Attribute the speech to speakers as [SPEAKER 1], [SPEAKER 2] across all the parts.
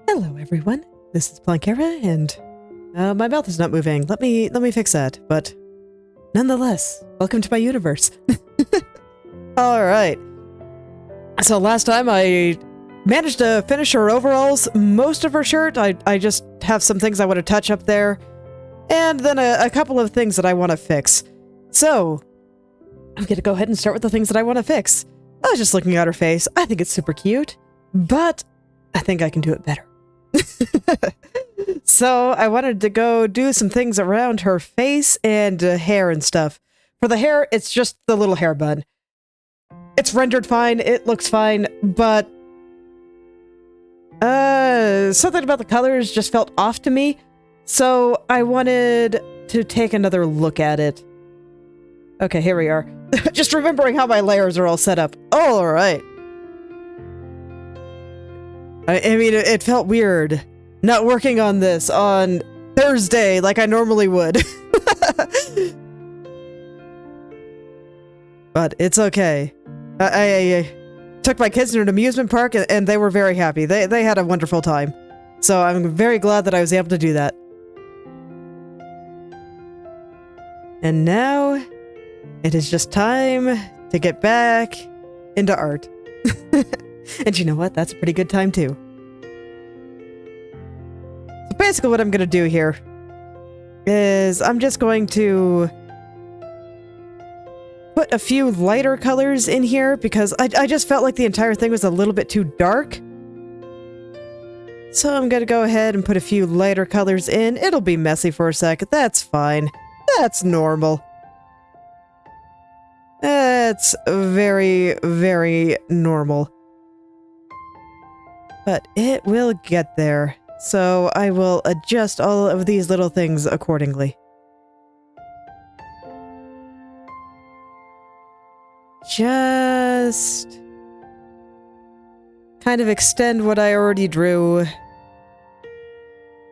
[SPEAKER 1] Hello everyone, this is Planckera, and my mouth is not moving. Let me fix that, but nonetheless, welcome to my universe. Alright. So last time I managed to finish her overalls, most of her shirt. I just have some things I want to touch up there, and then a couple of things that I want to fix. So, I'm gonna go ahead and start with the things that I want to fix. I was just looking at her face. I think it's super cute, but I think I can do it better. So I wanted to go do some things around her face and hair and stuff. For the hair, it's just the little hair bun. It's rendered fine, it looks fine, but something about the colors just felt off to me, so I wanted to take another look at it. Okay, here we are. Just remembering how my layers are all set up. Oh, all right. I mean, it felt weird not working on this on Thursday like I normally would. But it's okay. I took my kids to an amusement park and they were very happy. They had a wonderful time. So I'm very glad that I was able to do that. And now it is just time to get back into art. And you know what? That's a pretty good time too. So basically what I'm going to do here is I'm just going to put a few lighter colors in here because I just felt like the entire thing was a little bit too dark. So I'm going to go ahead and put a few lighter colors in. It'll be messy for a sec. That's fine. That's normal. That's very, very normal. But it will get there, so I will adjust all of these little things accordingly. Just kind of extend what I already drew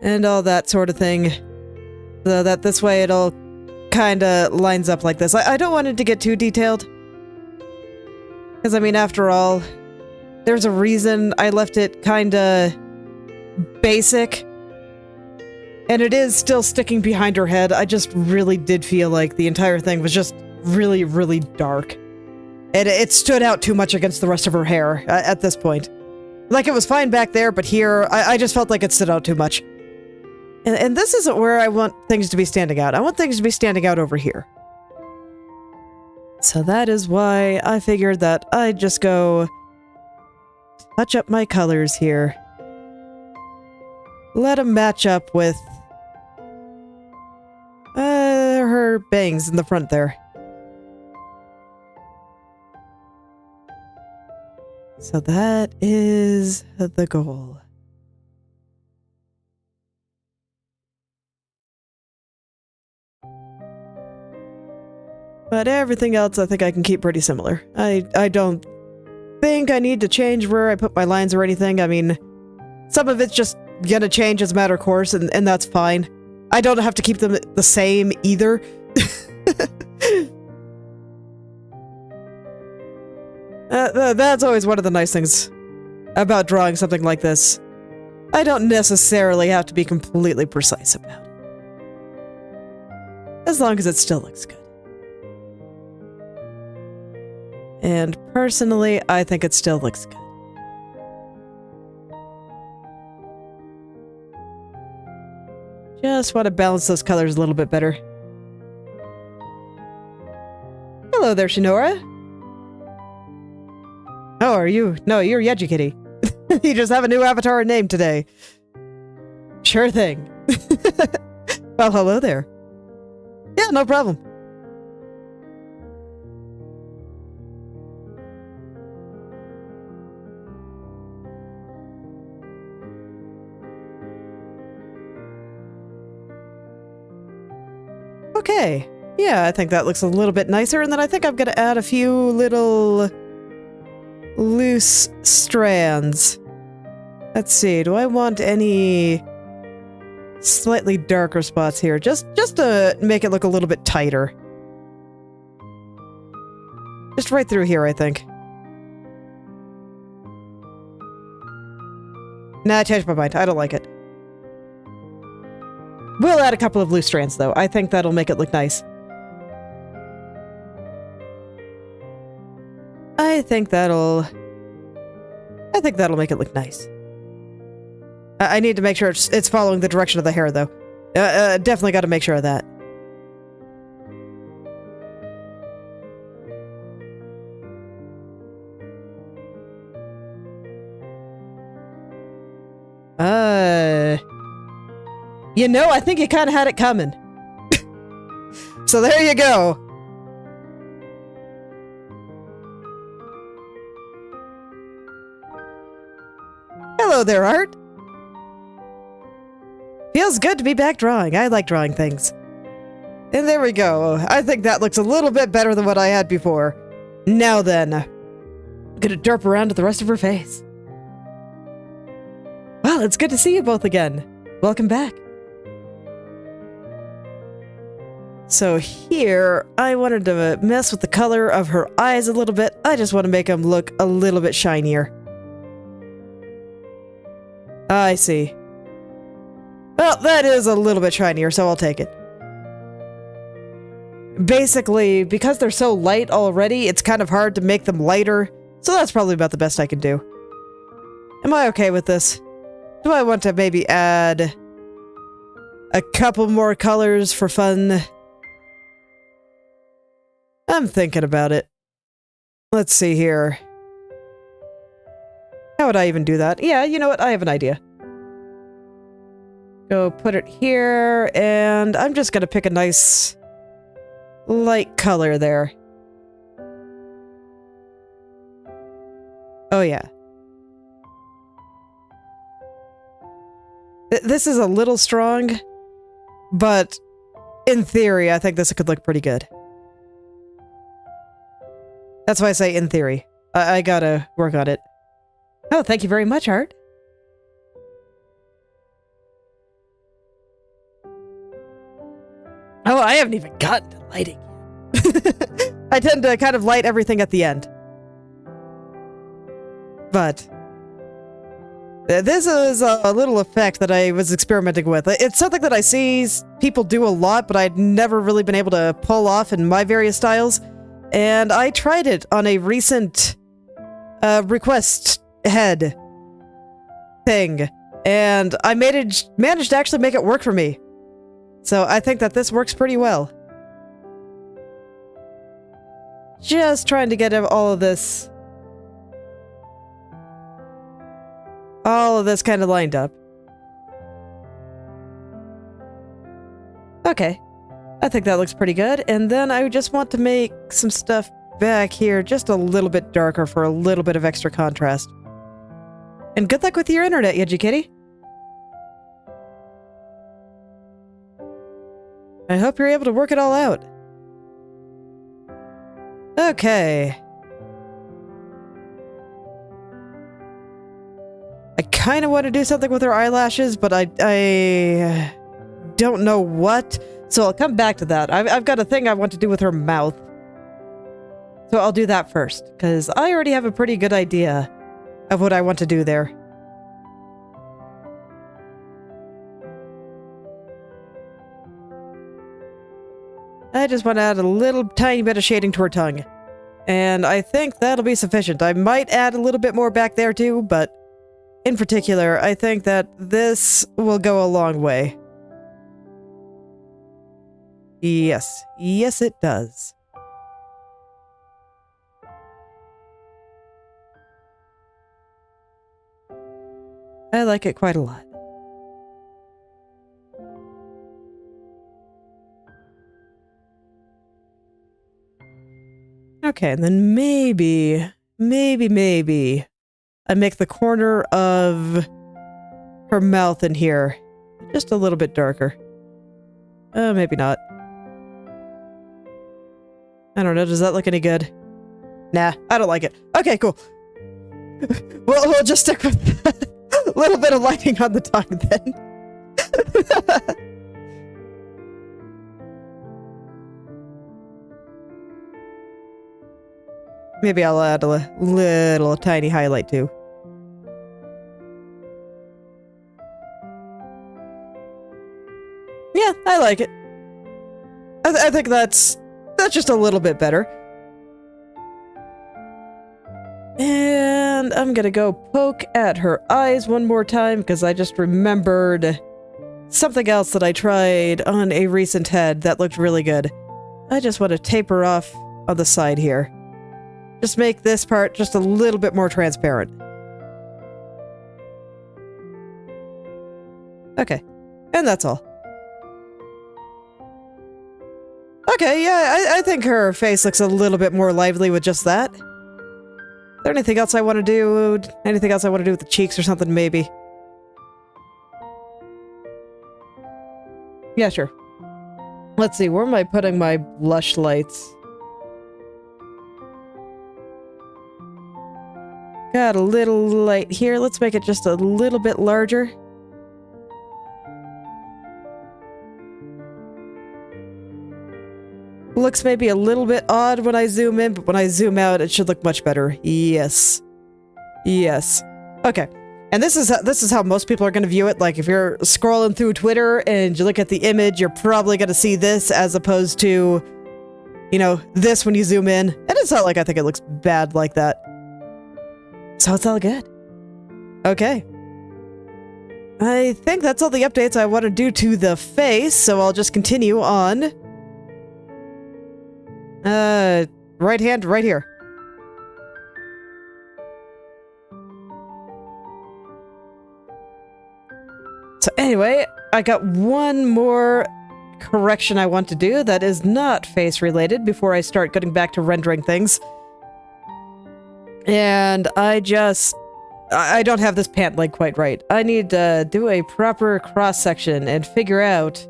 [SPEAKER 1] and all that sort of thing, so that this way it all kind of lines up like this. I don't want it to get too detailed, because I mean, after all, there's a reason I left it kinda basic, and it is still sticking behind her head. I just really did feel like the entire thing was just really, really dark. And it stood out too much against the rest of her hair at this point. Like, it was fine back there, but here, I just felt like it stood out too much. And this isn't where I want things to be standing out. I want things to be standing out over here. So that is why I figured that I'd just go touch up my colors here. Let them match up with her bangs in the front there. So that is the goal. But everything else I think I can keep pretty similar. I don't think I need to change where I put my lines or anything. I mean, some of it's just gonna change as a matter of course, and that's fine. I don't have to keep them the same either. That's always one of the nice things about drawing something like this. I don't necessarily have to be completely precise about it. As long as it still looks good. And personally, I think it still looks good. Just want to balance those colors a little bit better. Hello there, Shinora. Oh, are you? No, you're Yeji Kitty. You just have a new avatar and name today. Sure thing. Well, hello there. Yeah, no problem. Okay. Yeah, I think that looks a little bit nicer, and then I think I'm gonna add a few little loose strands. Let's see, do I want any slightly darker spots here? Just to make it look a little bit tighter. Just right through here, I think. Nah, I changed my mind. I don't like it. We'll add a couple of loose strands, though. I think that'll make it look nice. I think that'll make it look nice. I need to make sure it's following the direction of the hair, though. Definitely got to make sure of that. You know, I think you kind of had it coming. So there you go. Hello there, Art. Feels good to be back drawing. I like drawing things. And there we go. I think that looks a little bit better than what I had before. Now then, I'm gonna derp around to the rest of her face. Well, it's good to see you both again. Welcome back. So here, I wanted to mess with the color of her eyes a little bit. I just want to make them look a little bit shinier. I see. Well, that is a little bit shinier, so I'll take it. Basically, because they're so light already, it's kind of hard to make them lighter, so that's probably about the best I can do. Am I okay with this? Do I want to maybe add a couple more colors for fun? I'm thinking about it. Let's see here. How would I even do that? Yeah, you know what? I have an idea. Go put it here, and I'm just gonna pick a nice light color there. Oh yeah. This is a little strong, but in theory, I think this could look pretty good. That's why I say in theory. I gotta work on it. Oh, thank you very much, Art. Oh, I haven't even gotten to lighting yet. I tend to kind of light everything at the end. But this is a little effect that I was experimenting with. It's something that I see people do a lot, but I'd never really been able to pull off in my various styles. And I tried it on a recent request head thing, and I managed to actually make it work for me. So I think that this works pretty well. Just trying to get all of this kind of lined up. Okay. I think that looks pretty good, and then I just want to make some stuff back here just a little bit darker for a little bit of extra contrast. And good luck with your internet, Yeji Kitty. I hope you're able to work it all out. Okay. I kind of want to do something with her eyelashes, but I don't know what. So I'll come back to that. I've got a thing I want to do with her mouth. So I'll do that first, because I already have a pretty good idea of what I want to do there. I just want to add a little tiny bit of shading to her tongue. And I think that'll be sufficient. I might add a little bit more back there too, but in particular, I think that this will go a long way. Yes. Yes, it does. I like it quite a lot. Okay, and then maybe I make the corner of her mouth in here just a little bit darker. Maybe not. I don't know, does that look any good? Nah, I don't like it. Okay, cool. We'll just stick with a little bit of lighting on the tongue then. Maybe I'll add a little tiny highlight too. Yeah, I like it. I think that's just a little bit better. And I'm gonna go poke at her eyes one more time because I just remembered something else that I tried on a recent head that looked really good. I just want to taper off on the side here. Just make this part just a little bit more transparent. Okay, and that's all. Okay, yeah, I think her face looks a little bit more lively with just that. Is there anything else I want to do? Anything else I want to do with the cheeks or something, maybe? Yeah, sure. Let's see, where am I putting my blush lights? Got a little light here. Let's make it just a little bit larger. Looks maybe a little bit odd when I zoom in, but when I zoom out, it should look much better. Yes. Yes. Okay. And this is how most people are going to view it. Like, if you're scrolling through Twitter and you look at the image, you're probably going to see this as opposed to, you know, this when you zoom in. And it's not like I think it looks bad like that. So it's all good. Okay. I think that's all the updates I want to do to the face, so I'll just continue on. Right hand, right here. So anyway, I got one more correction I want to do that is not face related before I start getting back to rendering things. And I don't have this pant leg quite right. I need to do a proper cross section and figure out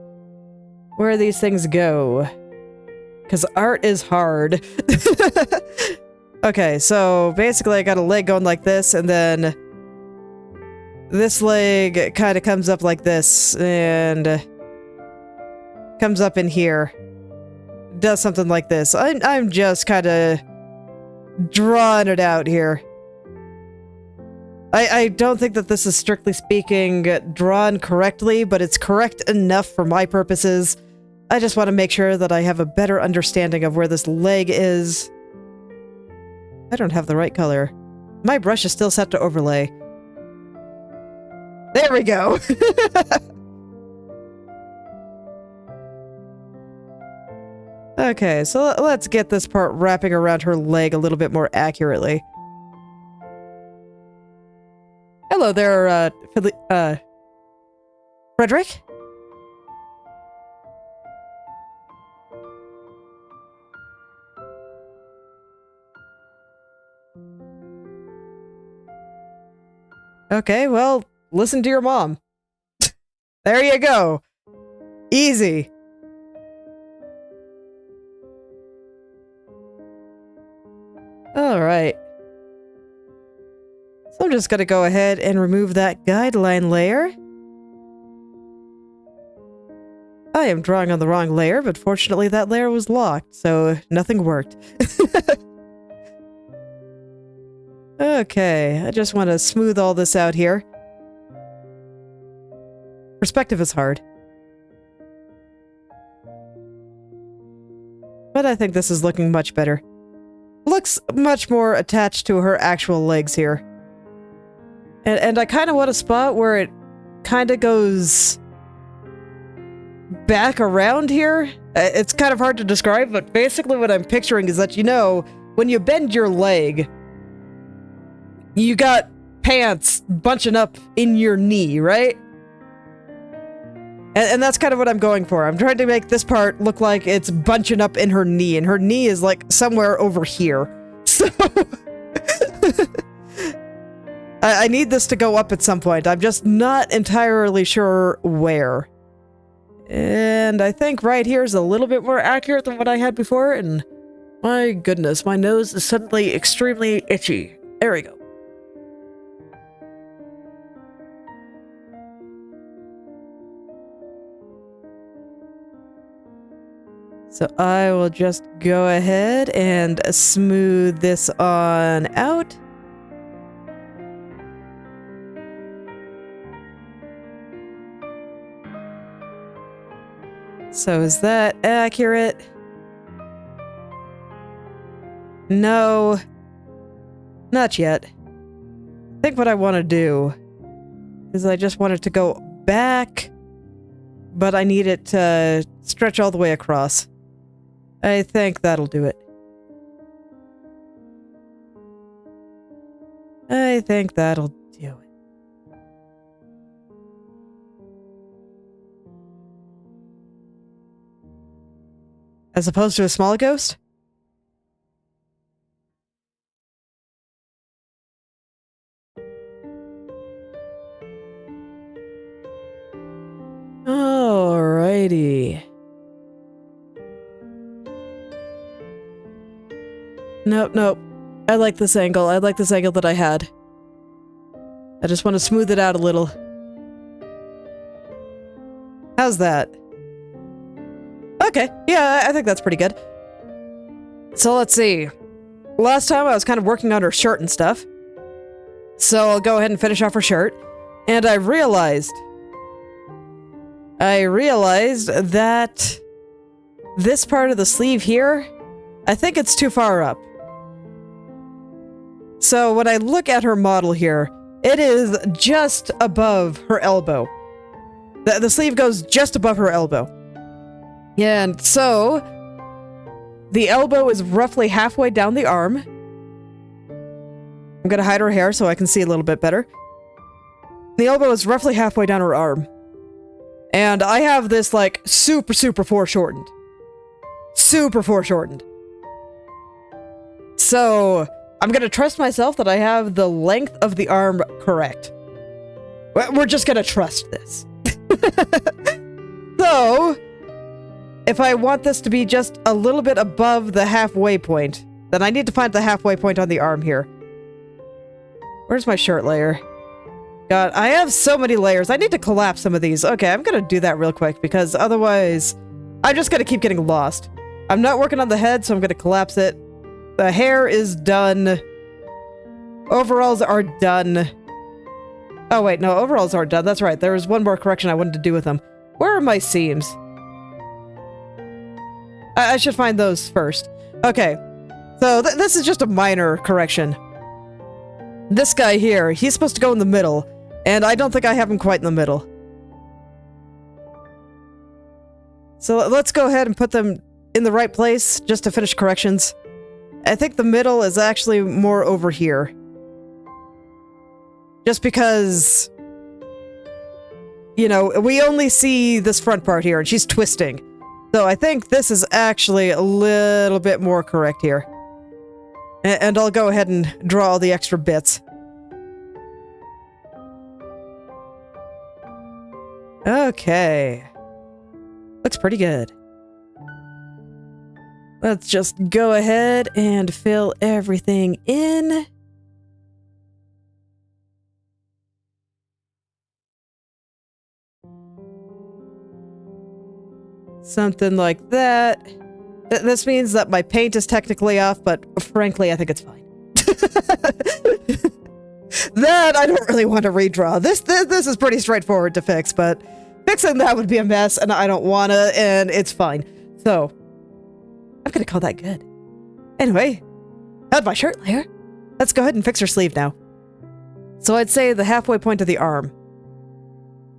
[SPEAKER 1] where these things go. Because art is hard. Okay, so basically I got a leg going like this, and then this leg kind of comes up like this, and comes up in here. Does something like this. I'm just kind of drawing it out here. I don't think that this is, strictly speaking, drawn correctly, but it's correct enough for my purposes. I just want to make sure that I have a better understanding of where this leg is. I don't have the right color. My brush is still set to overlay. There we go! Okay, so let's get this part wrapping around her leg a little bit more accurately. Hello there, Frederick? Okay, well, listen to your mom. There you go. Easy. Alright. So I'm just gonna go ahead and remove that guideline layer. I am drawing on the wrong layer, but fortunately that layer was locked, so nothing worked. Okay, I just want to smooth all this out here. Perspective is hard. But I think this is looking much better. Looks much more attached to her actual legs here. And I kind of want a spot where it kind of goes back around here. It's kind of hard to describe, but basically what I'm picturing is that, you know, when you bend your leg, you got pants bunching up in your knee, right? And that's kind of what I'm going for. I'm trying to make this part look like it's bunching up in her knee, and her knee is like somewhere over here. So I need this to go up at some point. I'm just not entirely sure where. And I think right here is a little bit more accurate than what I had before, and my goodness, my nose is suddenly extremely itchy. There we go. So I will just go ahead and smooth this on out. So is that accurate? No, not yet. I think what I want to do is I just want it to go back, but I need it to stretch all the way across. I think that'll do it. I think that'll do it. As opposed to a small ghost? Alrighty. Nope, nope. I like this angle. I like this angle that I had. I just want to smooth it out a little. How's that? Okay, yeah, I think that's pretty good. So let's see. Last time I was kind of working on her shirt and stuff. So I'll go ahead and finish off her shirt. And I realized that this part of the sleeve here, I think it's too far up. So when I look at her model here, it is just above her elbow. The sleeve goes just above her elbow. And so the elbow is roughly halfway down the arm. I'm gonna hide her hair so I can see a little bit better. The elbow is roughly halfway down her arm. And I have this like super foreshortened. Super foreshortened. So I'm gonna trust myself that I have the length of the arm correct. We're just gonna trust this. So, if I want this to be just a little bit above the halfway point, then I need to find the halfway point on the arm here. Where's my shirt layer? God, I have so many layers. I need to collapse some of these. Okay, I'm gonna do that real quick because otherwise I'm just gonna keep getting lost. I'm not working on the head, so I'm gonna collapse it. The hair is done. Overalls are done. Oh wait, no, overalls aren't done. That's right. There was one more correction I wanted to do with them. Where are my seams? I should find those first. Okay, so this is just a minor correction. This guy here, he's supposed to go in the middle, and I don't think I have him quite in the middle. So let's go ahead and put them in the right place just to finish corrections. I think the middle is actually more over here. Just because, you know, we only see this front part here, and she's twisting. So I think this is actually a little bit more correct here. And I'll go ahead and draw all the extra bits. Okay. Looks pretty good. Let's just go ahead and fill everything in. Something like that. This means that my paint is technically off, but frankly, I think it's fine. That I don't really want to redraw. This is pretty straightforward to fix, but fixing that would be a mess, and I don't want to, and it's fine. So, I'm gonna call that good. Anyway, add my shirt layer. Let's go ahead and fix her sleeve now. So I'd say the halfway point of the arm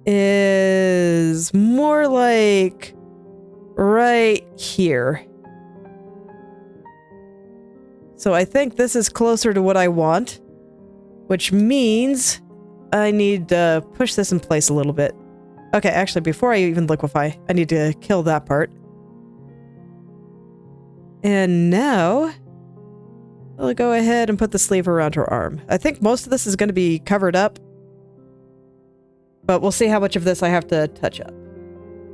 [SPEAKER 1] is more like right here. So I think this is closer to what I want, which means I need to push this in place a little bit. Okay, actually, before I even liquefy, I need to kill that part. And now, I'll go ahead and put the sleeve around her arm. I think most of this is going to be covered up, but we'll see how much of this I have to touch up.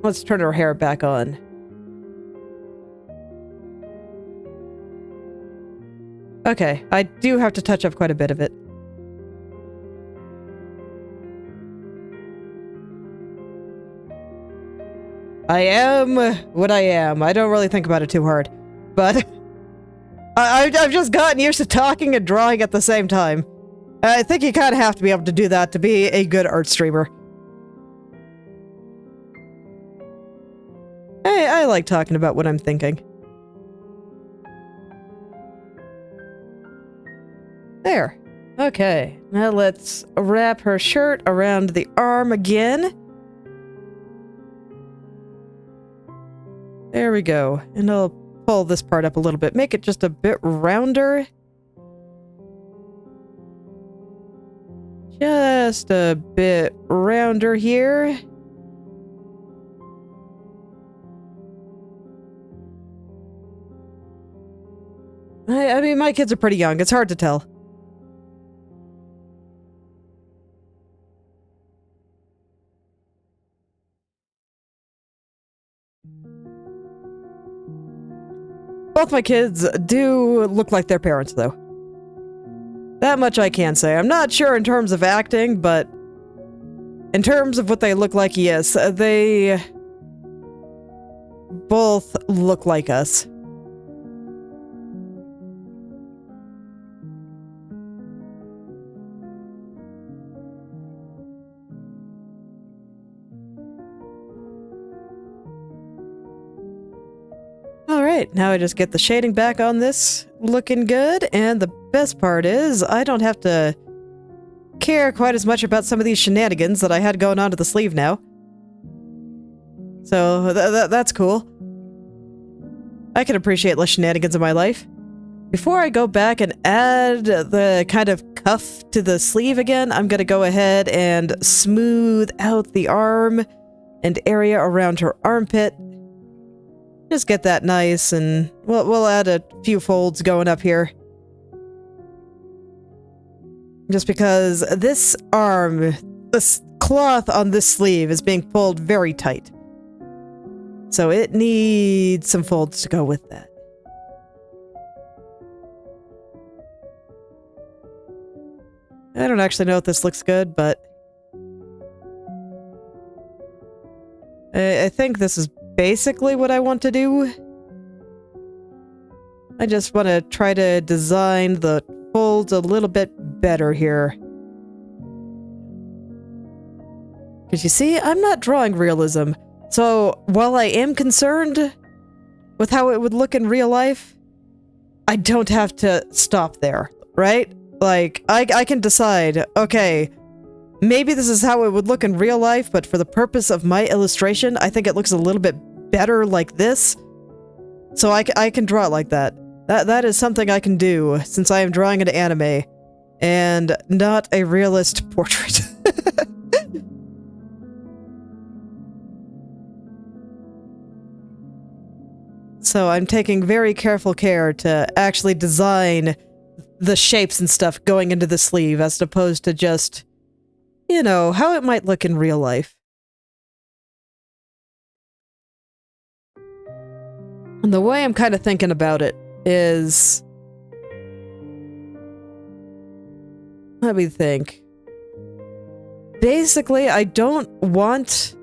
[SPEAKER 1] Let's turn her hair back on. Okay, I do have to touch up quite a bit of it. I am what I am. I don't really think about it too hard. But I've just gotten used to talking and drawing at the same time. I think you kind of have to be able to do that to be a good art streamer. I like talking about what I'm thinking. There. Okay, now let's wrap her shirt around the arm again. There we go. And I'll pull this part up a little bit. Make it just a bit rounder. Just a bit rounder here. I mean, my kids are pretty young. It's hard to tell. Both my kids do look like their parents, though. That much I can say. I'm not sure in terms of acting, but in terms of what they look like, yes, they both look like us. Alright, now I just get the shading back on this, looking good, and the best part is, I don't have to care quite as much about some of these shenanigans that I had going on to the sleeve now. So, that's cool. I can appreciate less shenanigans in my life. Before I go back and add the kind of cuff to the sleeve again, I'm gonna go ahead and smooth out the arm and area around her armpit. Just get that nice, and we'll add a few folds going up here. Just because this arm, this cloth on this sleeve is being pulled very tight. So it needs some folds to go with that. I don't actually know if this looks good, but I think this is basically what I want to do. I just want to try to design the folds a little bit better here. Because you see, I'm not drawing realism. So while I am concerned with how it would look in real life, I don't have to stop there, right? Like, I can decide, okay, maybe this is how it would look in real life, but for the purpose of my illustration, I think it looks a little bit better like this. So I can draw it like that. That is something I can do, since I am drawing an anime, and not a realist portrait. So I'm taking very careful care to actually design the shapes and stuff going into the sleeve, as opposed to just, you know, how it might look in real life. And the way I'm kind of thinking about it is... Let me think. Basically, I don't want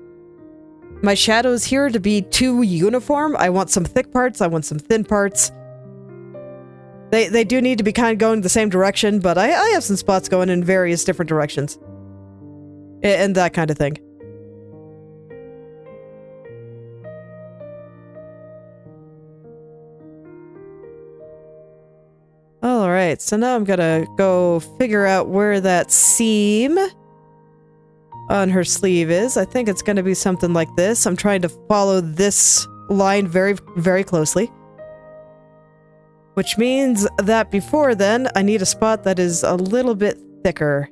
[SPEAKER 1] my shadows here to be too uniform. I want some thick parts, I want some thin parts. They do need to be kind of going the same direction, but I have some spots going in various different directions. And that kind of thing. Alright, so now I'm gonna go figure out where that seam on her sleeve is. I think it's gonna be something like this. I'm trying to follow this line very, very closely. Which means that before then, I need a spot that is a little bit thicker.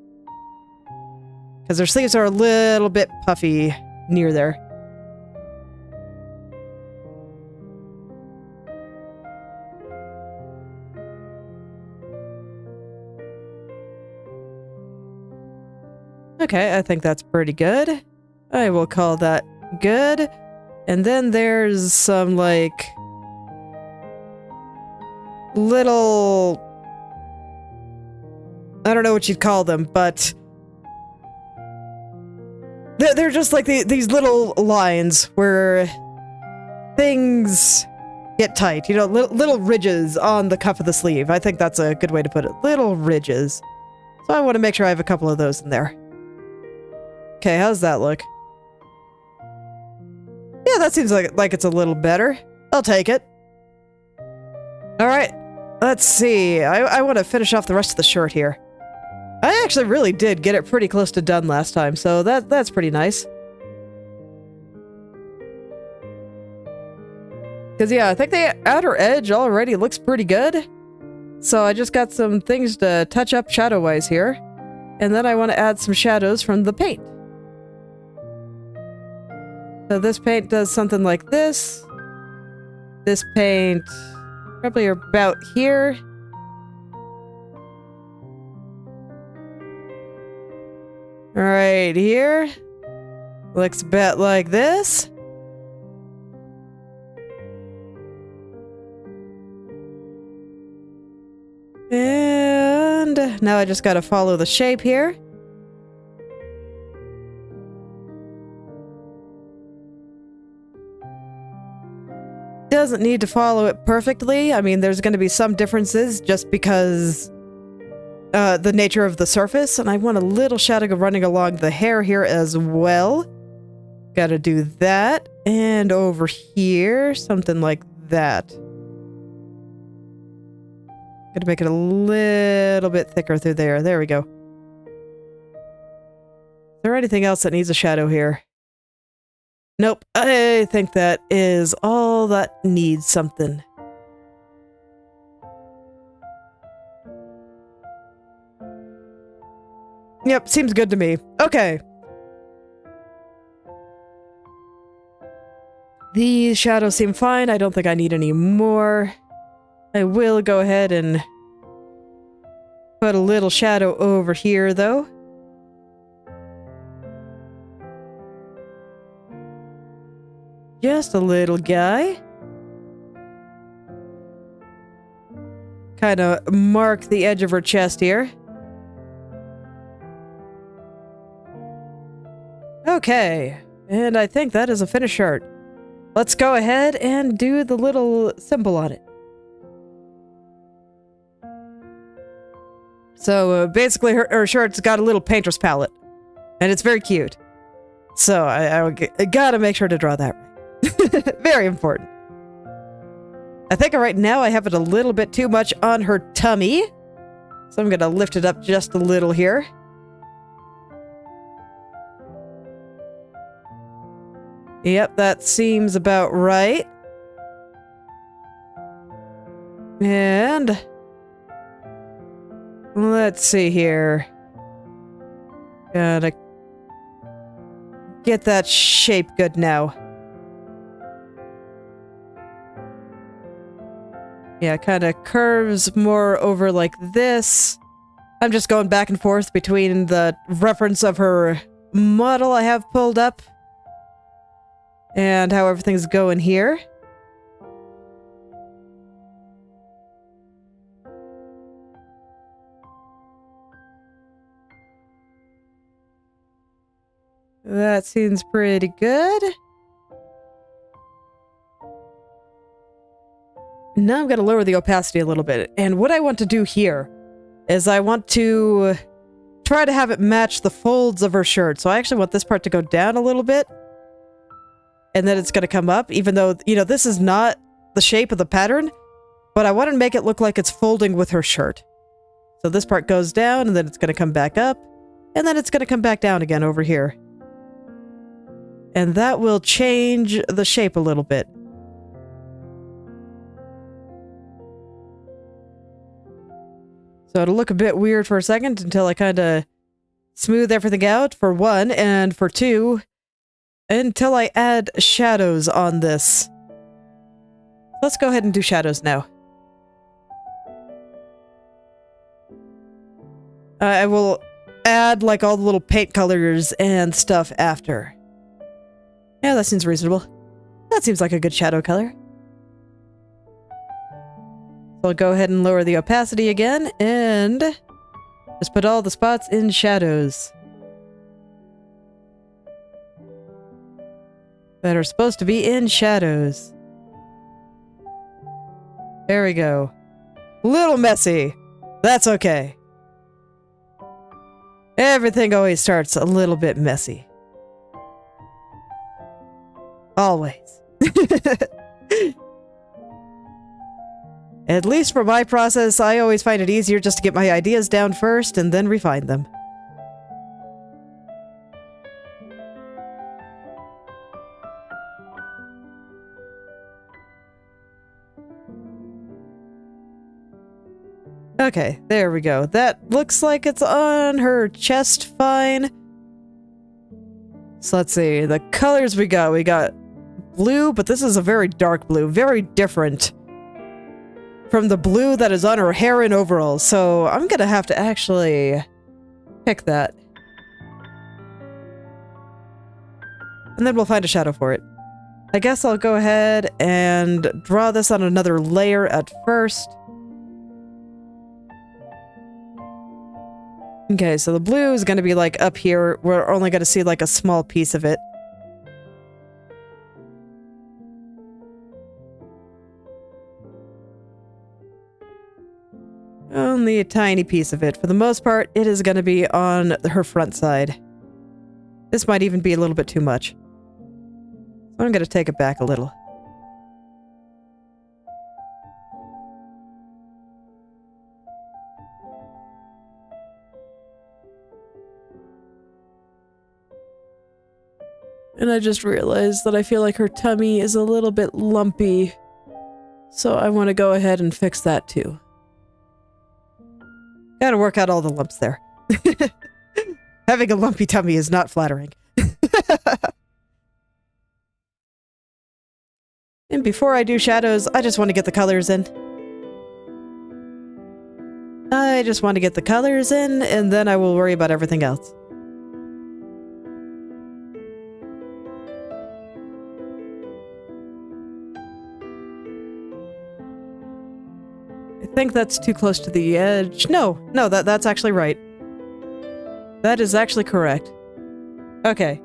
[SPEAKER 1] Because her sleeves are a little bit puffy near there. Okay, I think that's pretty good. I will call that good. And then there's some, like... little... I don't know what you'd call them, but... They're just like these little lines where things get tight. You know, little ridges on the cuff of the sleeve. I think that's a good way to put it. Little ridges. So I want to make sure I have a couple of those in there. Okay, how's that look? Yeah, that seems like it's a little better. I'll take it. Alright, let's see. I want to finish off the rest of the shirt here. I actually really did get it pretty close to done last time, so that's pretty nice. Because yeah, I think the outer edge already looks pretty good. So I just got some things to touch up shadow-wise here. And then I want to add some shadows from the paint. So this paint does something like this. This paint probably about here. Right here. Looks a bit like this. And now I just gotta follow the shape here. Doesn't need to follow it perfectly. I mean, there's gonna be some differences just because the nature of the surface, and I want a little shadow running along the hair here as well. Gotta do that. And over here, something like that. Gotta make it a little bit thicker through there. There we go. Is there anything else that needs a shadow here? Nope. I think that is all that needs something. Yep, seems good to me. Okay. These shadows seem fine. I don't think I need any more. I will go ahead and put a little shadow over here, though. Just a little guy. Kind of mark the edge of her chest here. Okay, and I think that is a finished shirt. Let's go ahead and do the little symbol on it. So basically her shirt's got a little painter's palette, and it's very cute. So I gotta make sure to draw that right. Very important. I think right now I have it a little bit too much on her tummy, so I'm gonna lift it up just a little here. Yep, that seems about right. And let's see here. Gotta get that shape good now. Yeah, kind of curves more over like this. I'm just going back and forth between the reference of her model I have pulled up and how everything's going here. That seems pretty good. Now I'm going to lower the opacity a little bit. And what I want to do here is I want to try to have it match the folds of her shirt. So I actually want this part to go down a little bit. And then it's going to come up, even though, you know, this is not the shape of the pattern. But I want to make it look like it's folding with her shirt. So this part goes down, and then it's going to come back up. And then it's going to come back down again over here. And that will change the shape a little bit. So it'll look a bit weird for a second until I kind of smooth everything out, for one, and for two, until I add shadows on this. Let's go ahead and do shadows now. I will add like all the little paint colors and stuff after. Yeah, that seems reasonable. That seems like a good shadow color. So I'll go ahead and lower the opacity again, and just put all the spots in shadows that are supposed to be in shadows. There we go. Little messy. That's okay. Everything always starts a little bit messy. Always. At least for my process, I always find it easier just to get my ideas down first and then refine them. Okay, there we go. That looks like it's on her chest fine. So let's see, the colors we got blue, but this is a very dark blue, very different from the blue that is on her hair and overalls, so I'm gonna have to actually pick that. And then we'll find a shadow for it. I guess I'll go ahead and draw this on another layer at first. Okay, so the blue is gonna be like up here. We're only gonna see like a small piece of it. Only a tiny piece of it. For the most part, it is going to be on her front side. This might even be a little bit too much. So I'm going to take it back a little. And I just realized that I feel like her tummy is a little bit lumpy. So I want to go ahead and fix that too. Gotta work out all the lumps there. Having a lumpy tummy is not flattering. And before I do shadows, I just want to get the colors in. And then I will worry about everything else. I think that's too close to the edge. No, that's actually right. That is actually correct. Okay.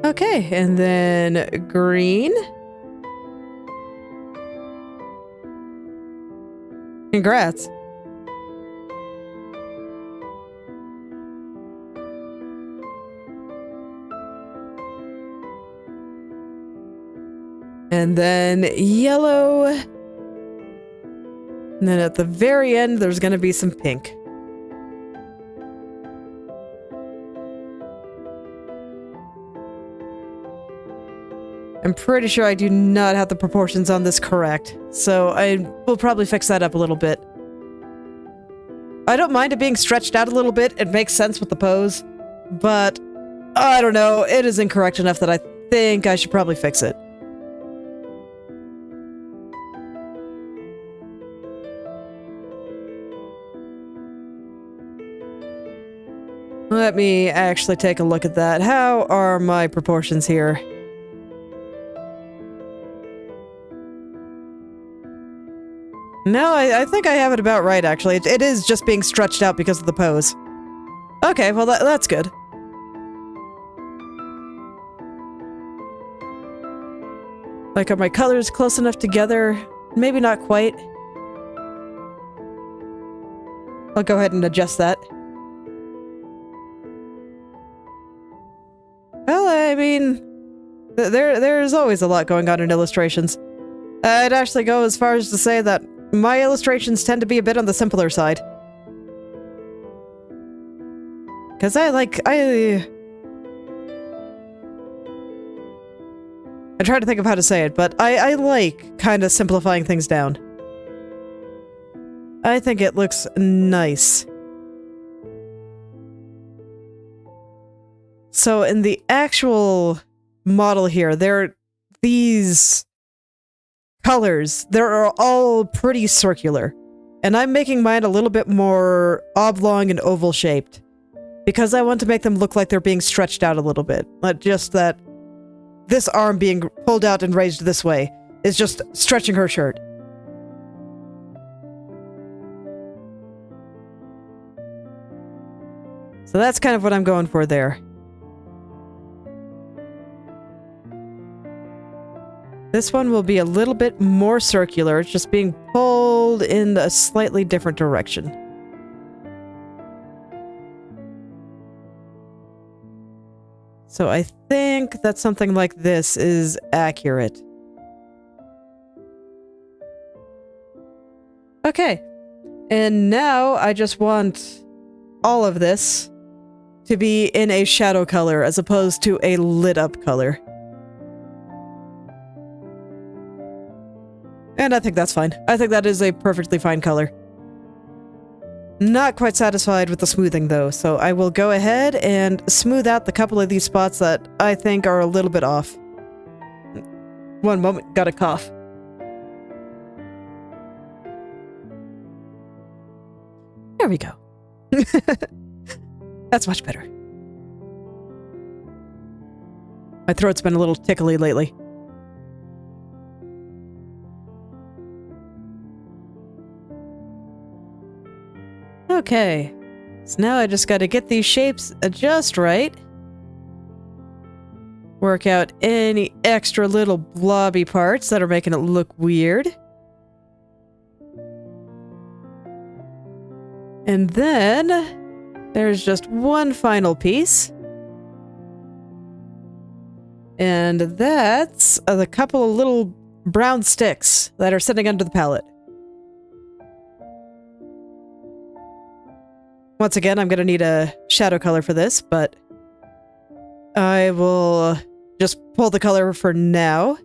[SPEAKER 1] Okay, and then green. Congrats. And then yellow. And then at the very end, there's going to be some pink. I'm pretty sure I do not have the proportions on this correct, so I will probably fix that up a little bit. I don't mind it being stretched out a little bit. It makes sense with the pose, but I don't know. It is incorrect enough that I think I should probably fix it. Let me actually take a look at that. How are my proportions here? No, I think I have it about right, actually. It is just being stretched out because of the pose. Okay, well, that's good. Like, are my colors close enough together? Maybe not quite. I'll go ahead and adjust that. Well, I mean, there's always a lot going on in illustrations. I'd actually go as far as to say that my illustrations tend to be a bit on the simpler side. Because I try to think of how to say it, but I like kind of simplifying things down. I think it looks nice. So in the actual model here, these colors, they're all pretty circular. And I'm making mine a little bit more oblong and oval shaped. Because I want to make them look like they're being stretched out a little bit. Not just that this arm being pulled out and raised this way is just stretching her shirt. So that's kind of what I'm going for there. This one will be a little bit more circular. It's just being pulled in a slightly different direction. So I think that something like this is accurate. Okay. And now I just want all of this to be in a shadow color as opposed to a lit up color. And I think that's fine. I think that is a perfectly fine color. Not quite satisfied with the smoothing though, so I will go ahead and smooth out the couple of these spots that I think are a little bit off. One moment, got a cough. There we go. That's much better. My throat's been a little tickly lately. Okay, so now I just gotta get these shapes just right. Work out any extra little blobby parts that are making it look weird. And then there's just one final piece. And that's the couple of little brown sticks that are sitting under the palette. Once again, I'm going to need a shadow color for this, but I will just pull the color for now.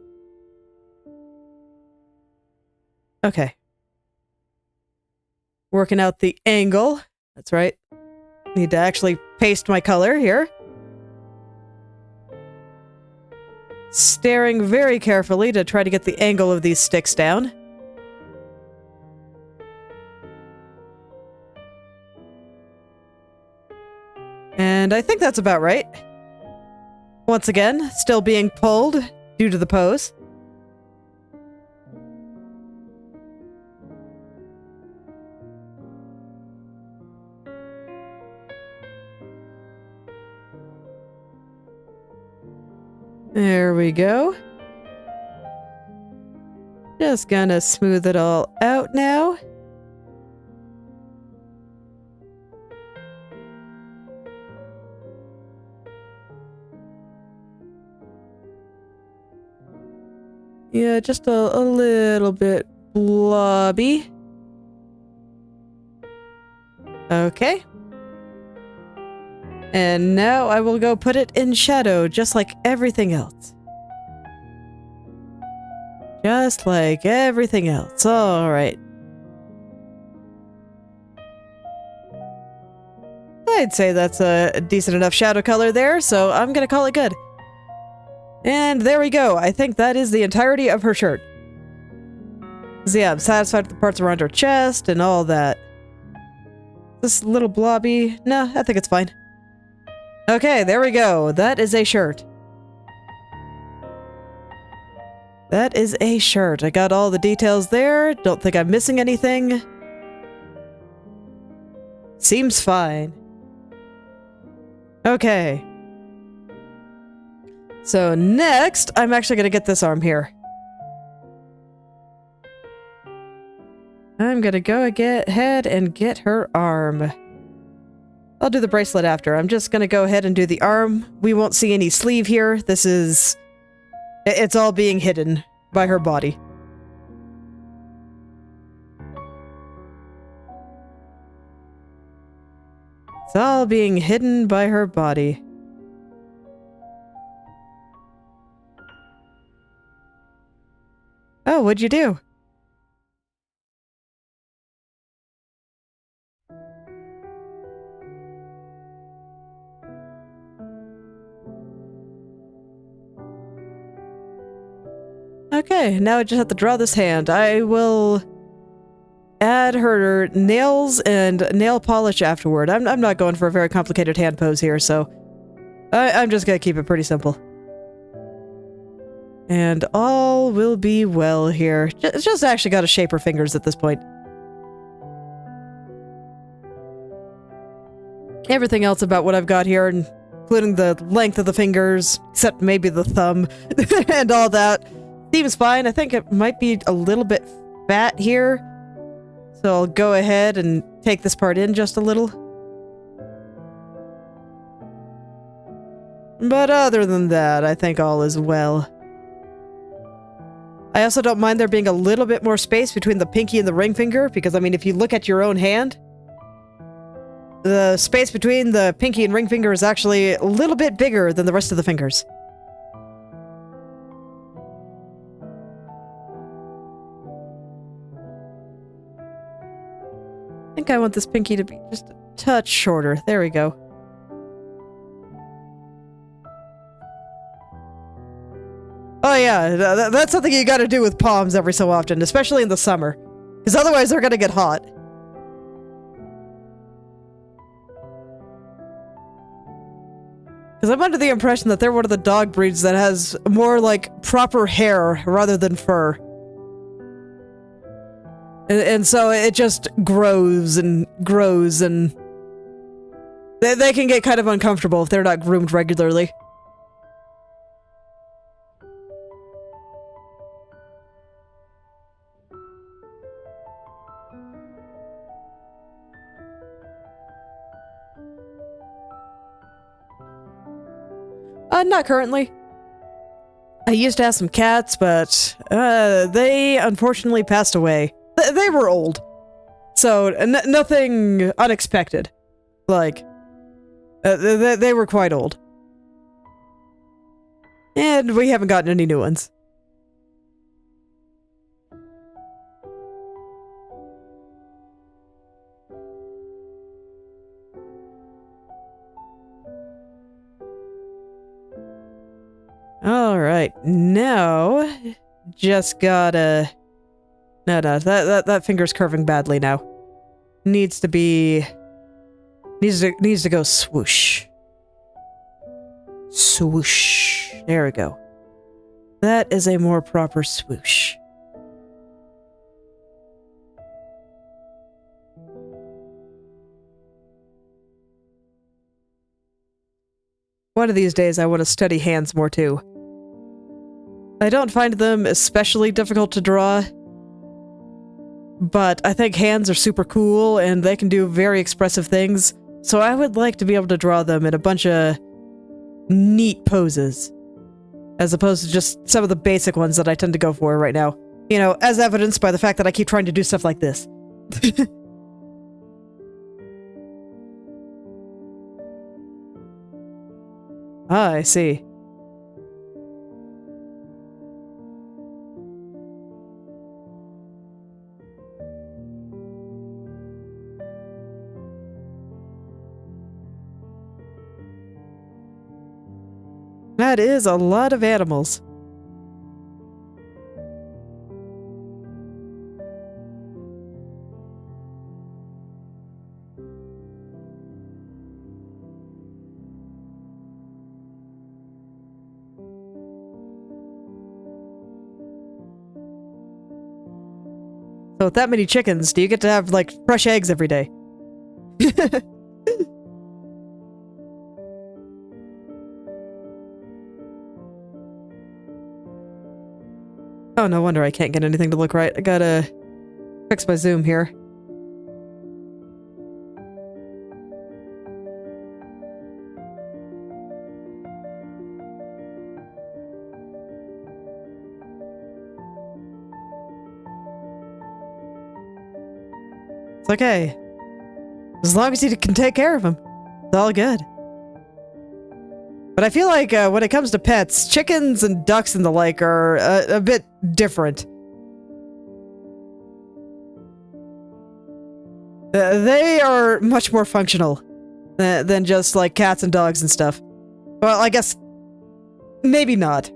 [SPEAKER 1] Okay. Working out the angle. That's right. Need to actually paste my color here. Staring very carefully to try to get the angle of these sticks down. And I think that's about right. Once again, still being pulled due to the pose. There we go. Just gonna smooth it all out now. Yeah, just a little bit blobby. Okay. And now I will go put it in shadow, just like everything else. Just like everything else. Alright. I'd say that's a decent enough shadow color there, so I'm gonna call it good. And there we go. I think that is the entirety of her shirt. So yeah, I'm satisfied with the parts around her chest and all that. This little blobby... No, I think it's fine. Okay, there we go. That is a shirt. That is a shirt. I got all the details there. Don't think I'm missing anything. Seems fine. Okay. So next, I'm actually going to get this arm here. I'm going to go ahead and get her arm. I'll do the bracelet after. I'm just going to go ahead and do the arm. We won't see any sleeve here. This is... It's all being hidden by her body. It's all being hidden by her body. Oh, what'd you do? Okay, now I just have to draw this hand. I will add her nails and nail polish afterward. I'm not going for a very complicated hand pose here, so I'm just gonna keep it pretty simple. And all will be well here. Just actually gotta shape her fingers at this point. Everything else about what I've got here, including the length of the fingers, except maybe the thumb, and all that, seems fine. I think it might be a little bit fat here, so I'll go ahead and take this part in just a little. But other than that, I think all is well. I also don't mind there being a little bit more space between the pinky and the ring finger, because, I mean, if you look at your own hand, the space between the pinky and ring finger is actually a little bit bigger than the rest of the fingers. I think I want this pinky to be just a touch shorter. There we go. Oh yeah, that's something you gotta do with palms every so often, especially in the summer. Because otherwise they're gonna get hot. Because I'm under the impression that they're one of the dog breeds that has more, like, proper hair rather than fur. And so it just grows and grows, and they can get kind of uncomfortable if they're not groomed regularly. Not currently. I used to have some cats, but they unfortunately passed away. They were old. So, nothing unexpected. Like, they were quite old. And we haven't gotten any new ones. Alright, now, just gotta... No, that finger's curving badly now. Needs to be... Needs to go swoosh. Swoosh. There we go. That is a more proper swoosh. One of these days I want to study hands more too. I don't find them especially difficult to draw, but I think hands are super cool and they can do very expressive things, so I would like to be able to draw them in a bunch of neat poses, as opposed to just some of the basic ones that I tend to go for right now. You know, as evidenced by the fact that I keep trying to do stuff like this. Ah, I see. That is a lot of animals. So with that many chickens, do you get to have, like, fresh eggs every day? Oh, no wonder I can't get anything to look right. I gotta fix my zoom here. It's okay. As long as you can take care of them, it's all good. But I feel like when it comes to pets, chickens and ducks and the like are a bit different. They are much more functional than just like cats and dogs and stuff. Well, I guess maybe not.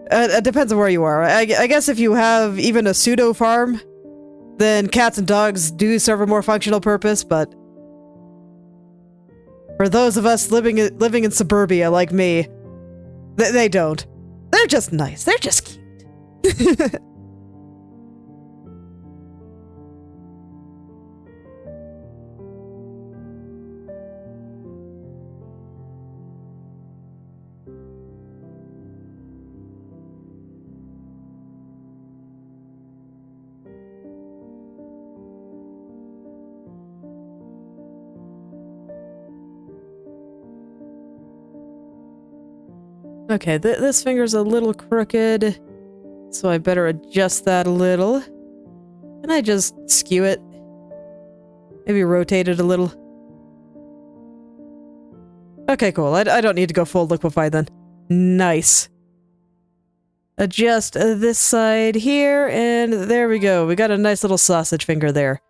[SPEAKER 1] It depends on where you are. I guess if you have even a pseudo farm, then cats and dogs do serve a more functional purpose, but for those of us living in suburbia like me, they don't. They're just nice. They're just cute. Okay, this finger's a little crooked, so I better adjust that a little. Can I just skew it? Maybe rotate it a little? Okay, cool. I don't need to go full liquefy then. Nice. Adjust this side here, and there we go. We got a nice little sausage finger there.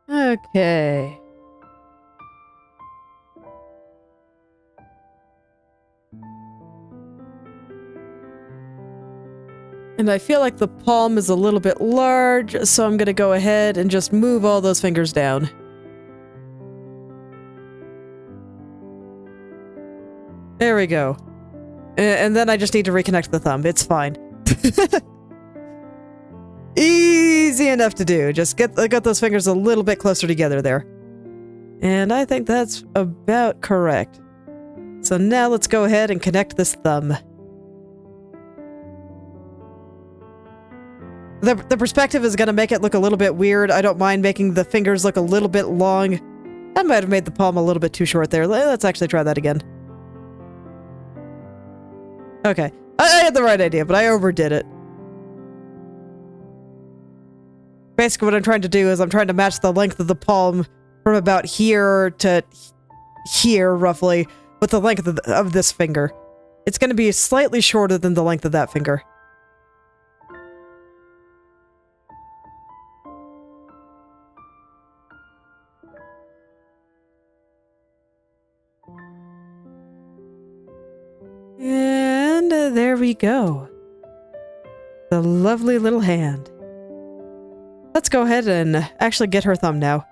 [SPEAKER 1] Okay. And I feel like the palm is a little bit large, so I'm gonna go ahead and just move all those fingers down. There we go. And then I just need to reconnect the thumb. It's fine. Easy enough to do. Just get those fingers a little bit closer together there. And I think that's about correct. So now let's go ahead and connect this thumb. The perspective is going to make it look a little bit weird. I don't mind making the fingers look a little bit long. I might have made the palm a little bit too short there. Let's actually try that again. Okay. I had the right idea, but I overdid it. Basically what I'm trying to do is I'm trying to match the length of the palm from about here to here, roughly, with the length of this finger. It's going to be slightly shorter than the length of that finger. And there we go. The lovely little hand. Let's go ahead and actually get her thumb now.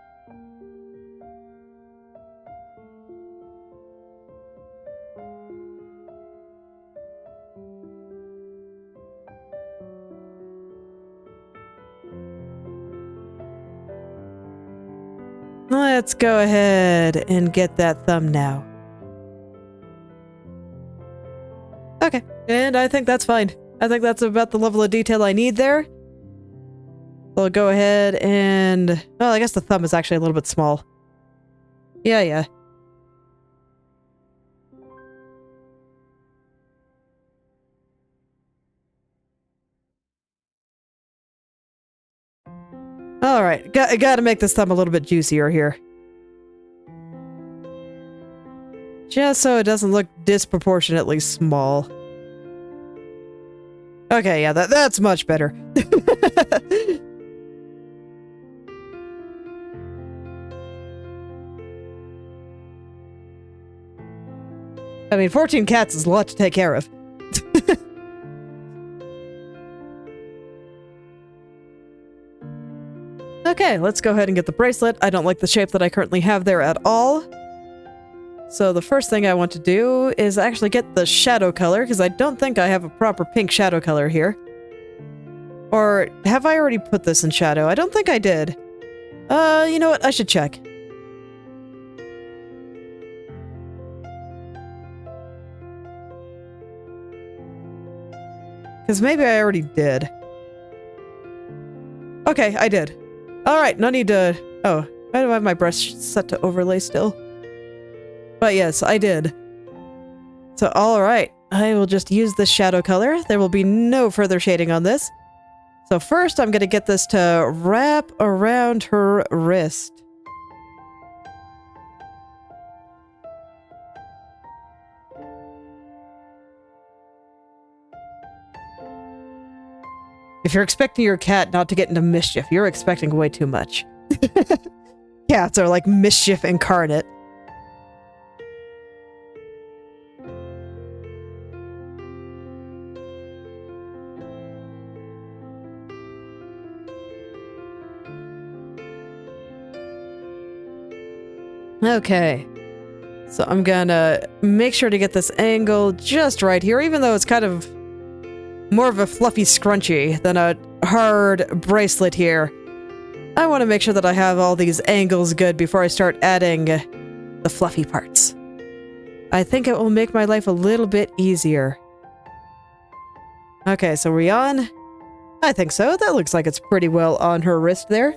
[SPEAKER 1] Let's go ahead and get that thumb now. Okay, and I think that's fine. I think that's about the level of detail I need there. I'll go ahead and... well, I guess the thumb is actually a little bit small. Yeah. Alright, gotta make this thumb a little bit juicier here. Just so it doesn't look disproportionately small. Okay, yeah, that's much better. I mean, 14 cats is a lot to take care of. Okay, let's go ahead and get the bracelet. I don't like the shape that I currently have there at all. So the first thing I want to do is actually get the shadow color, because I don't think I have a proper pink shadow color here. Or have I already put this in shadow? I don't think I did. You know what? I should check. Because maybe I already did. Okay, I did. Alright, no need to... Oh, I don't have my brush set to overlay still. But yes, I did. So, alright. I will just use this shadow color. There will be no further shading on this. So first, I'm going to get this to wrap around her wrist. If you're expecting your cat not to get into mischief, you're expecting way too much. Cats are like mischief incarnate. Okay. So I'm gonna make sure to get this angle just right here, even though it's kind of more of a fluffy scrunchie than a hard bracelet here. I want to make sure that I have all these angles good before I start adding the fluffy parts. I think it will make my life a little bit easier. Okay, so we're on? I think so. That looks like it's pretty well on her wrist there.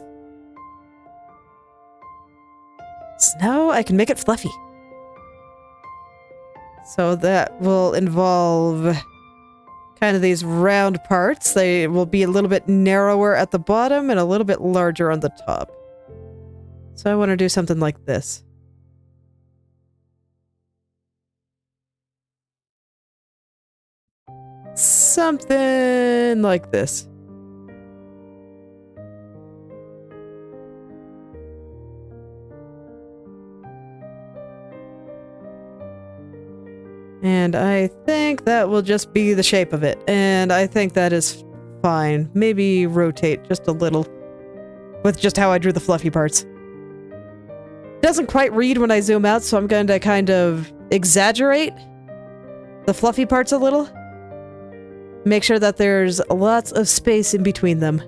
[SPEAKER 1] So now I can make it fluffy. So that will involve kind of these round parts. They will be a little bit narrower at the bottom and a little bit larger on the top. So I want to do something like this. Something like this. And I think that will just be the shape of it. And I think that is fine. Maybe rotate just a little with just how I drew the fluffy parts. Doesn't quite read when I zoom out, so I'm going to kind of exaggerate the fluffy parts a little. Make sure that there's lots of space in between them.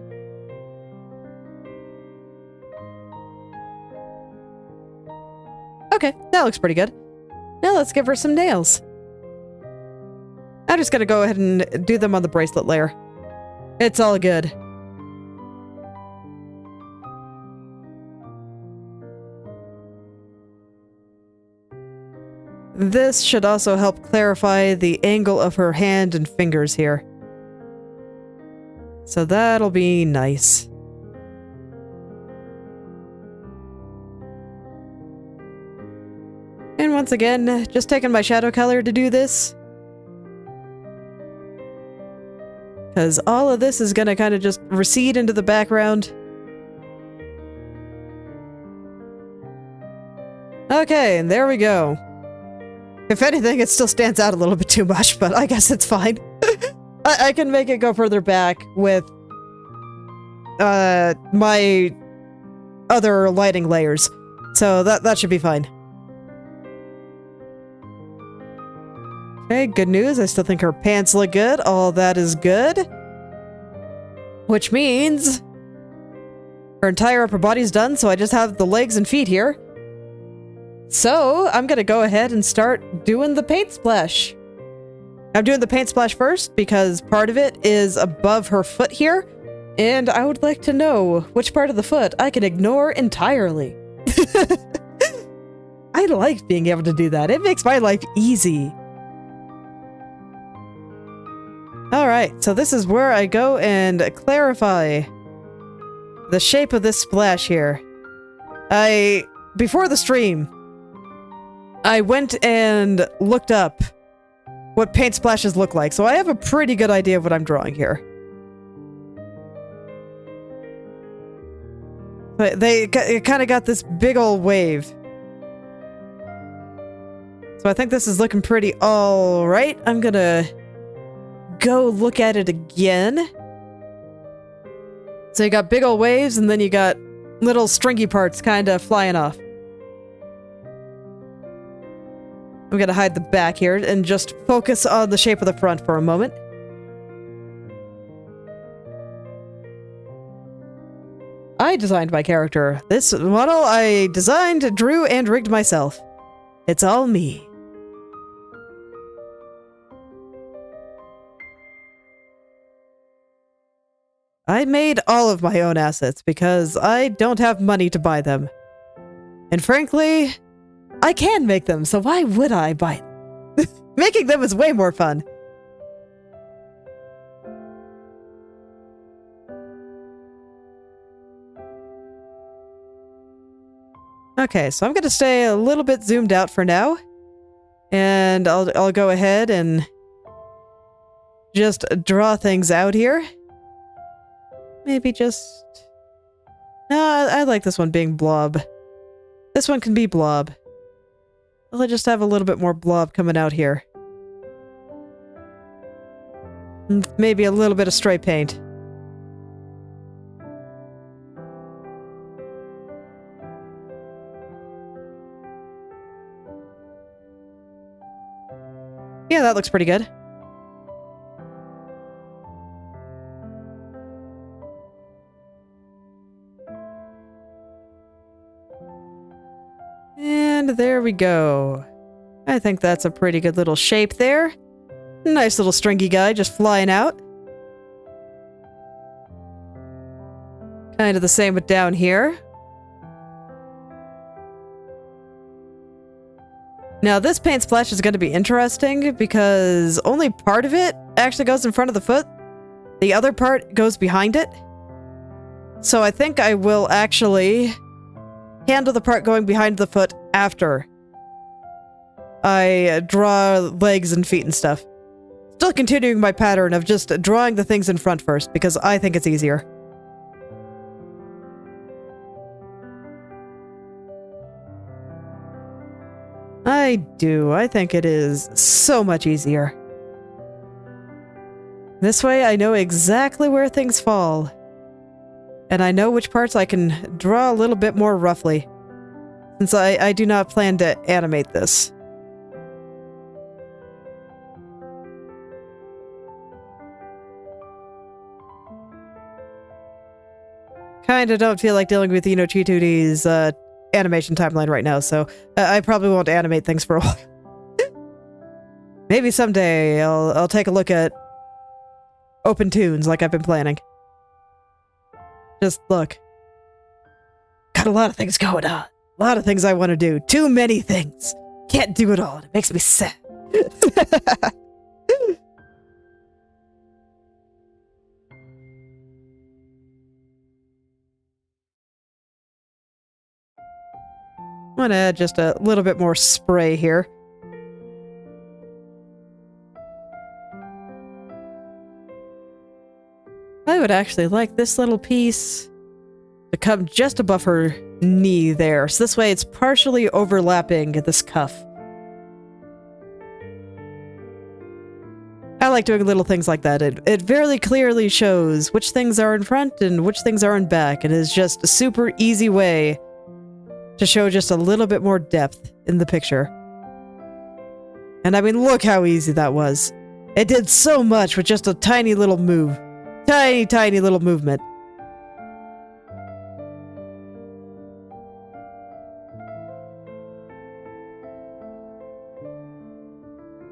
[SPEAKER 1] Okay, that looks pretty good. Now let's give her some nails. I'm just gonna go ahead and do them on the bracelet layer. It's all good. This should also help clarify the angle of her hand and fingers here. So that'll be nice. And once again, just taking my shadow color to do this. Because all of this is going to kind of just recede into the background. Okay, and there we go. If anything, it still stands out a little bit too much, but I guess it's fine. I can make it go further back with my other lighting layers. So that should be fine. Okay, good news. I still think her pants look good. All that is good. Which means her entire upper body's done, so I just have the legs and feet here. So I'm gonna go ahead and start doing the paint splash. I'm doing the paint splash first because part of it is above her foot here, and I would like to know which part of the foot I can ignore entirely. I like being able to do that. It makes my life easy. Alright, so this is where I go and clarify the shape of this splash here. Before the stream, I went and looked up what paint splashes look like, so I have a pretty good idea of what I'm drawing here. But it kind of got this big old wave. So I think this is looking pretty alright. I'm gonna go look at it again. So you got big old waves, and then you got little stringy parts kind of flying off. I'm gonna hide the back here and just focus on the shape of the front for a moment. I designed my character. This model I designed, drew, and rigged myself. It's all me. I made all of my own assets because I don't have money to buy them. And frankly, I can make them, so why would I buy them? Making them is way more fun. Okay, so I'm gonna stay a little bit zoomed out for now. And I'll go ahead and just draw things out here. Maybe just... No, I like this one being blob. This one can be blob. I'll just have a little bit more blob coming out here. And maybe a little bit of spray paint. Yeah, that looks pretty good. And there we go. I think that's a pretty good little shape there. Nice little stringy guy just flying out. Kind of the same with down here. Now this paint splash is going to be interesting because only part of it actually goes in front of the foot. The other part goes behind it. So I think I will actually handle the part going behind the foot after I draw legs and feet and stuff. Still continuing my pattern of just drawing the things in front first because I think it's easier. I do. I think it is so much easier. This way I know exactly where things fall. And I know which parts I can draw a little bit more roughly. Since I do not plan to animate this. Kinda don't feel like dealing with Chitudi's animation timeline right now, so I probably won't animate things for a while. Maybe someday I'll take a look at open tunes like I've been planning. Just look. Got a lot of things going on. A lot of things I want to do. Too many things. Can't do it all. It makes me sad. I'm gonna add just a little bit more spray here. I would actually like this little piece to come just above her knee there. So this way it's partially overlapping this cuff. I like doing little things like that. It very clearly shows which things are in front and which things are in back. It is just a super easy way to show just a little bit more depth in the picture. And I mean, look how easy that was. It did so much with just a tiny little move. Tiny, tiny little movement.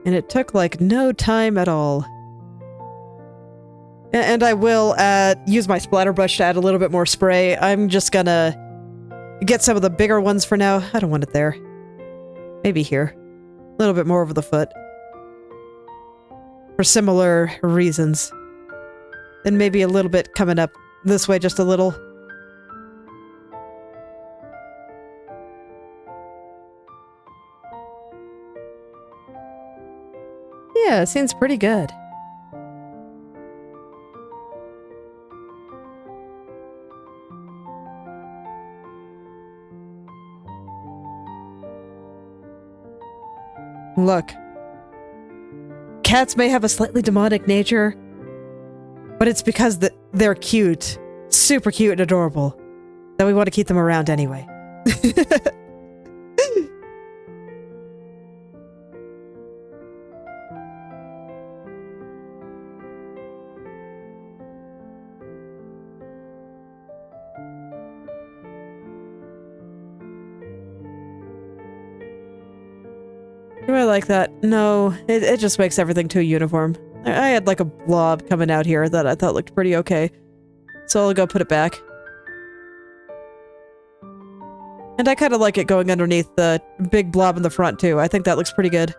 [SPEAKER 1] And it took like no time at all. And I will use my splatter brush to add a little bit more spray. I'm just gonna get some of the bigger ones for now. I don't want it there. Maybe here. A little bit more over the foot. For similar reasons. Then maybe a little bit coming up this way, just a little. Yeah, it seems pretty good. Look. Cats may have a slightly demonic nature, but it's because they're cute. Super cute and adorable. that we want to keep them around anyway. Do I like that? No, it just makes everything too uniform. I had like a blob coming out here that I thought looked pretty okay. So I'll go put it back. And I kind of like it going underneath the big blob in the front too. I think that looks pretty good.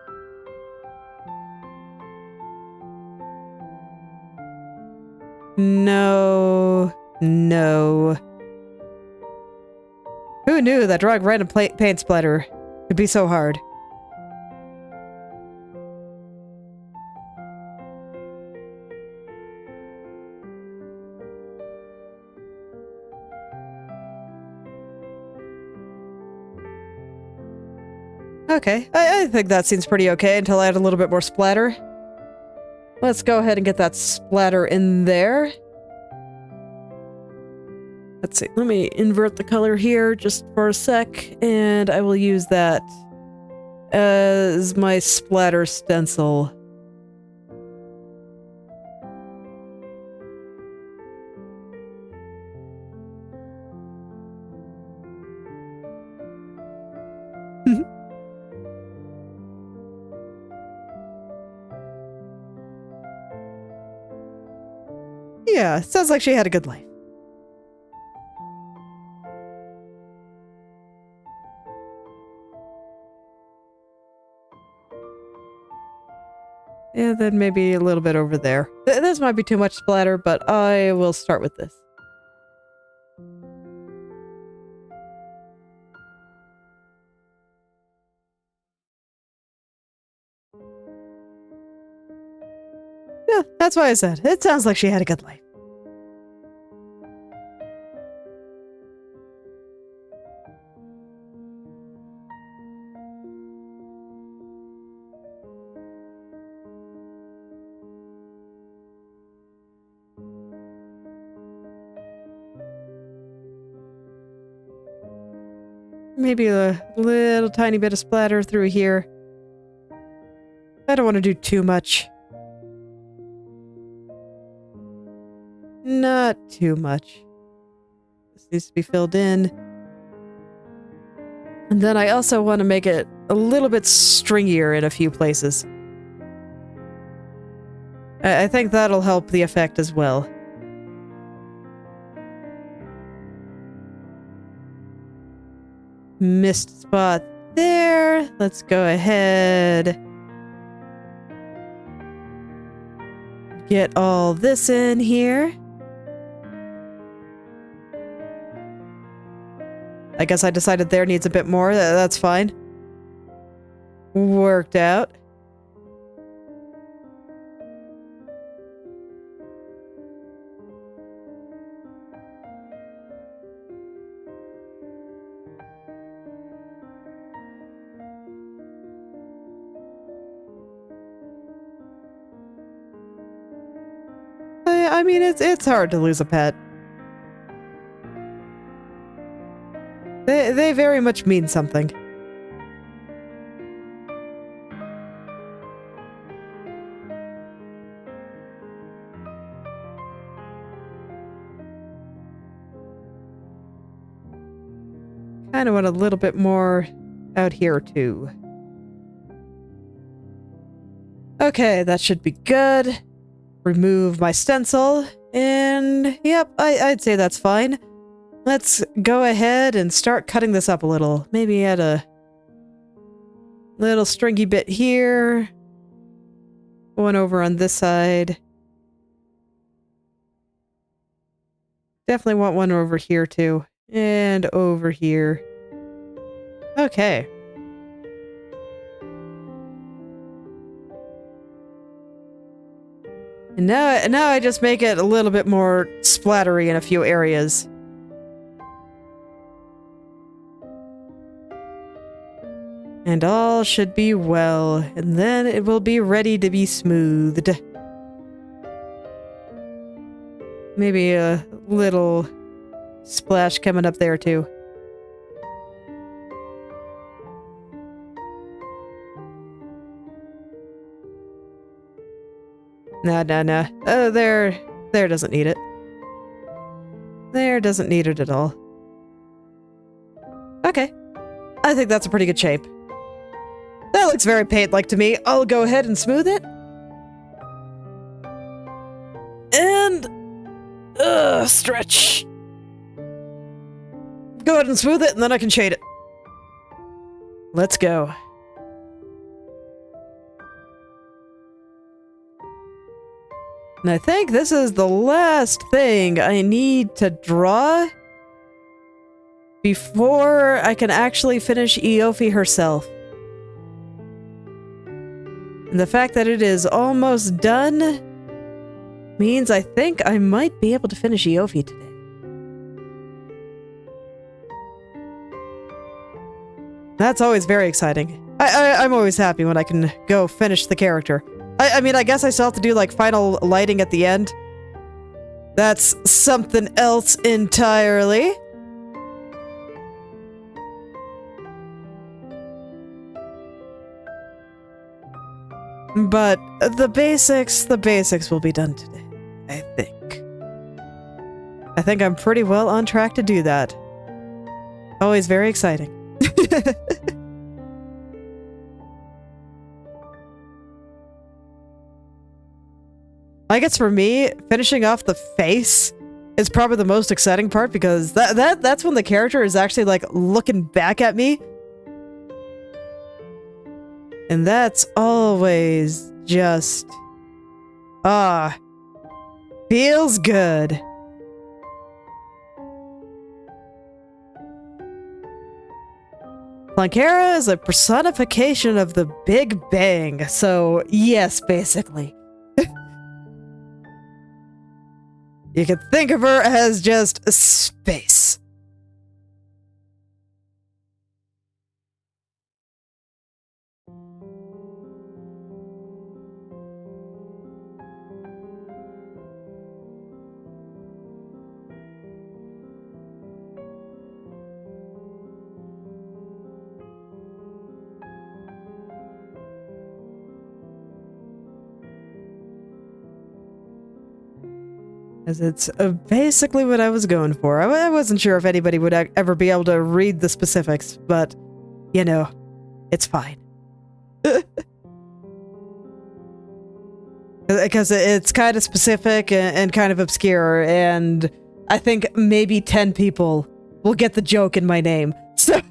[SPEAKER 1] No. No. Who knew that drawing random paint splatter could be so hard? Okay, I think that seems pretty okay until I add a little bit more splatter. Let's go ahead and get that splatter in there. Let's see, let me invert the color here just for a sec, and I will use that as my splatter stencil. Yeah, sounds like she had a good life. And then maybe a little bit over there. This might be too much splatter, but I will start with this. Yeah, that's why I said, it sounds like she had a good life. Maybe a little tiny bit of splatter through here. I don't want to do too much. Not too much. This needs to be filled in. And then I also want to make it a little bit stringier in a few places. I think that'll help the effect as well. Missed spot there. Let's go ahead. Get all this in here. I guess I decided there needs a bit more. That's fine. Worked out. I mean, it's hard to lose a pet. They very much mean something. Kind of want a little bit more out here too. Okay, that should be good. Remove my stencil, and yep, I'd say that's fine. Let's go ahead and start cutting this up a little. Maybe add a little stringy bit here. One over on this side. Definitely want one over here too. And over here. Okay. And now I just make it a little bit more splattery in a few areas. And all should be well, and then it will be ready to be smoothed. Maybe a little splash coming up there too. Nah. There doesn't need it. There doesn't need it at all. Okay. I think that's a pretty good shape. That looks very paint-like to me. I'll go ahead and smooth it. And... stretch. Go ahead and smooth it, and then I can shade it. Let's go. And I think this is the last thing I need to draw before I can actually finish Iofi herself. And the fact that it is almost done means I think I might be able to finish Iofi today. That's always very exciting. I'm always happy when I can go finish the character. I mean, I guess I still have to do, like, final lighting at the end. That's something else entirely. But the basics will be done today, I think. I think I'm pretty well on track to do that. Always very exciting. I guess for me, finishing off the face is probably the most exciting part because that's when the character is actually like looking back at me. And that's always just feels good. Planckera is a personification of the Big Bang, so yes, basically. You can think of her as just space. As it's basically what I was going for. I wasn't sure if anybody would ever be able to read the specifics, but, you know, it's fine. Because it's kind of specific and kind of obscure, and I think maybe 10 people will get the joke in my name, so...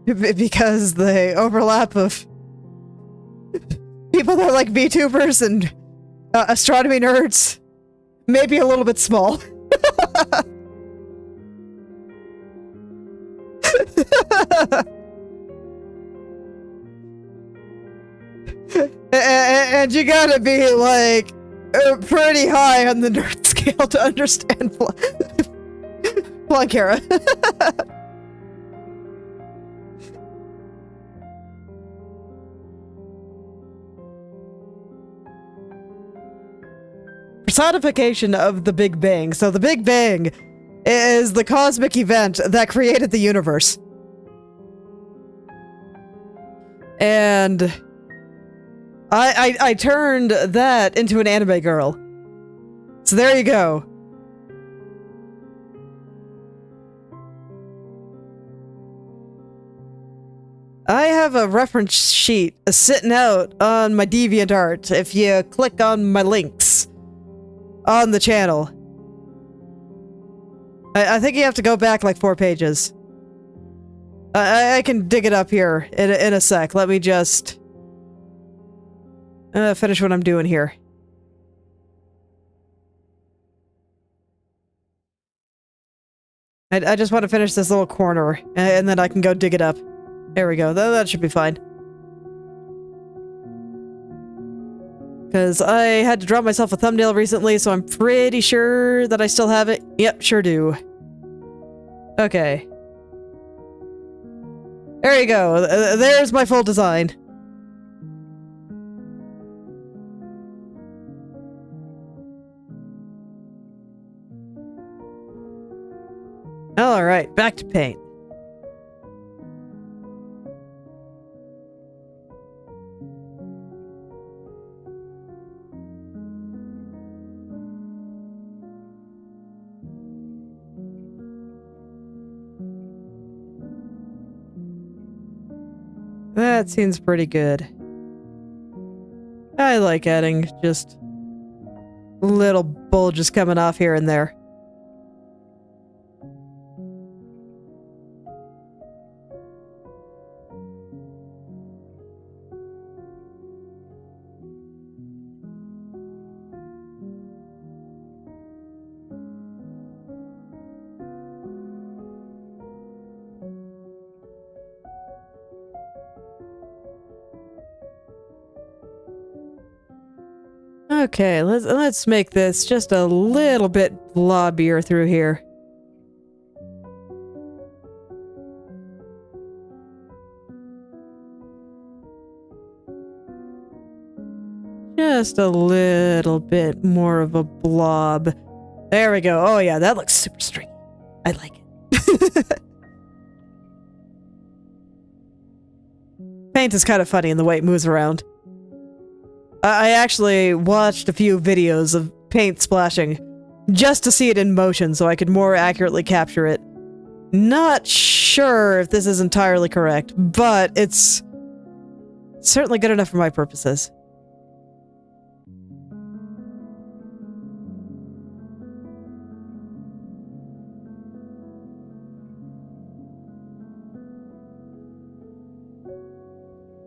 [SPEAKER 1] Because the overlap of people that are like VTubers and astronomy nerds may be a little bit small. And you gotta be like pretty high on the nerd scale to understand Planckera. Personification of the Big Bang. So the Big Bang is the cosmic event that created the universe. And I turned that into an anime girl. So there you go. I have a reference sheet sitting out on my DeviantArt if you click on my links on the channel. I think you have to go back like 4 pages. I can dig it up here in a sec. Let me just finish what I'm doing here. I just want to finish this little corner, and then I can go dig it up. There we go. That should be fine. Because I had to draw myself a thumbnail recently, so I'm pretty sure that I still have it. Yep, sure do. Okay. There you go. There's my full design. Alright, back to paint. That seems pretty good. I like adding just little bulges coming off here and there. Okay, let's make this just a little bit blobbier through here. Just a little bit more of a blob. There we go. Oh yeah, that looks super stringy. I like it. Paint is kind of funny in the way it moves around. I actually watched a few videos of paint splashing just to see it in motion so I could more accurately capture it. Not sure if this is entirely correct, but it's certainly good enough for my purposes.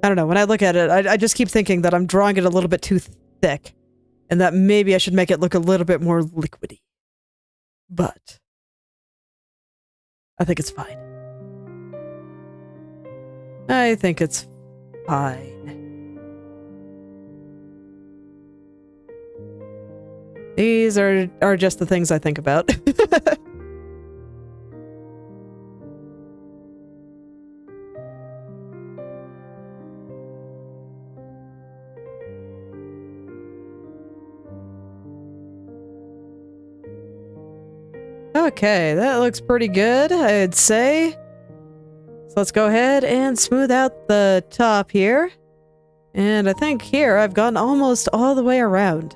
[SPEAKER 1] I don't know, when I look at it, I just keep thinking that I'm drawing it a little bit too thick, and that maybe I should make it look a little bit more liquidy. But I think it's fine. I think it's fine. These are just the things I think about. Okay, that looks pretty good, I'd say. So let's go ahead and smooth out the top here. And I think here I've gone almost all the way around.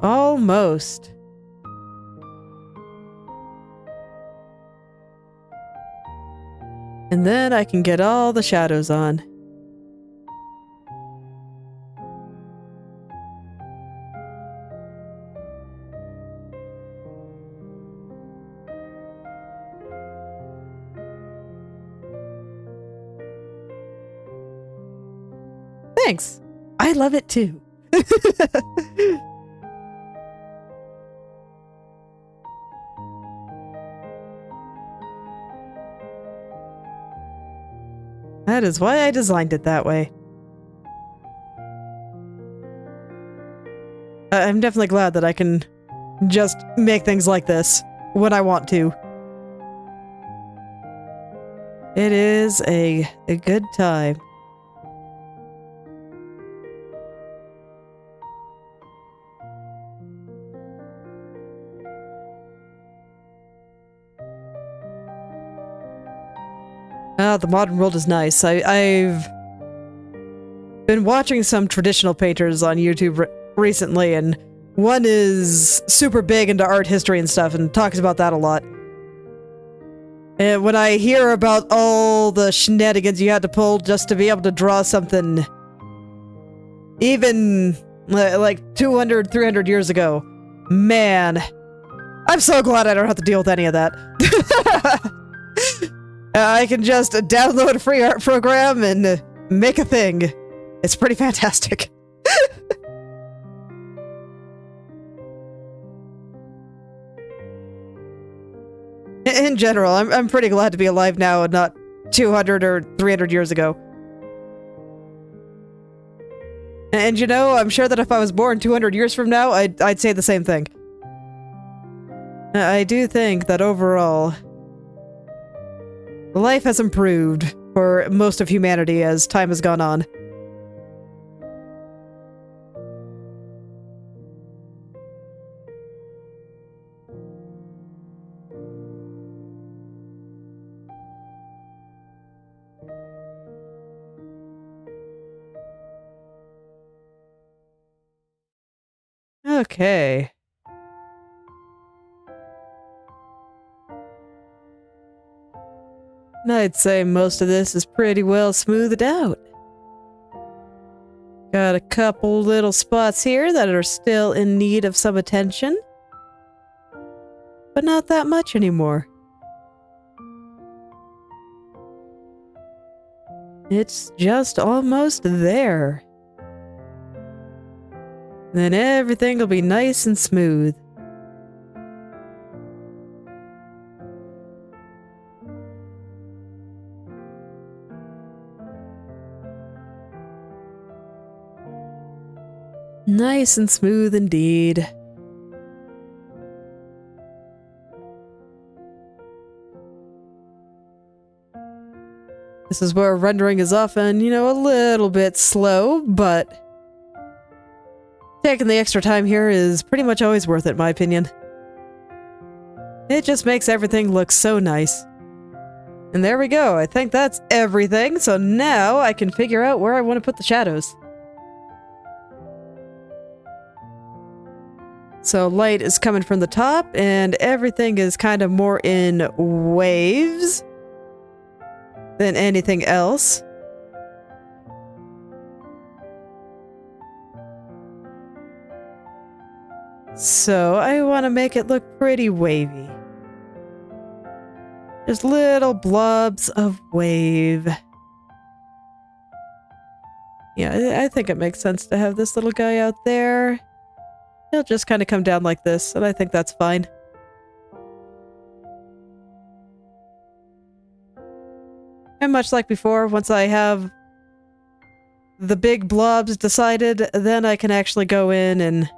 [SPEAKER 1] Almost. And then I can get all the shadows on. Thanks. I love it too. That is why I designed it that way. I'm definitely glad that I can just make things like this when I want to. It is a good time. The modern world is nice. I've been watching some traditional painters on YouTube recently, and one is super big into art history and stuff and talks about that a lot. And when I hear about all the shenanigans you had to pull just to be able to draw something even like 200, 300 years ago, man, I'm so glad I don't have to deal with any of that. I can just download a free art program and make a thing. It's pretty fantastic. In general, I'm pretty glad to be alive now and not 200 or 300 years ago. And you know, I'm sure that if I was born 200 years from now, I'd say the same thing. I do think that overall, life has improved for most of humanity as time has gone on. Okay. And I'd say most of this is pretty well smoothed out. Got a couple little spots here that are still in need of some attention. But not that much anymore. It's just almost there. Then everything will be nice and smooth. Nice and smooth indeed. This is where rendering is often, a little bit slow, but taking the extra time here is pretty much always worth it, in my opinion. It just makes everything look so nice. And there we go. I think that's everything, so now I can figure out where I want to put the shadows. So light is coming from the top, and everything is kind of more in waves than anything else. So I want to make it look pretty wavy. Just little blobs of wave. Yeah, I think it makes sense to have this little guy out there. He'll just kind of come down like this, and I think that's fine. And much like before, once I have the big blobs decided, then I can actually go in and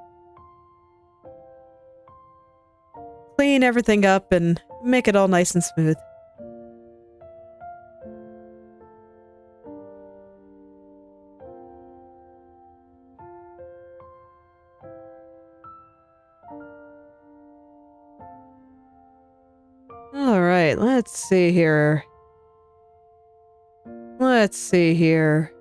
[SPEAKER 1] clean everything up and make it all nice and smooth. Alright, let's see here. Let's see here.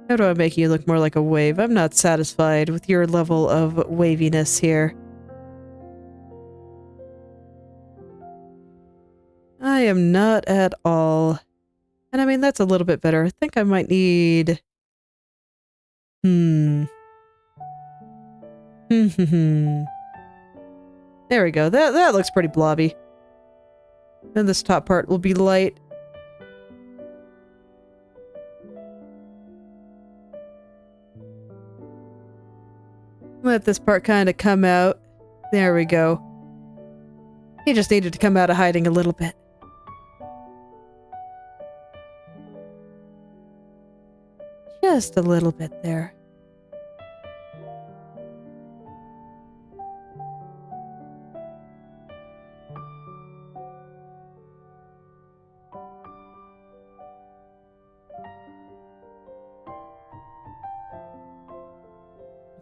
[SPEAKER 1] How do I make you look more like a wave? I'm not satisfied with your level of waviness here. I am not at all. And I mean, that's a little bit better. I think I might need... There we go. That looks pretty blobby. And this top part will be light. Let this part kind of come out. There we go. He just needed to come out of hiding a little bit. Just a little bit there.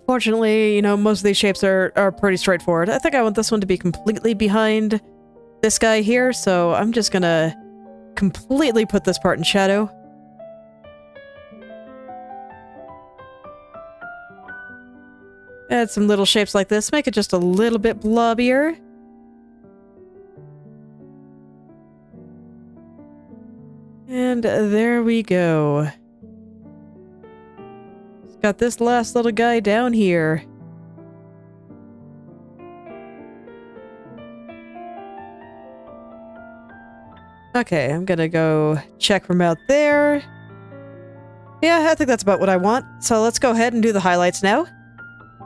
[SPEAKER 1] Fortunately, most of these shapes are pretty straightforward. I think I want this one to be completely behind this guy here, so I'm just gonna completely put this part in shadow. Add some little shapes like this, make it just a little bit blobbier. And there we go. Got this last little guy down here. Okay, I'm gonna go check from out there. Yeah, I think that's about what I want. So let's go ahead and do the highlights now.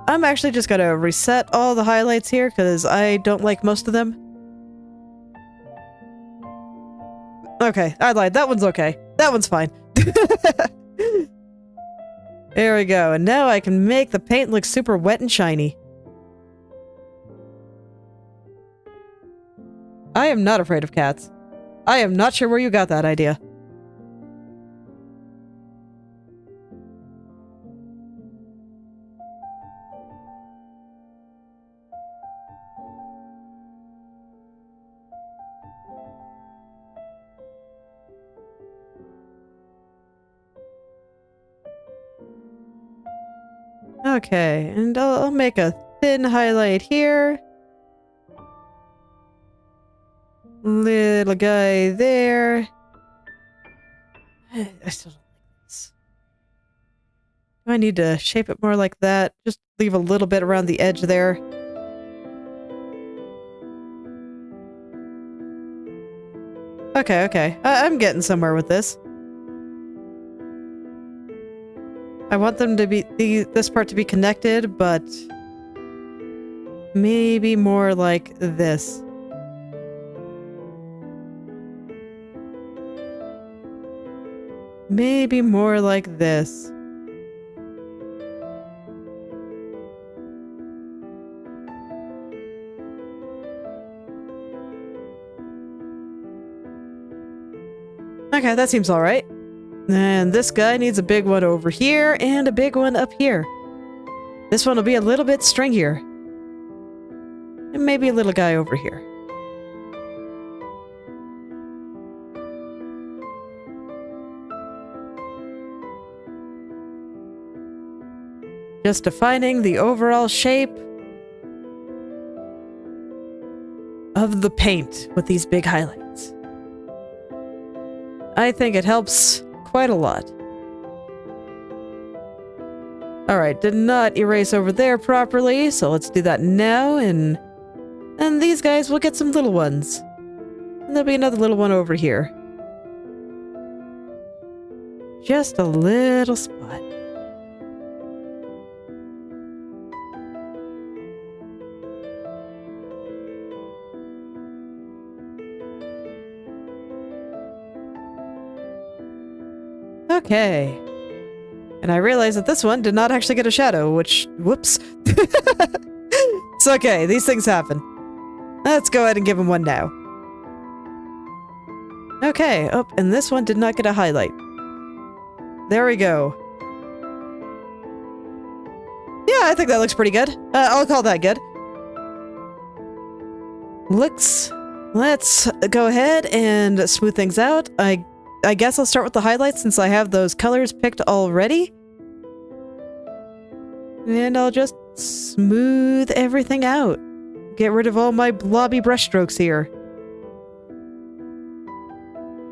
[SPEAKER 1] I'm actually just gonna reset all the highlights here because I don't like most of them. Okay, I lied. That one's okay. That one's fine. There we go, and now I can make the paint look super wet and shiny. I am not afraid of cats. I am not sure where you got that idea. Okay, and I'll make a thin highlight here. Little guy there. I still don't like this. Do I need to shape it more like that? Just leave a little bit around the edge there. Okay, okay. I'm getting somewhere with this. I want them to be this part to be connected, but maybe more like this. Maybe more like this. Okay, that seems alright. And this guy needs a big one over here and a big one up here. This one will be a little bit stringier. And maybe a little guy over here. Just defining the overall shape of the paint with these big highlights. I think it helps quite a lot. Alright, did not erase over there properly, so let's do that now, and these guys will get some little ones. And there'll be another little one over here. Just a little spot. Okay. And I realized that this one did not actually get a shadow, which... whoops. It's okay, these things happen. Let's go ahead and give him one now. Okay, oh, and this one did not get a highlight. There we go. Yeah, I think that looks pretty good. I'll call that good. Let's go ahead and smooth things out. I guess I'll start with the highlights since I have those colors picked already. And I'll just smooth everything out. Get rid of all my blobby brushstrokes here.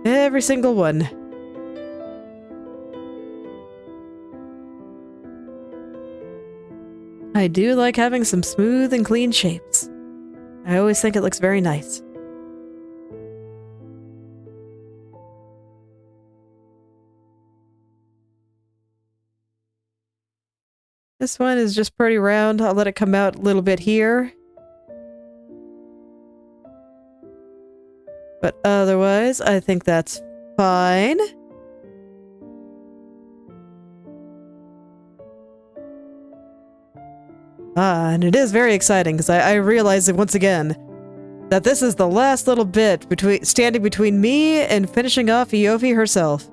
[SPEAKER 1] Every single one. I do like having some smooth and clean shapes. I always think it looks very nice. This one is just pretty round. I'll let it come out a little bit here. But otherwise, I think that's fine. And it is very exciting because I realize that once again that this is the last little bit standing between me and finishing off Iofi herself.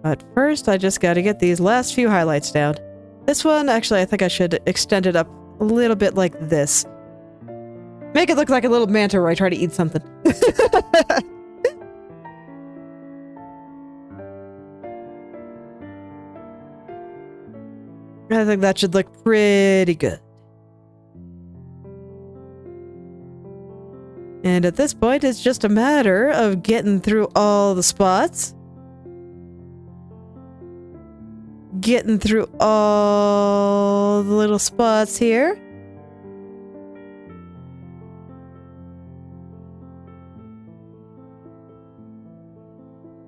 [SPEAKER 1] But first, I just gotta get these last few highlights down. This one, actually, I think I should extend it up a little bit like this. Make it look like a little manta where I try to eat something. I think that should look pretty good. And at this point, it's just a matter of getting through all the spots. Getting through all the little spots here.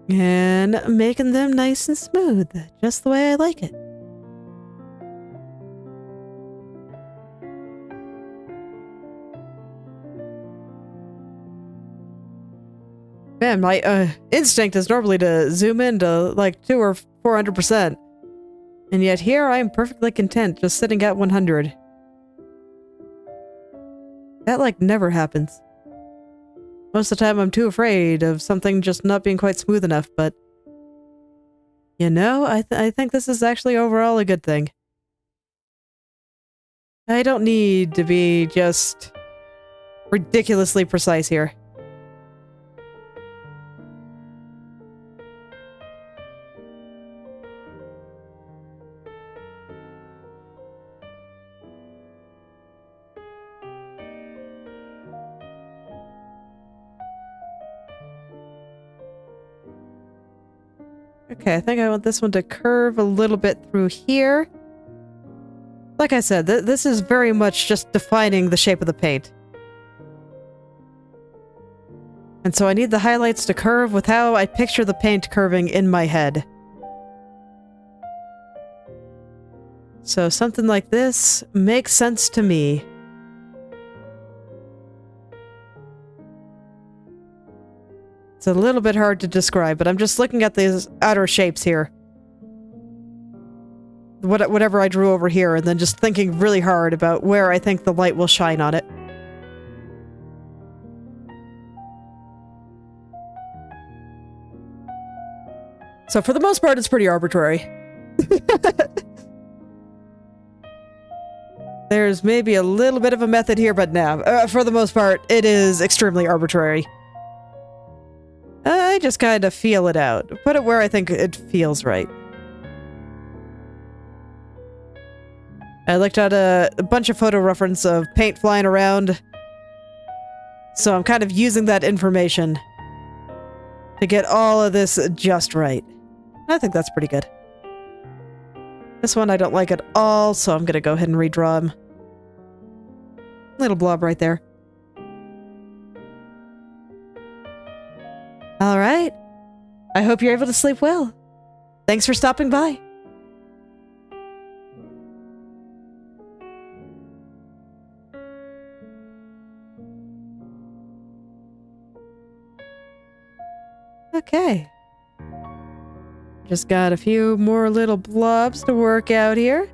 [SPEAKER 1] And making them nice and smooth, just the way I like it. Man, my instinct is normally to zoom in to like 200 or 400%. And yet here I am perfectly content just sitting at 100. That like never happens. Most of the time I'm too afraid of something just not being quite smooth enough, but you know, I think this is actually overall a good thing. I don't need to be just ridiculously precise here. Okay, I think I want this one to curve a little bit through here. Like I said, this is very much just defining the shape of the paint. And so I need the highlights to curve with how I picture the paint curving in my head. So something like this makes sense to me. It's a little bit hard to describe, but I'm just looking at these outer shapes here. Whatever I drew over here, and then just thinking really hard about where I think the light will shine on it. So for the most part, it's pretty arbitrary. There's maybe a little bit of a method here, but no, for the most part, it is extremely arbitrary. I just kind of feel it out. Put it where I think it feels right. I looked at a bunch of photo reference of paint flying around, so I'm kind of using that information to get all of this just right. I think that's pretty good. This one I don't like at all, so I'm gonna go ahead and redraw him. Little blob right there. Alright. I hope you're able to sleep well. Thanks for stopping by. Okay. Just got a few more little blobs to work out here.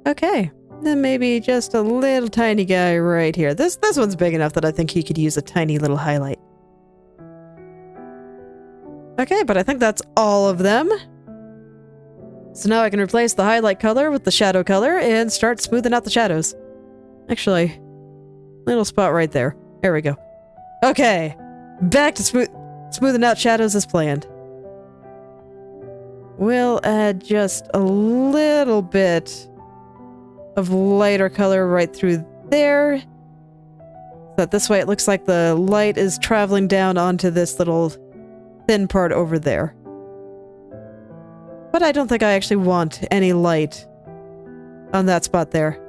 [SPEAKER 1] Okay. Then maybe just a little tiny guy right here. This one's big enough that I think he could use a tiny little highlight. Okay, but I think that's all of them. So now I can replace the highlight color with the shadow color and start smoothing out the shadows. Actually, little spot right there. There we go. Okay, back to smoothing out shadows as planned. We'll add just a little bit of lighter color right through there. So that this way it looks like the light is traveling down onto this little thin part over there. But I don't think I actually want any light on that spot there.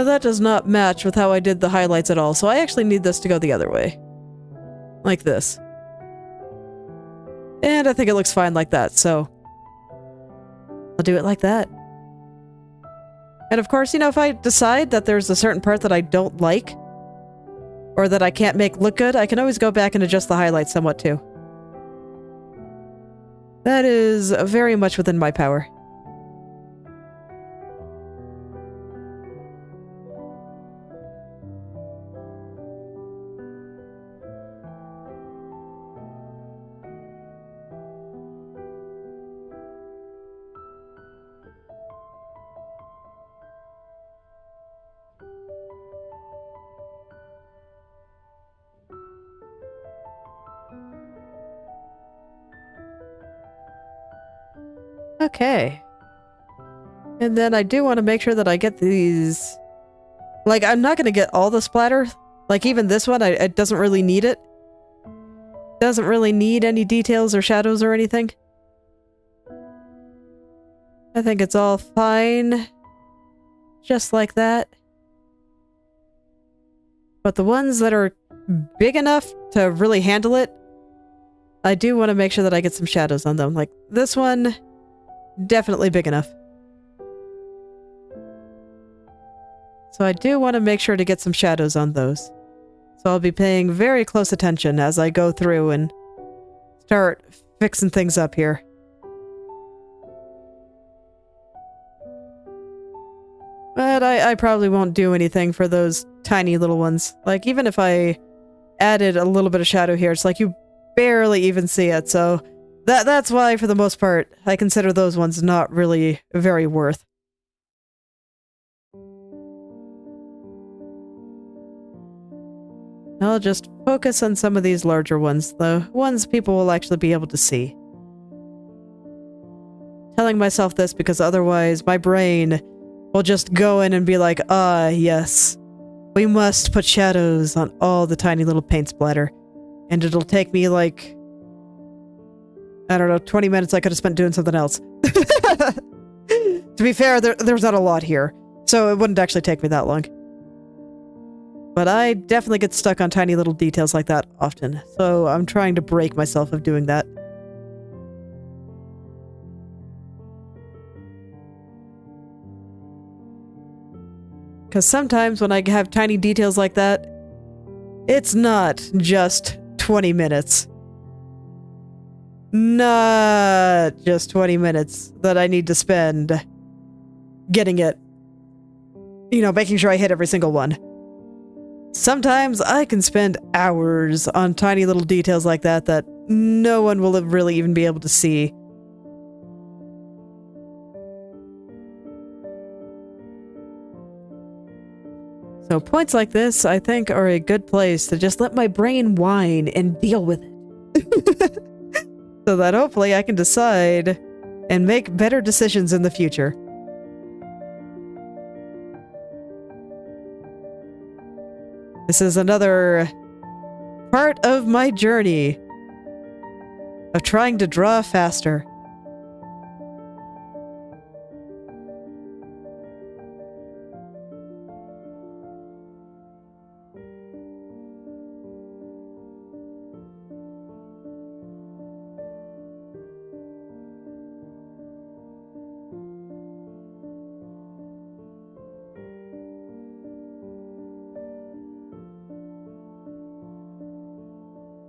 [SPEAKER 1] That does not match with how I did the highlights at all, so I actually need this to go the other way. Like this. And I think it looks fine like that, so I'll do it like that. And of course, you know, if I decide that there's a certain part that I don't like, or that I can't make look good, I can always go back and adjust the highlights somewhat too. That is very much within my power. Okay. And then I do want to make sure that I get these Like, I'm not gonna get all the splatter. Like, even this one, it doesn't really need it. Doesn't really need any details or shadows or anything. I think it's all fine. Just like that. But the ones that are big enough to really handle it, I do want to make sure that I get some shadows on them. Like, this one, definitely big enough. So I do want to make sure to get some shadows on those. So I'll be paying very close attention as I go through and start fixing things up here. But I probably won't do anything for those tiny little ones. Like, even if I added a little bit of shadow here, it's like you barely even see it. So that's why, for the most part, I consider those ones not really very worth. I'll just focus on some of these larger ones, the ones people will actually be able to see. Telling myself this because otherwise my brain will just go in and be like, ah, yes, we must put shadows on all the tiny little paint splatter. And it'll take me like, I don't know, 20 minutes I could have spent doing something else. To be fair, there's not a lot here, so it wouldn't actually take me that long. But I definitely get stuck on tiny little details like that often, so I'm trying to break myself of doing that. Because sometimes when I have tiny details like that, it's not just 20 minutes. Not just 20 minutes that I need to spend getting it. You know, making sure I hit every single one. Sometimes I can spend hours on tiny little details like that that no one will really even be able to see. So points like this, I think, are a good place to just let my brain whine and deal with it. So that hopefully I can decide and make better decisions in the future. This is another part of my journey of trying to draw faster.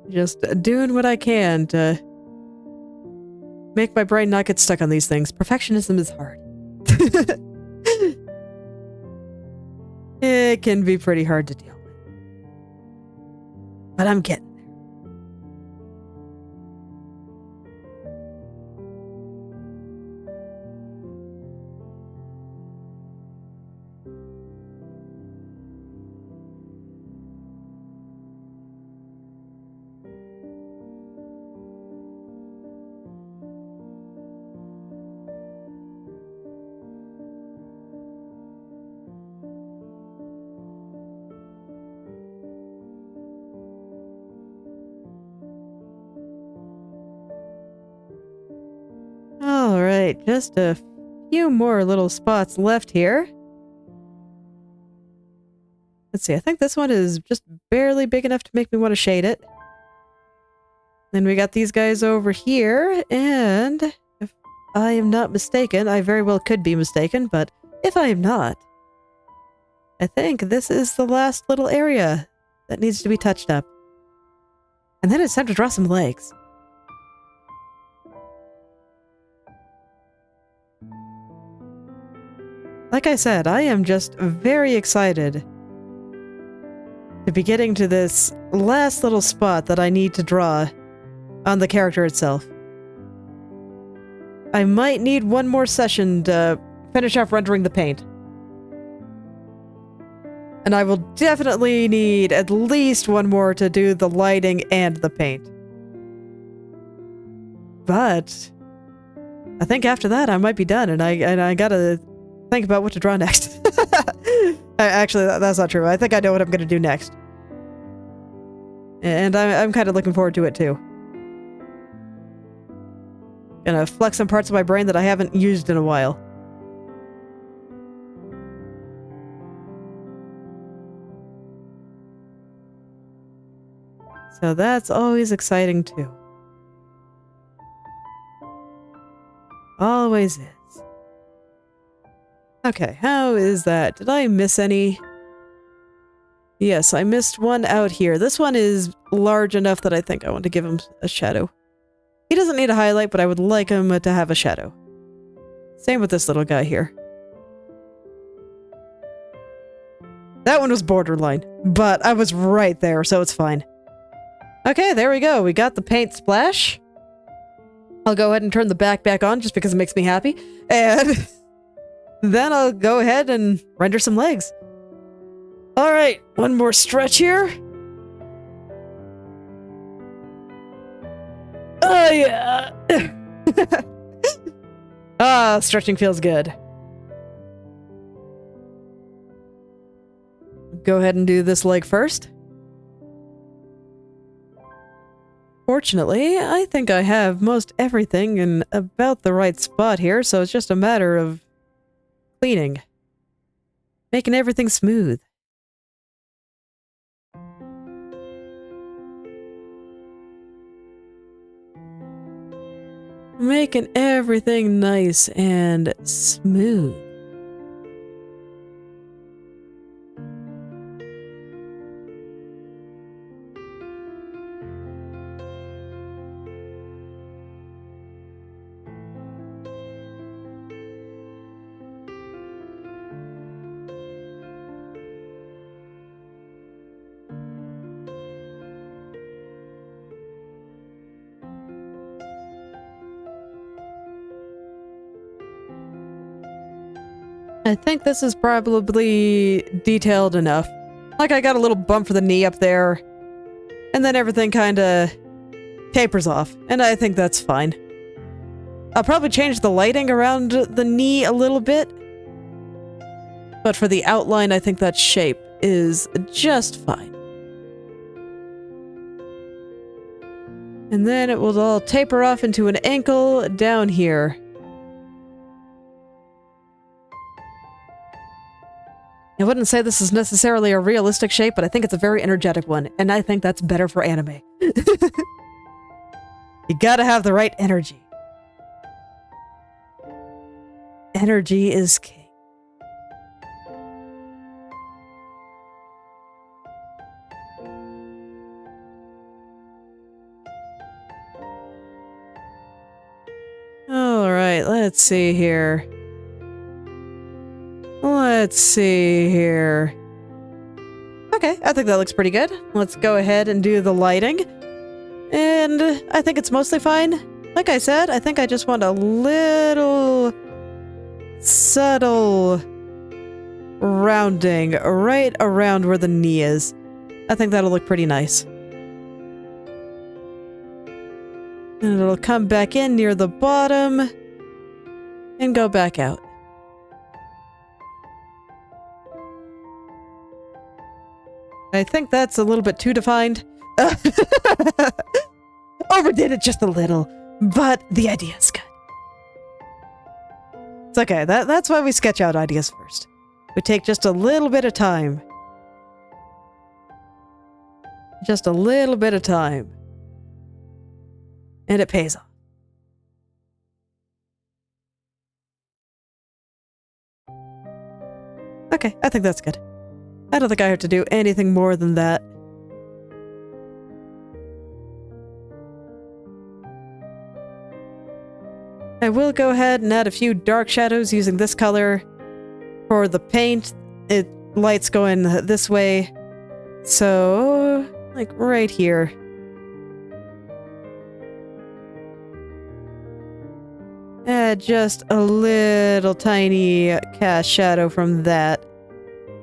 [SPEAKER 1] Just doing what I can to make my brain not get stuck on these things. Perfectionism is hard. It can be pretty hard to deal with. But I'm getting there. Alright, just a few more little spots left here. Let's see, I think this one is just barely big enough to make me want to shade it. Then we got these guys over here, and if I am not mistaken, I very well could be mistaken, but if I am not, I think this is the last little area that needs to be touched up. And then it's time to draw some legs. Like I said, I am just very excited to be getting to this last little spot that I need to draw on the character itself. I might need one more session to finish off rendering the paint. And I will definitely need at least one more to do the lighting and the paint. But I think after that I might be done, and I gotta think about what to draw next. Actually, that's not true. I think I know what I'm gonna do next. And I'm kind of looking forward to it too. Gonna flex some parts of my brain that I haven't used in a while. So that's always exciting too. Always is. Okay, how is that? Did I miss any? Yes, I missed one out here. This one is large enough that I think I want to give him a shadow. He doesn't need a highlight, but I would like him to have a shadow. Same with this little guy here. That one was borderline, but I was right there, so it's fine. Okay, there we go. We got the paint splash. I'll go ahead and turn the back on just because it makes me happy. And then I'll go ahead and render some legs. All right, one more stretch here. Oh, yeah. Ah, stretching feels good. Go ahead and do this leg first. Fortunately, I think I have most everything in about the right spot here, so it's just a matter of cleaning. Making everything smooth. Making everything nice and smooth. I think this is probably detailed enough. Like, I got a little bump for the knee up there, and then everything kinda tapers off, and I think that's fine. I'll probably change the lighting around the knee a little bit, but for the outline, I think that shape is just fine. And then it will all taper off into an ankle down here. I wouldn't say this is necessarily a realistic shape, but I think it's a very energetic one, and I think that's better for anime. You gotta have the right energy. Energy is king. Alright, let's see here. Let's see here. Okay, I think that looks pretty good. Let's go ahead and do the lighting. And I think it's mostly fine. Like I said, I think I just want a little subtle rounding right around where the knee is. I think that'll look pretty nice. And it'll come back in near the bottom and go back out. I think that's a little bit too defined. Overdid it just a little, but the idea is good. It's okay, that's why we sketch out ideas first. We take just a little bit of time. Just a little bit of time. And it pays off. Okay, I think that's good. I don't think I have to do anything more than that. I will go ahead and add a few dark shadows using this color. For the paint, light's going this way. So, like right here. Add just a little tiny cast shadow from that.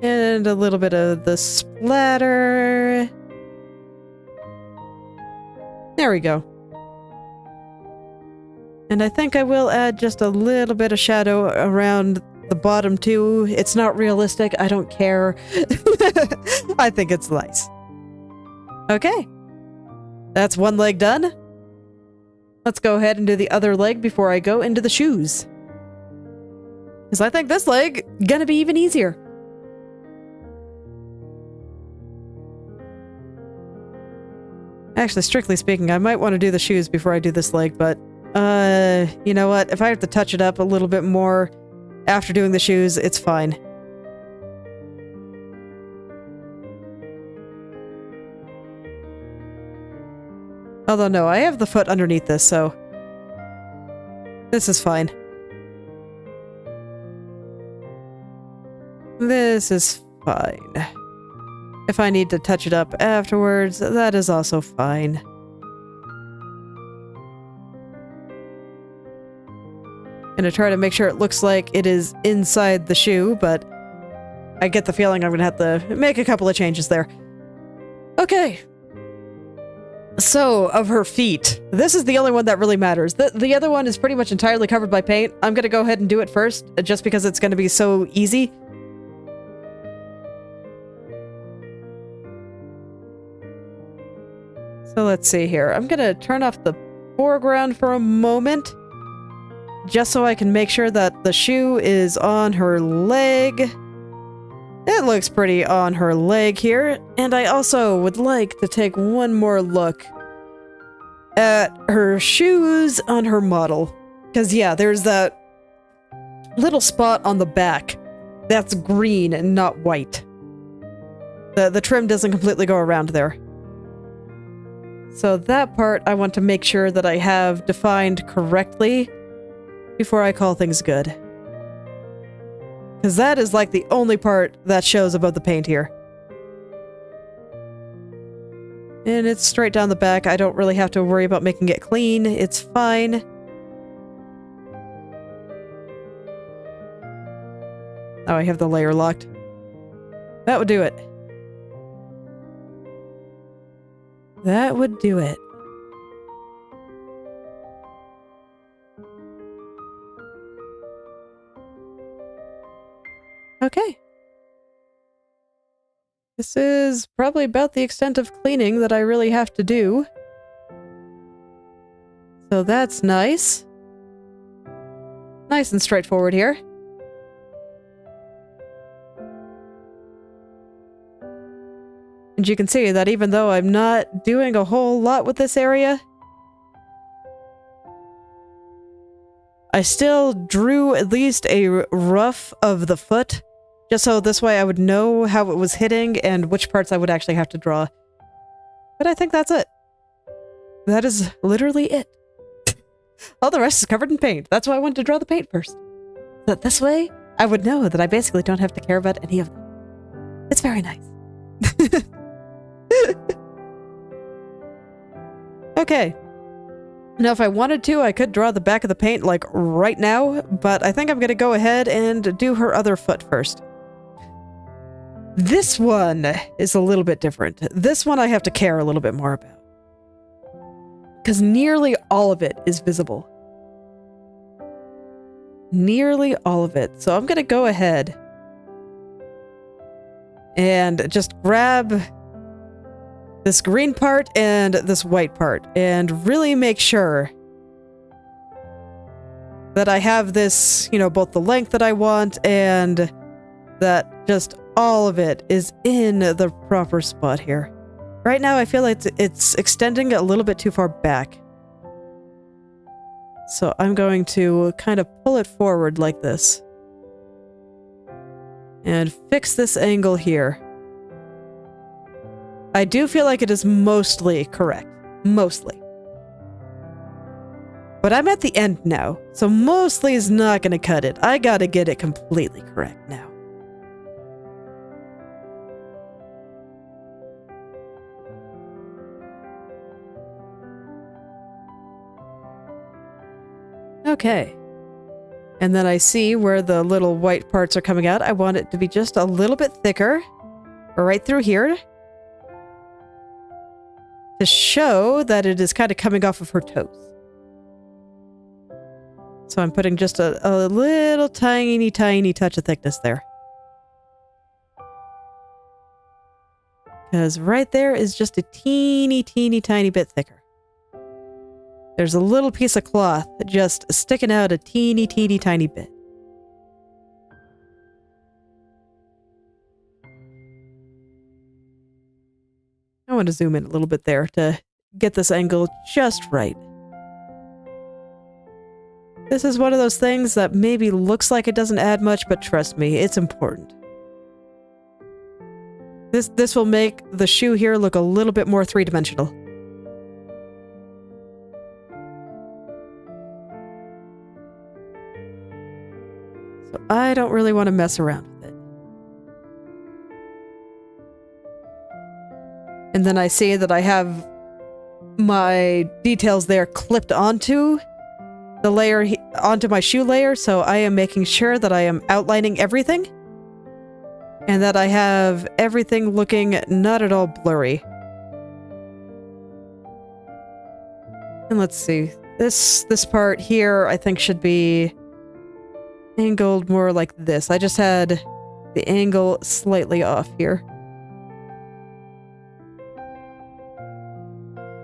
[SPEAKER 1] And a little bit of the splatter. There we go. And I think I will add just a little bit of shadow around the bottom too. It's not realistic. I don't care. I think it's nice. Okay. That's one leg done. Let's go ahead and do the other leg before I go into the shoes. Because I think this leg gonna be even easier. Actually, strictly speaking, I might want to do the shoes before I do this leg, but you know what? If I have to touch it up a little bit more after doing the shoes, it's fine. Although no, I have the foot underneath this, so this is fine. This is fine. If I need to touch it up afterwards, that is also fine. Gonna try to make sure it looks like it is inside the shoe, but I get the feeling I'm gonna have to make a couple of changes there. Okay. So, of her feet, this is the only one that really matters. The other one is pretty much entirely covered by paint. I'm gonna go ahead and do it first, just because it's gonna be so easy. So let's see here. I'm gonna turn off the foreground for a moment, just so I can make sure that the shoe is on her leg. It looks pretty on her leg here, and I also would like to take one more look at her shoes on her model. Because yeah, there's that little spot on the back that's green and not white. The trim doesn't completely go around there. So that part I want to make sure that I have defined correctly before I call things good. Because that is like the only part that shows above the paint here. And it's straight down the back. I don't really have to worry about making it clean. It's fine. Oh, I have the layer locked. That would do it. That would do it. Okay. This is probably about the extent of cleaning that I really have to do. So that's nice. Nice and straightforward here. And you can see that even though I'm not doing a whole lot with this area, I still drew at least a rough of the foot, just so this way I would know how it was hitting and which parts I would actually have to draw. But I think that's it. That is literally it. All the rest is covered in paint. That's why I wanted to draw the paint first. But this way, I would know that I basically don't have to care about any of them. It's very nice. Okay. Now, if I wanted to, I could draw the back of the paint, like, right now, but I think I'm gonna go ahead and do her other foot first. This one is a little bit different. This one I have to care a little bit more about. Because nearly all of it is visible. Nearly all of it. So I'm gonna go ahead and just grab this green part and this white part, and really make sure that I have this, you know, both the length that I want and that just all of it is in the proper spot here. Right now I feel like it's extending a little bit too far back. So I'm going to kind of pull it forward like this. And fix this angle here. I do feel like it is mostly correct. Mostly. But I'm at the end now, so mostly is not going to cut it. I gotta get it completely correct now. Okay. And then I see where the little white parts are coming out. I want it to be just a little bit thicker. Right through here. To show that it is kind of coming off of her toes. So I'm putting just a little tiny touch of thickness there. Because right there is just a teeny tiny bit thicker. There's a little piece of cloth just sticking out a teeny tiny bit. I want to zoom in a little bit there to get this angle just right. This is one of those things that maybe looks like it doesn't add much, but trust me, it's important. This will make the shoe here look a little bit more three-dimensional. So I don't really want to mess around with it. And then I see that I have my details there clipped onto the layer, onto my shoe layer, so I am making sure that I am outlining everything. And that I have everything looking not at all blurry. And let's see. This part here I think should be angled more like this. I just had the angle slightly off here.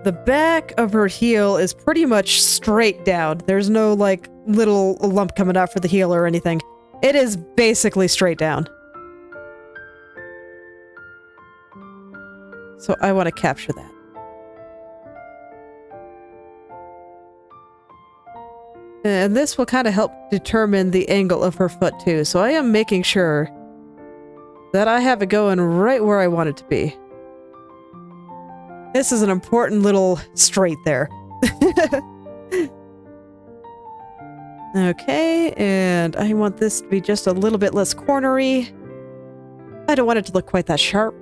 [SPEAKER 1] The back of her heel is pretty much straight down. There's no like little lump coming out for the heel or anything. It is basically straight down. So I want to capture that. And this will kind of help determine the angle of her foot too. So I am making sure that I have it going right where I want it to be. This is an important little straight there. Okay, and I want this to be just a little bit less cornery. I don't want it to look quite that sharp.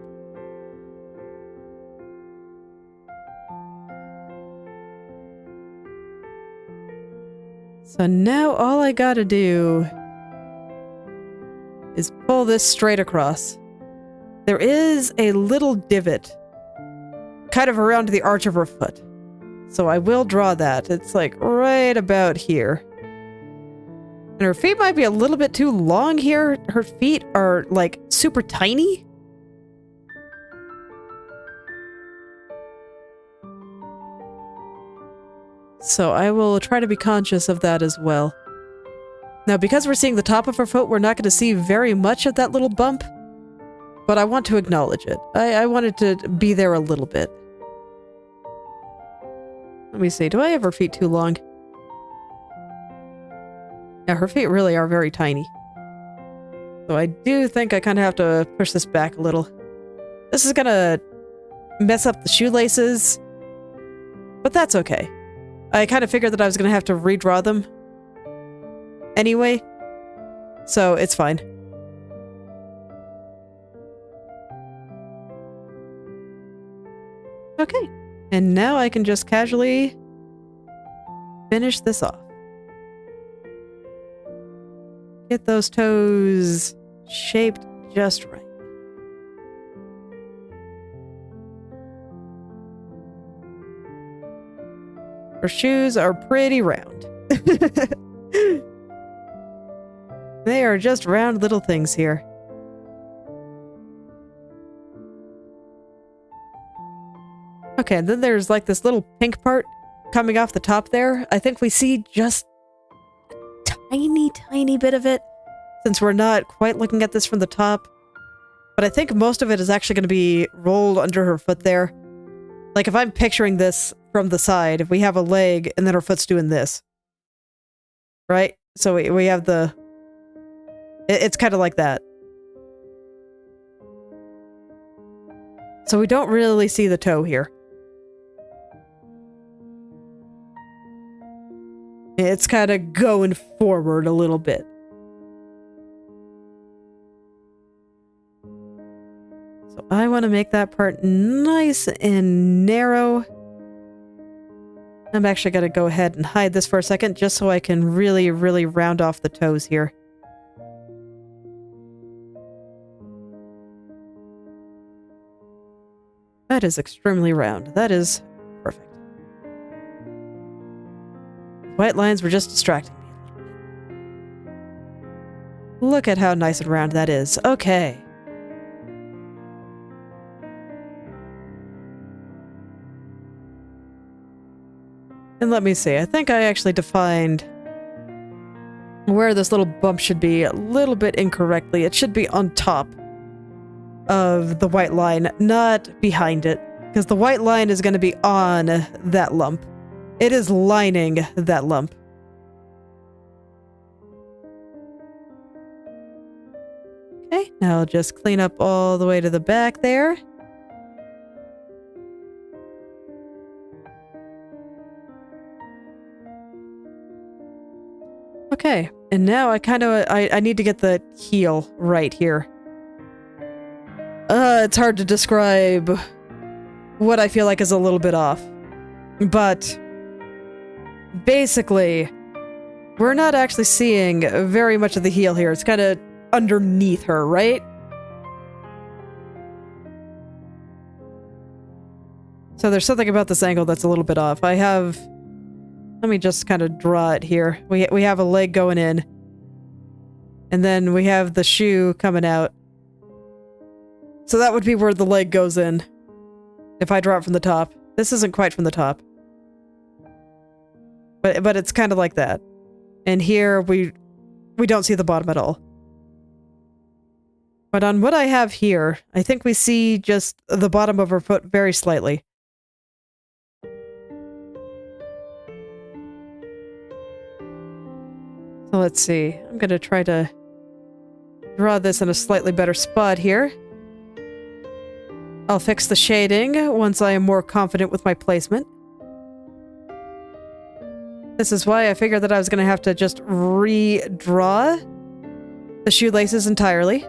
[SPEAKER 1] So now all I gotta do is pull this straight across. There is a little divot kind of around the arch of her foot. So I will draw that. It's like right about here. And her feet might be a little bit too long here. Her feet are like super tiny. So I will try to be conscious of that as well. Now, because we're seeing the top of her foot, we're not going to see very much of that little bump. But I want to acknowledge it. I want it to be there a little bit. Let me see. Do I have her feet too long? Yeah, her feet really are very tiny. So I do think I kind of have to push this back a little. This is going to mess up the shoelaces. But that's okay. I kind of figured that I was going to have to redraw them anyway, so it's fine. Okay, and now I can just casually finish this off. Get those toes shaped just right. Her shoes are pretty round. They are just round little things here. Okay, and then there's like this little pink part coming off the top there. I think we see just a tiny bit of it, since we're not quite looking at this from the top. But I think most of it is actually going to be rolled under her foot there. Like if I'm picturing this from the side, if we have a leg and then her foot's doing this. Right? So we have the... It's kind of like that. So we don't really see the toe here. It's kind of going forward a little bit. So I want to make that part nice and narrow. I'm actually going to go ahead and hide this for a second just so I can really round off the toes here. That is extremely round. That is perfect. White lines were just distracting me a little Look at how nice and round that is. Okay. And let me see. I think I actually defined where this little bump should be a little bit incorrectly. It should be on top of the white line, not behind it, because the white line is going to be on that lump. It is lining that lump. Okay, now I'll just clean up all the way to the back there. Okay, and now I need to get the heel right here. It's hard to describe what I feel like is a little bit off. But basically, we're not actually seeing very much of the heel here. It's kind of underneath her, right? So there's something about this angle that's a little bit off. Let me just kind of draw it here. We have a leg going in. And then we have the shoe coming out. So that would be where the leg goes in. If I draw it from the top. This isn't quite from the top. But it's kind of like that. And here we don't see the bottom at all. But on what I have here, I think we see just the bottom of her foot very slightly. So let's see. I'm going to try to draw this in a slightly better spot here. I'll fix the shading once I am more confident with my placement. This is why I figured that I was going to have to just redraw the shoelaces entirely.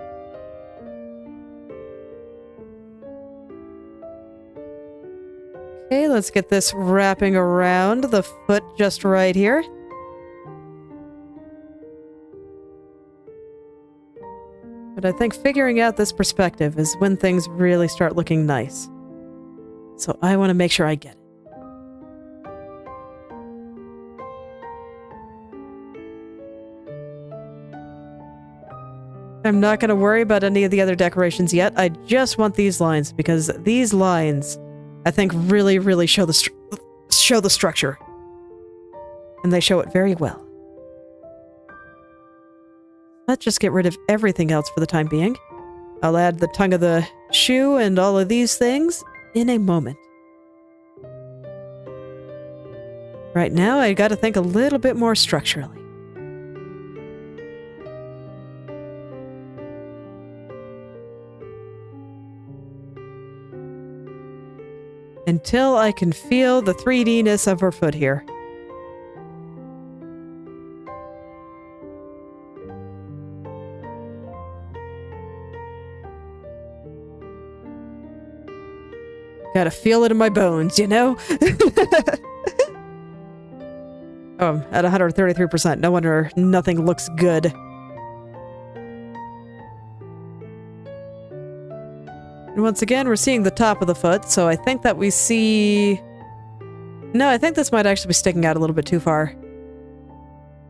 [SPEAKER 1] Okay, let's get this wrapping around the foot just right here. But I think figuring out this perspective is when things really start looking nice. So I want to make sure I get it. I'm not going to worry about any of the other decorations yet. I just want these lines, because these lines, I think, really, really show the structure. And they show it very well. Let's just get rid of everything else for the time being. I'll add the tongue of the shoe and all of these things in a moment. Right now, I gotta think a little bit more structurally. Until I can feel the 3D-ness of her foot here. Gotta feel it in my bones, you know? Oh, I'm at 133%. No wonder nothing looks good. And once again, we're seeing the top of the foot, so I think that we see... No, I think this might actually be sticking out a little bit too far.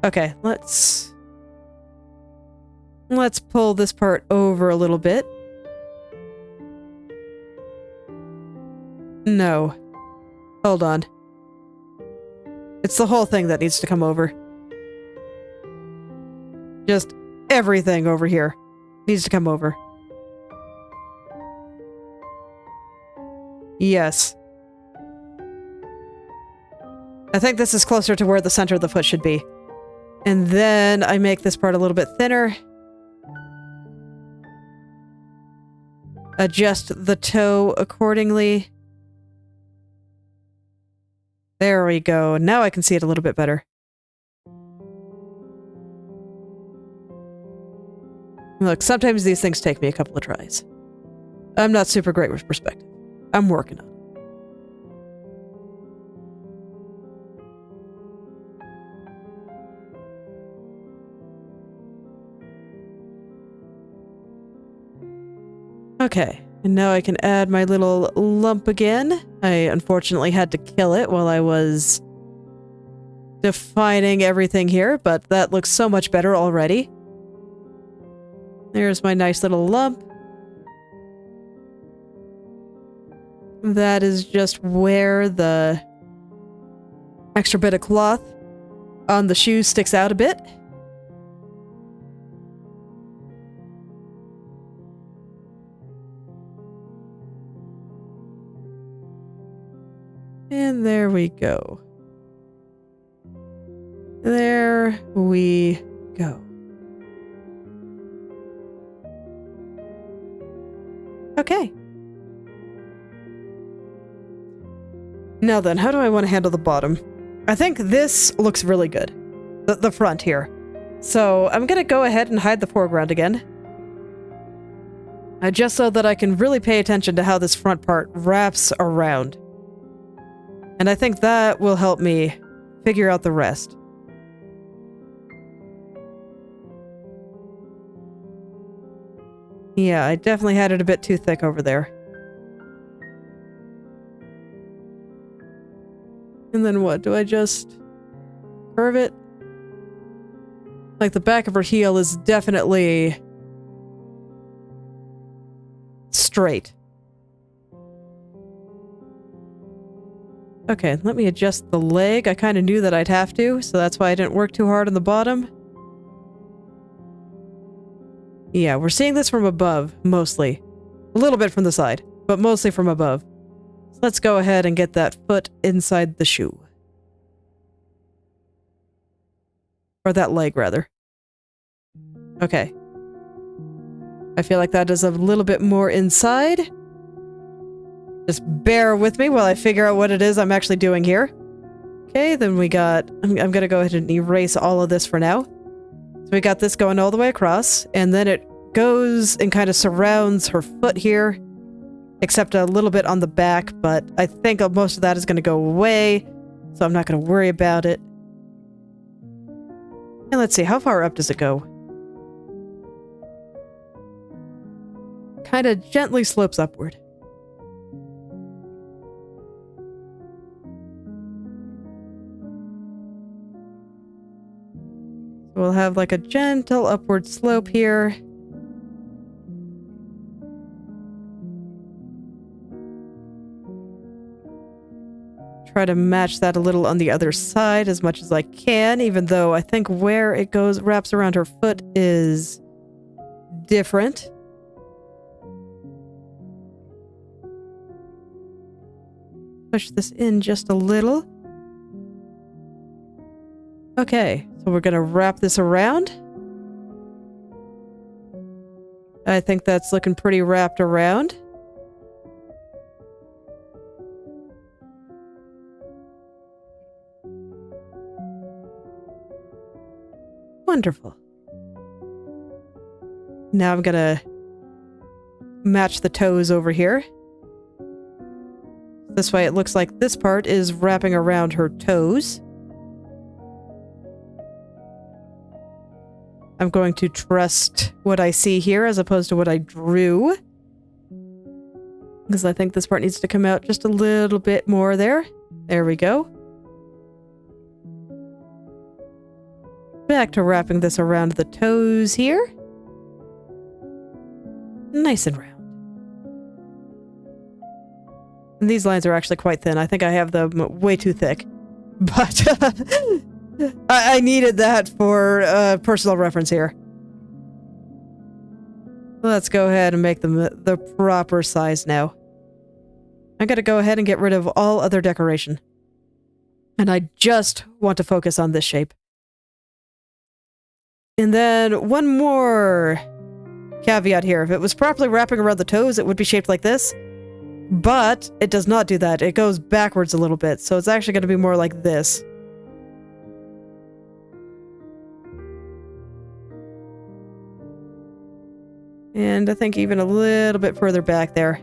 [SPEAKER 1] Okay, let's pull this part over a little bit. No. Hold on. It's the whole thing that needs to come over. Just everything over here needs to come over. Yes. I think this is closer to where the center of the foot should be. And then I make this part a little bit thinner. Adjust the toe accordingly. There we go. Now I can see it a little bit better. Look, sometimes these things take me a couple of tries. I'm not super great with perspective. I'm working on it. Okay. And now I can add my little lump again. I unfortunately had to kill it while I was defining everything here, but that looks so much better already. There's my nice little lump. That is just where the extra bit of cloth on the shoe sticks out a bit. And there we go. There we go. Okay. Now then, how do I want to handle the bottom? I think this looks really good. The front here. So I'm going to go ahead and hide the foreground again. Just so that I can really pay attention to how this front part wraps around. And I think that will help me figure out the rest. Yeah, I definitely had it a bit too thick over there. And then what? Do I just curve it? Like the back of her heel is definitely straight. Okay, let me adjust the leg. I kind of knew that I'd have to, so that's why I didn't work too hard on the bottom. Yeah, we're seeing this from above, mostly. A little bit from the side, but mostly from above. So let's go ahead and get that foot inside the shoe. Or that leg, rather. Okay. I feel like that is a little bit more inside. Just bear with me while I figure out what it is I'm actually doing here. Okay, then we got... I'm gonna go ahead and erase all of this for now. So we got this going all the way across, and then it goes and kind of surrounds her foot here, except a little bit on the back, but I think most of that is going to go away, so I'm not going to worry about it. And let's see, how far up does it go? Kind of gently slopes upward. We'll have like a gentle upward slope here. Try to match that a little on the other side as much as I can, even though I think where it goes, wraps around her foot is different. Push this in just a little. Okay, so we're gonna wrap this around. I think that's looking pretty wrapped around. Wonderful. Now I'm gonna match the toes over here. This way it looks like this part is wrapping around her toes. I'm going to trust what I see here as opposed to what I drew. Because I think this part needs to come out just a little bit more there. There we go. Back to wrapping this around the toes here. Nice and round. And these lines are actually quite thin. I think I have them way too thick. But I needed that for personal reference here. Let's go ahead and make them the proper size now. I'm going to go ahead and get rid of all other decoration. And I just want to focus on this shape. And then one more caveat here. If it was properly wrapping around the toes, it would be shaped like this. But it does not do that. It goes backwards a little bit. So it's actually going to be more like this. And I think even a little bit further back there.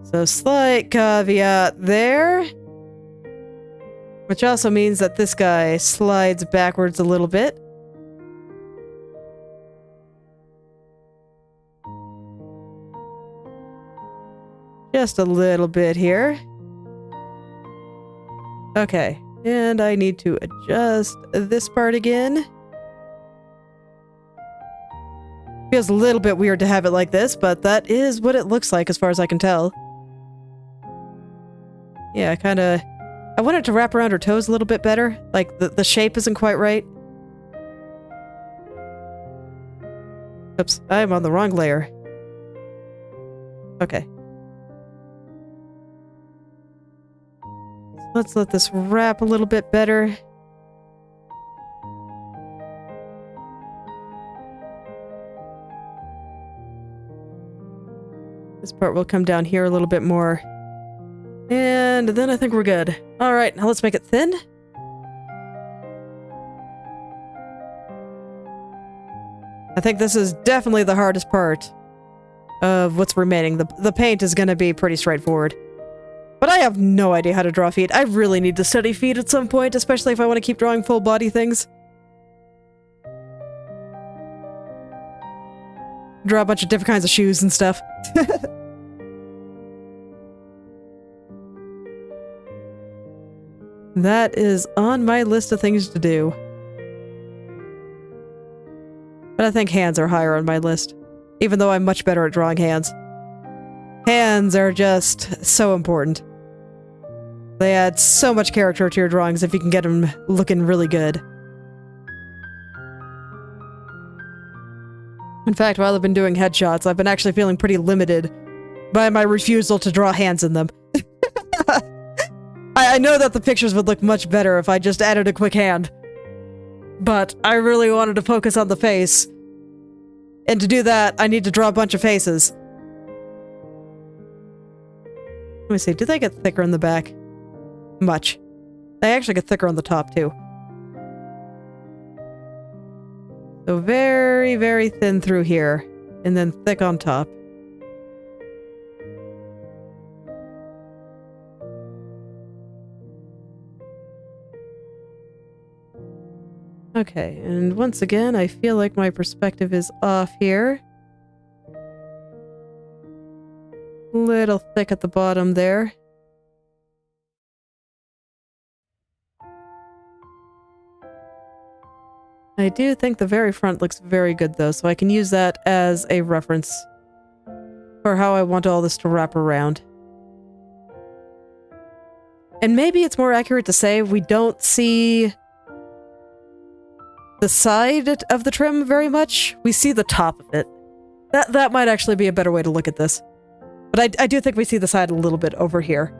[SPEAKER 1] So slight caveat there. Which also means that this guy slides backwards a little bit. Just a little bit here. Okay. And I need to adjust this part again. Feels a little bit weird to have it like this, but that is what it looks like as far as I can tell. Yeah, I want it to wrap around her toes a little bit better. Like, the shape isn't quite right. Oops, I'm on the wrong layer. Okay. Let's let this wrap a little bit better. This part will come down here a little bit more. And then I think we're good. Alright, now let's make it thin. I think this is definitely the hardest part of what's remaining. The paint is going to be pretty straightforward. But I have no idea how to draw feet. I really need to study feet at some point, especially if I want to keep drawing full body things. Draw a bunch of different kinds of shoes and stuff. That is on my list of things to do. But I think hands are higher on my list, even though I'm much better at drawing hands. Hands are just so important. They add so much character to your drawings if you can get them looking really good. In fact, while I've been doing headshots, I've been actually feeling pretty limited by my refusal to draw hands in them. I know that the pictures would look much better if I just added a quick hand. But I really wanted to focus on the face. And to do that, I need to draw a bunch of faces. Let me see, do they get thicker in the back? Much. They actually get thicker on the top, too. So very, very thin through here, and then thick on top. Okay, and once again, I feel like my perspective is off here. Little thick at the bottom there. I do think the very front looks very good though, so I can use that as a reference for how I want all this to wrap around. And maybe it's more accurate to say we don't see the side of the trim very much. We see the top of it. That might actually be a better way to look at this. But I do think we see the side a little bit over here.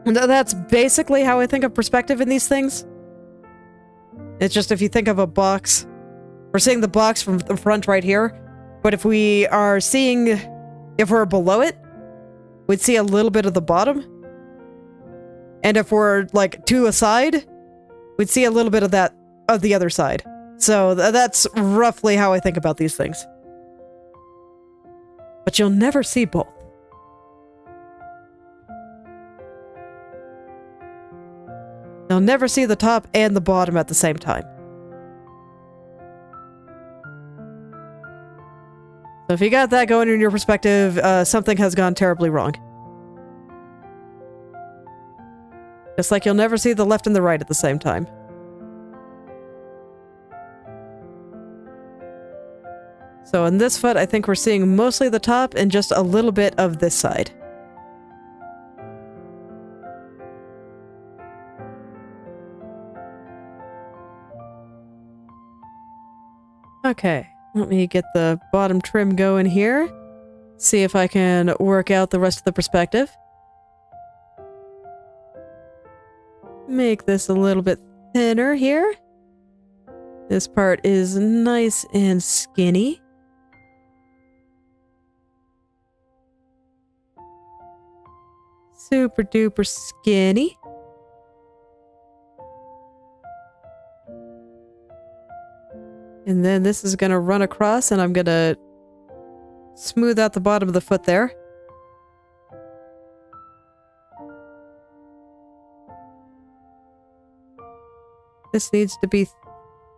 [SPEAKER 1] And that's basically how I think of perspective in these things. It's just if you think of a box, we're seeing the box from the front right here, but if we are seeing, if we're below it, we'd see a little bit of the bottom. And if we're like to a side, we'd see a little bit of that, of the other side. So that's roughly how I think about these things. But you'll never see both. You'll never see the top and the bottom at the same time. So if you got that going in your perspective, something has gone terribly wrong. Just like you'll never see the left and the right at the same time. So in this foot, I think we're seeing mostly the top and just a little bit of this side. Okay, let me get the bottom trim going here. See if I can work out the rest of the perspective. Make this a little bit thinner here. This part is nice and skinny. Super duper skinny. And then this is going to run across and I'm going to smooth out the bottom of the foot there. This needs to be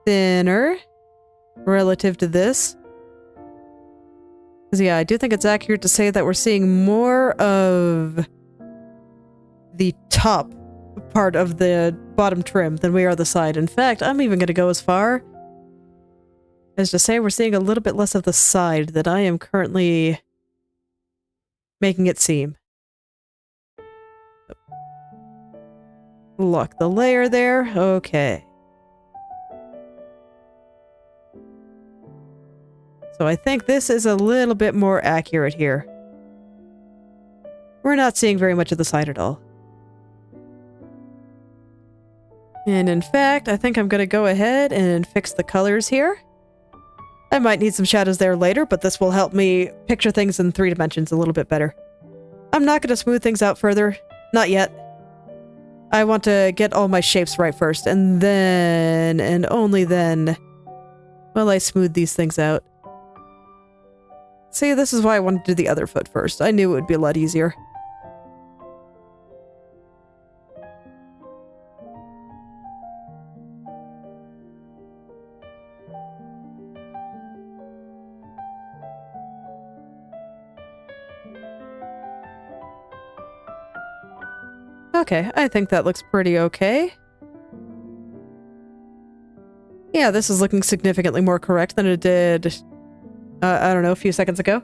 [SPEAKER 1] thinner relative to this. Because yeah, I do think it's accurate to say that we're seeing more of the top part of the bottom trim than we are the side. In fact, I'm even going to go as far as to say we're seeing a little bit less of the side than I am currently making it seem. Lock the layer there. Okay. So I think this is a little bit more accurate here. We're not seeing very much of the side at all. And in fact, I think I'm going to go ahead and fix the colors here. I might need some shadows there later, but this will help me picture things in 3 dimensions a little bit better. I'm not going to smooth things out further. Not yet. I want to get all my shapes right first, and then, and only then, will I smooth these things out. See, this is why I wanted to do the other foot first. I knew it would be a lot easier. Okay, I think that looks pretty okay. Yeah, this is looking significantly more correct than it did, I don't know, a few seconds ago.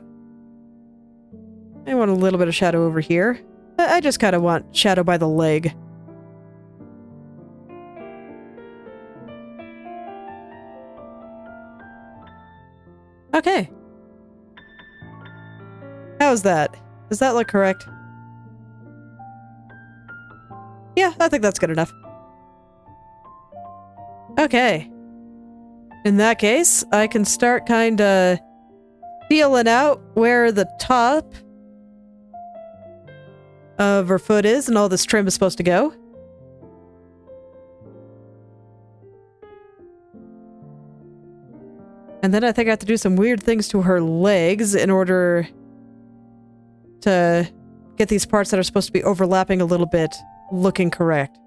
[SPEAKER 1] I want a little bit of shadow over here. I just kind of want shadow by the leg. Okay. How's that? Does that look correct? Yeah, I think that's good enough. Okay. In that case, I can start kinda feeling out where the top of her foot is and all this trim is supposed to go. And then I think I have to do some weird things to her legs in order to get these parts that are supposed to be overlapping a little bit looking correct.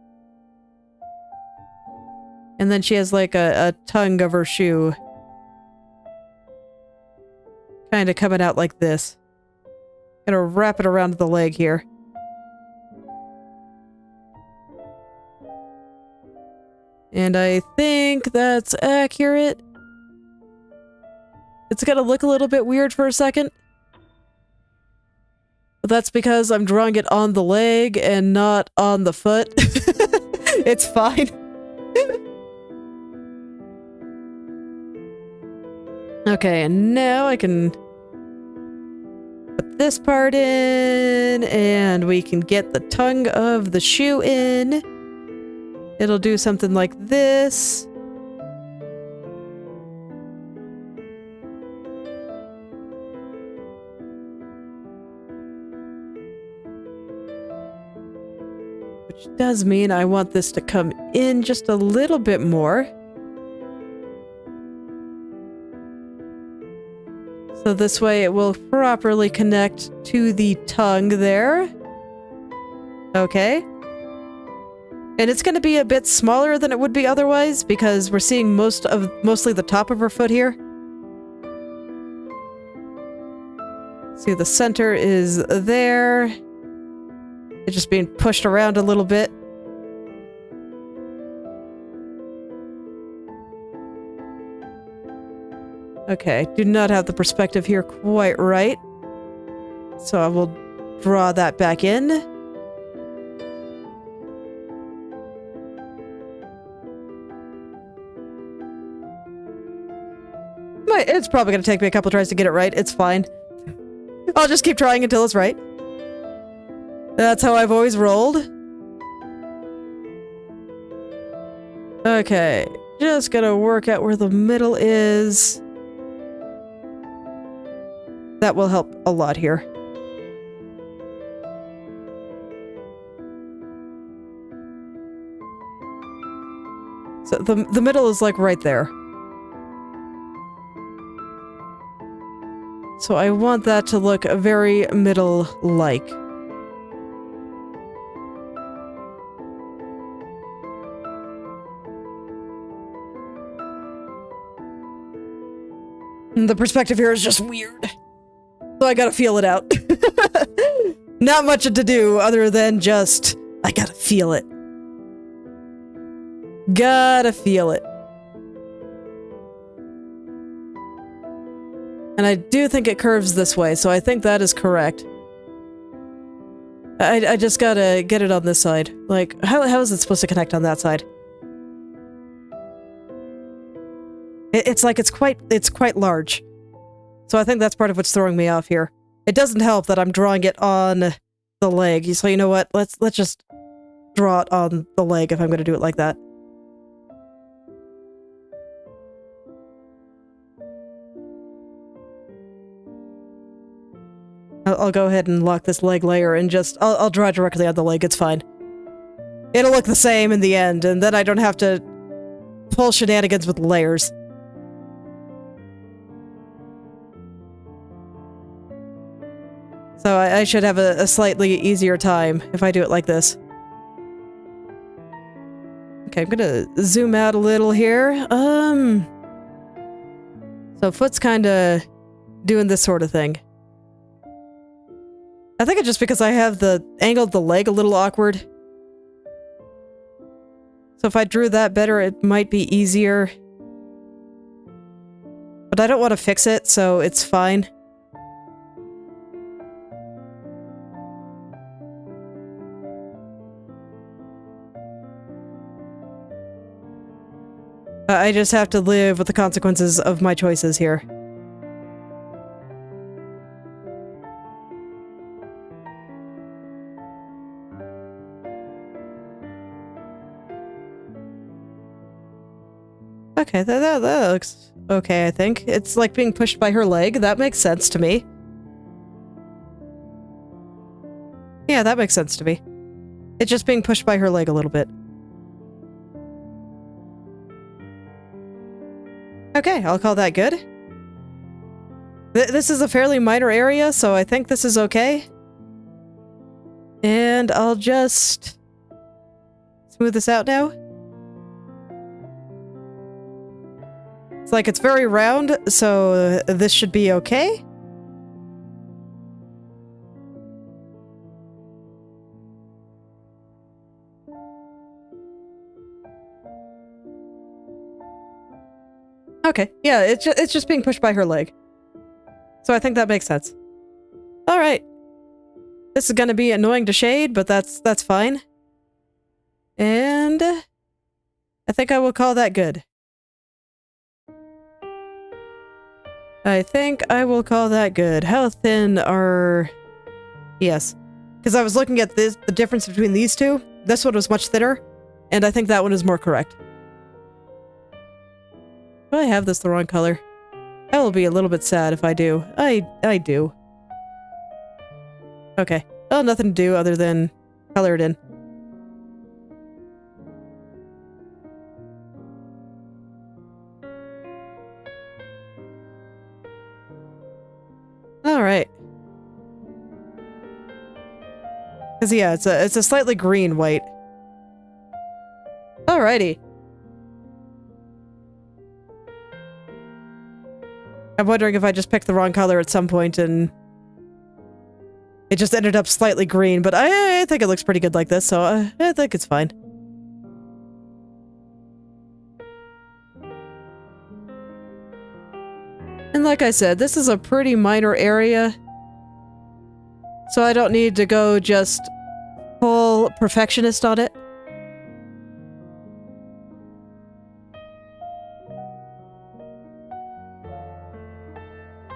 [SPEAKER 1] And then she has like a tongue of her shoe kind of coming out like this. Gonna wrap it around the leg here. And I think that's accurate. It's gonna look a little bit weird for a second. But that's because I'm drawing it on the leg and not on the foot. It's fine. Okay, and now I can put this part in, and we can get the tongue of the shoe in. It'll do something like this. Which does mean I want this to come in just a little bit more. So this way it will properly connect to the tongue there. Okay. And it's going to be a bit smaller than it would be otherwise because we're seeing mostly the top of her foot here. See, the center is there. It's just being pushed around a little bit. Okay, do not have the perspective here quite right. So I will draw that back in. It's probably going to take me a couple tries to get it right. It's fine. I'll just keep trying until it's right. That's how I've always rolled. Okay, just gonna work out where the middle is. That will help a lot here. So the middle is like right there. So I want that to look very middle-like. The perspective here is just weird. So I gotta feel it out. Not much to do other than just I gotta feel it. Gotta feel it. And I do think it curves this way, so I think that is correct. I just gotta get it on this side. Like, how is it supposed to connect on that side? It's like it's quite large. So I think that's part of what's throwing me off here. It doesn't help that I'm drawing it on the leg. So you know what? Let's just draw it on the leg if I'm going to do it like that. I'll go ahead and lock this leg layer and just I'll draw directly on the leg. It's fine. It'll look the same in the end, and then I don't have to pull shenanigans with layers. So I should have a slightly easier time if I do it like this. Okay, I'm gonna zoom out a little here. So foot's kinda doing this sort of thing. I think it's just because I have the angle of the leg a little awkward. So if I drew that better, it might be easier. But I don't want to fix it, so it's fine. I just have to live with the consequences of my choices here. Okay, that looks okay, I think. It's like being pushed by her leg. That makes sense to me. Yeah, that makes sense to me. It's just being pushed by her leg a little bit. Okay, I'll call that good. This is a fairly minor area, so I think this is okay. And I'll just smooth this out now. It's like it's very round, so this should be okay. Okay, yeah, it's just being pushed by her leg. So I think that makes sense. Alright. This is gonna be annoying to shade, but that's fine. And I think I will call that good. I think I will call that good. How thin are... Yes. Because I was looking at the difference between these two. This one was much thinner, and I think that one is more correct. Do I have this the wrong color? I will be a little bit sad if I do. I do. Okay. Well, nothing to do other than color it in. Alright. Because yeah, it's a slightly green white. Alrighty. I'm wondering if I just picked the wrong color at some point and it just ended up slightly green, but I think it looks pretty good like this, so I think it's fine. And like I said, this is a pretty minor area, so I don't need to go just full perfectionist on it.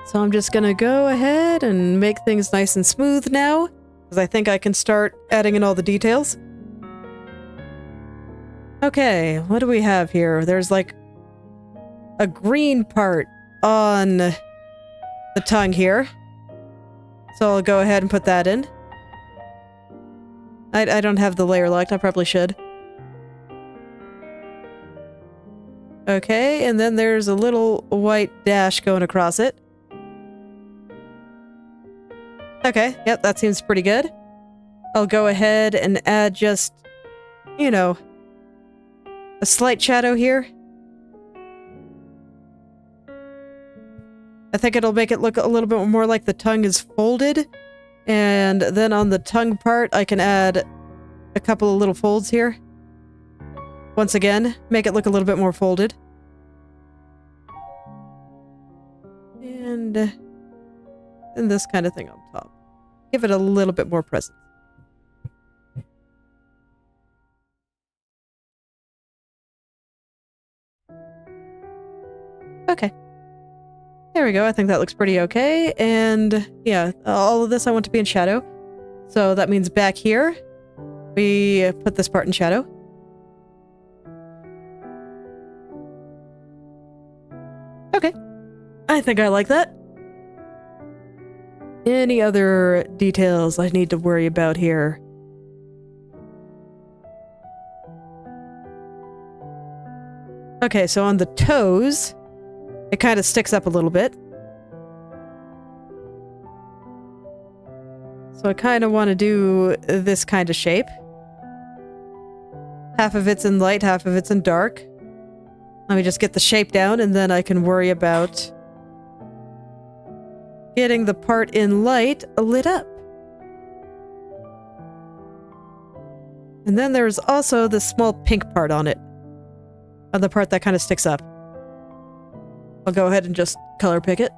[SPEAKER 1] So I'm just gonna go ahead and make things nice and smooth now, because I think I can start adding in all the details. Okay, what do we have here? There's like a green part on the tongue here. So I'll go ahead and put that in. I don't have the layer locked, I probably should. Okay, and then there's a little white dash going across it. Okay, yep, that seems pretty good. I'll go ahead and add just, you know, a slight shadow here. I think it'll make it look a little bit more like the tongue is folded. And then on the tongue part, I can add a couple of little folds here. Once again, make it look a little bit more folded. And this kind of thing on top. Give it a little bit more presence. Okay. There we go. I think that looks pretty okay. And yeah, all of this I want to be in shadow. So that means back here, we put this part in shadow. Okay. I think I like that. Any other details I need to worry about here? Okay, so on the toes, it kind of sticks up a little bit. So I kind of want to do this kind of shape. Half of it's in light, half of it's in dark. Let me just get the shape down, and then I can worry about getting the part in light lit up. And then there's also this small pink part on it. On the part that kind of sticks up. I'll go ahead and just color pick it.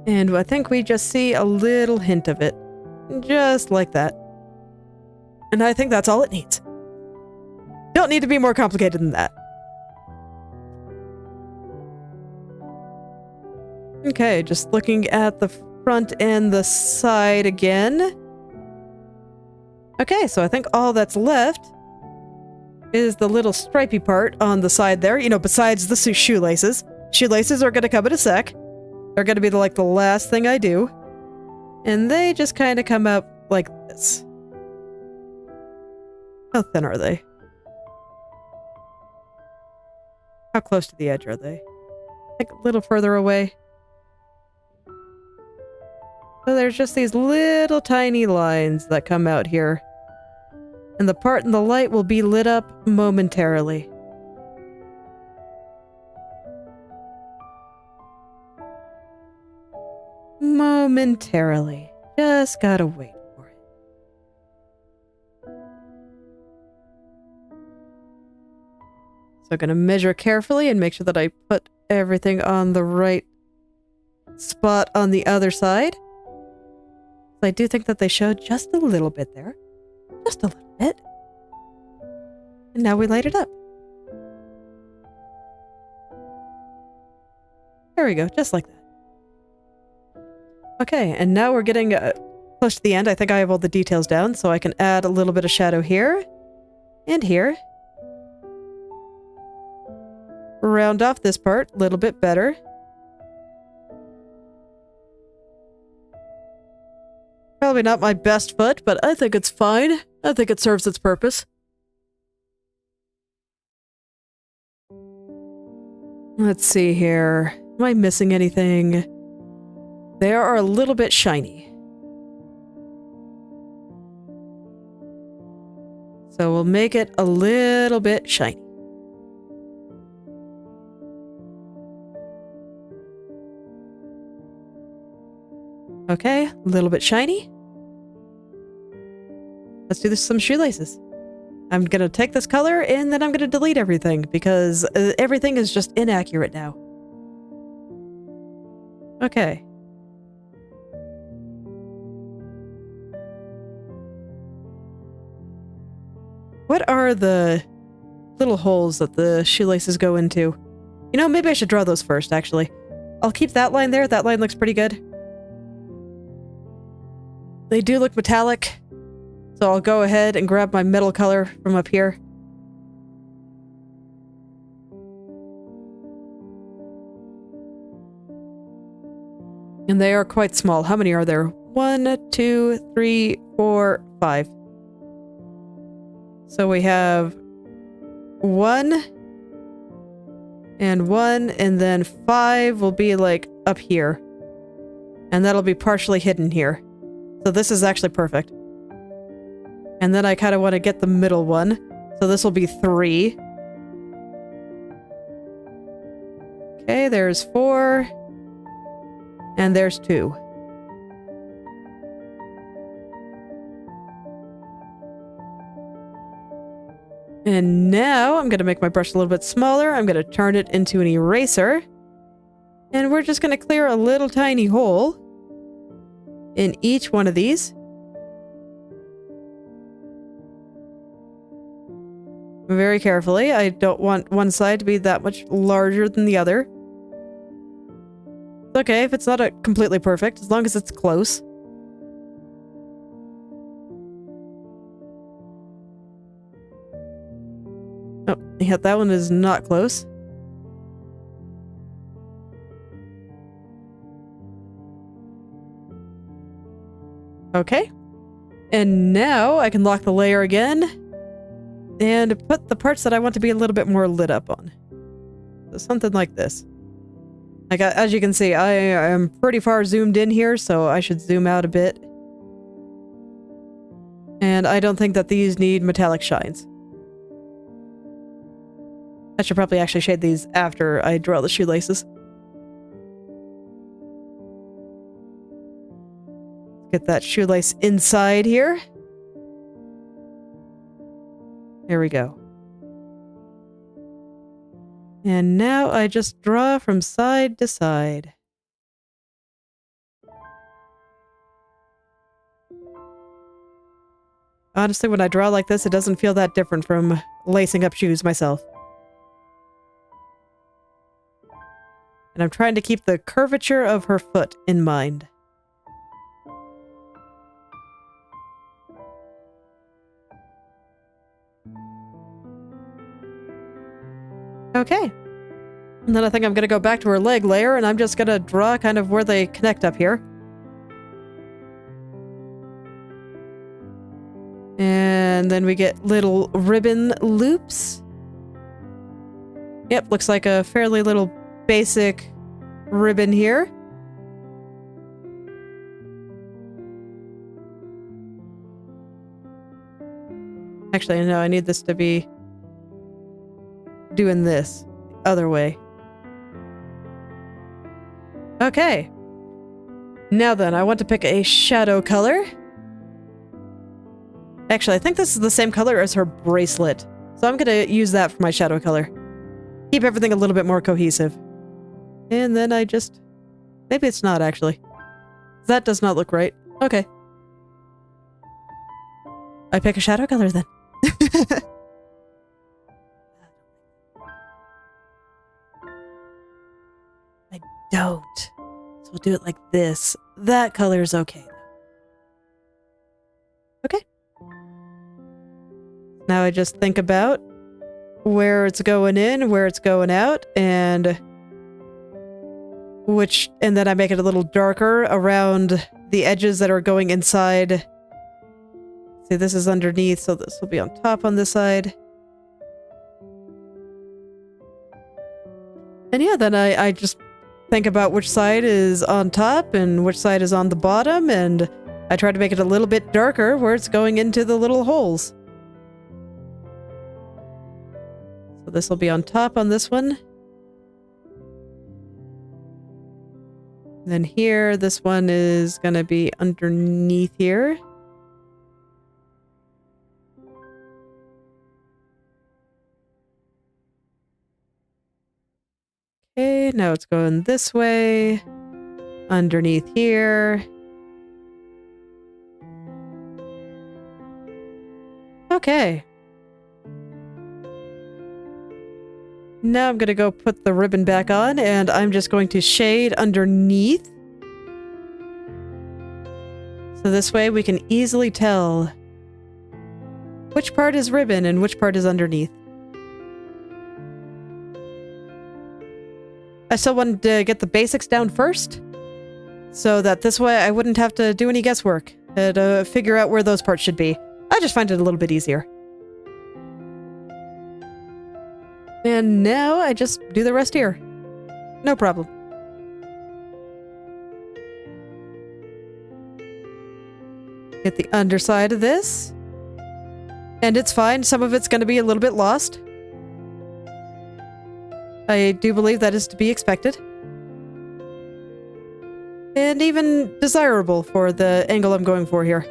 [SPEAKER 1] And I think we just see a little hint of it. Just like that. And I think that's all it needs. Don't need to be more complicated than that. Okay, just looking at the front and the side again. Okay, so I think all that's left is the little stripy part on the side there, you know, besides the shoelaces. Shoelaces are going to come in a sec. They're going to be like the last thing I do. And they just kind of come up like this. How thin are they? How close to the edge are they? Like a little further away. So there's just these little tiny lines that come out here. And the part in the light will be lit up momentarily. Momentarily. Just gotta wait for it. So I'm gonna measure carefully and make sure that I put everything on the right spot on the other side. I do think that they showed just a little bit there. Just a little bit. And now we light it up. There we go, just like that. Okay, and now we're getting close to the end. I think I have all the details down, so I can add a little bit of shadow here and here. Round off this part a little bit better. Probably not my best foot, but I think it's fine. I think it serves its purpose. Let's see here. Am I missing anything? They are a little bit shiny. So we'll make it a little bit shiny. Okay, a little bit shiny. Let's do this some shoelaces. I'm gonna take this color and then I'm gonna delete everything because everything is just inaccurate now. Okay. What are the little holes that the shoelaces go into? You know, maybe I should draw those first, actually. I'll keep that line there. That line looks pretty good. They do look metallic, so I'll go ahead and grab my metal color from up here. And they are quite small. How many are there? 1, 2, 3, 4, 5. So we have 1 and 1, and then 5 will be like up here. And that'll be partially hidden here. So this is actually perfect. And then I kind of want to get the middle one. So this will be 3. Okay, there's 4. And there's 2. And now I'm going to make my brush a little bit smaller. I'm going to turn it into an eraser. And we're just going to clear a little tiny hole in each one of these. Very carefully. I don't want one side to be that much larger than the other. It's okay if it's not completely perfect, as long as it's close. Oh, yeah, that one is not close. Okay. And now I can lock the layer again and put the parts that I want to be a little bit more lit up on. So something like this. Like, as you can see, I am pretty far zoomed in here, so I should zoom out a bit. And I don't think that these need metallic shines. I should probably actually shade these after I draw the shoelaces. Get that shoelace inside here. There we go. And now I just draw from side to side. Honestly, when I draw like this, it doesn't feel that different from lacing up shoes myself. And I'm trying to keep the curvature of her foot in mind. Okay. And then I think I'm going to go back to her leg layer, and I'm just going to draw kind of where they connect up here. And then we get little ribbon loops. Yep, looks like a fairly little basic ribbon here. Actually, no, I need this to be doing this other way. Okay. Now then, I want to pick a shadow color. Actually, I think this is the same color as her bracelet. So I'm going to use that for my shadow color. Keep everything a little bit more cohesive. And then I just... Maybe it's not, actually. That does not look right. Okay. I pick a shadow color, then. I don't. So we'll do it like this. That color is okay. Okay. Now I just think about where it's going in, where it's going out, and then I make it a little darker around the edges that are going inside. See, this is underneath, so this will be on top on this side. And yeah, then I just think about which side is on top and which side is on the bottom, and I try to make it a little bit darker where it's going into the little holes. So this will be on top on this one. Then here, this one is going to be underneath here. Okay, now it's going this way. Underneath here. Okay. Now I'm going to go put the ribbon back on, and I'm just going to shade underneath. So this way we can easily tell which part is ribbon and which part is underneath. I still wanted to get the basics down first, so that this way I wouldn't have to do any guesswork and figure out where those parts should be. I just find it a little bit easier. And now I just do the rest here. No problem. Get the underside of this. And it's fine. Some of it's going to be a little bit lost. I do believe that is to be expected. and even desirable for the angle I'm going for here.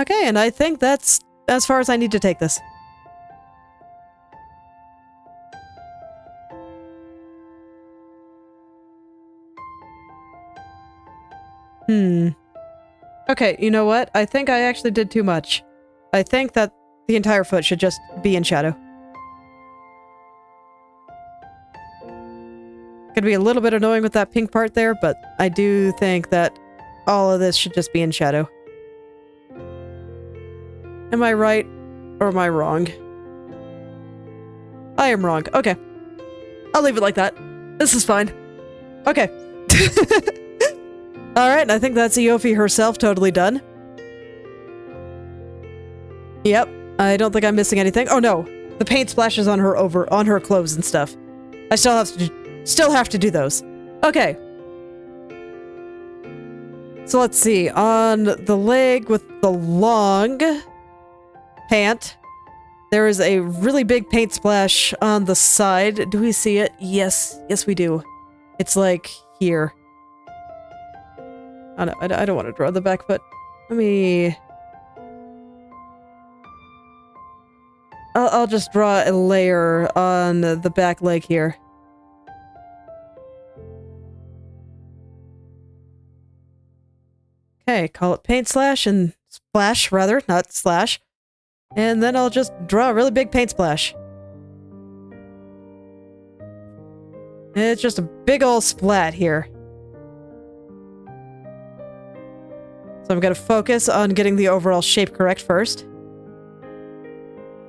[SPEAKER 1] Okay, and I think that's as far as I need to take this. Okay, you know what? I think I actually did too much. I think that the entire foot should just be in shadow. Could be a little bit annoying with that pink part there, but I do think that all of this should just be in shadow. Am I right or am I wrong? I am wrong. Okay. I'll leave it like that. This is fine. Okay. Alright, I think that's Iofi herself totally done. Yep. I don't think I'm missing anything. Oh no! The paint splashes on her clothes and stuff. I still have to do those. Okay. So let's see. On the leg with the long pant, there is a really big paint splash on the side. Do we see it? Yes. Yes, we do. It's like here. Oh no, I don't want to draw the back foot. Let me... I'll just draw a layer on the back leg here. Okay, call it paint slash and splash, rather, not slash. And then I'll just draw a really big paint splash. It's just a big ol' splat here. So I'm gonna focus on getting the overall shape correct first.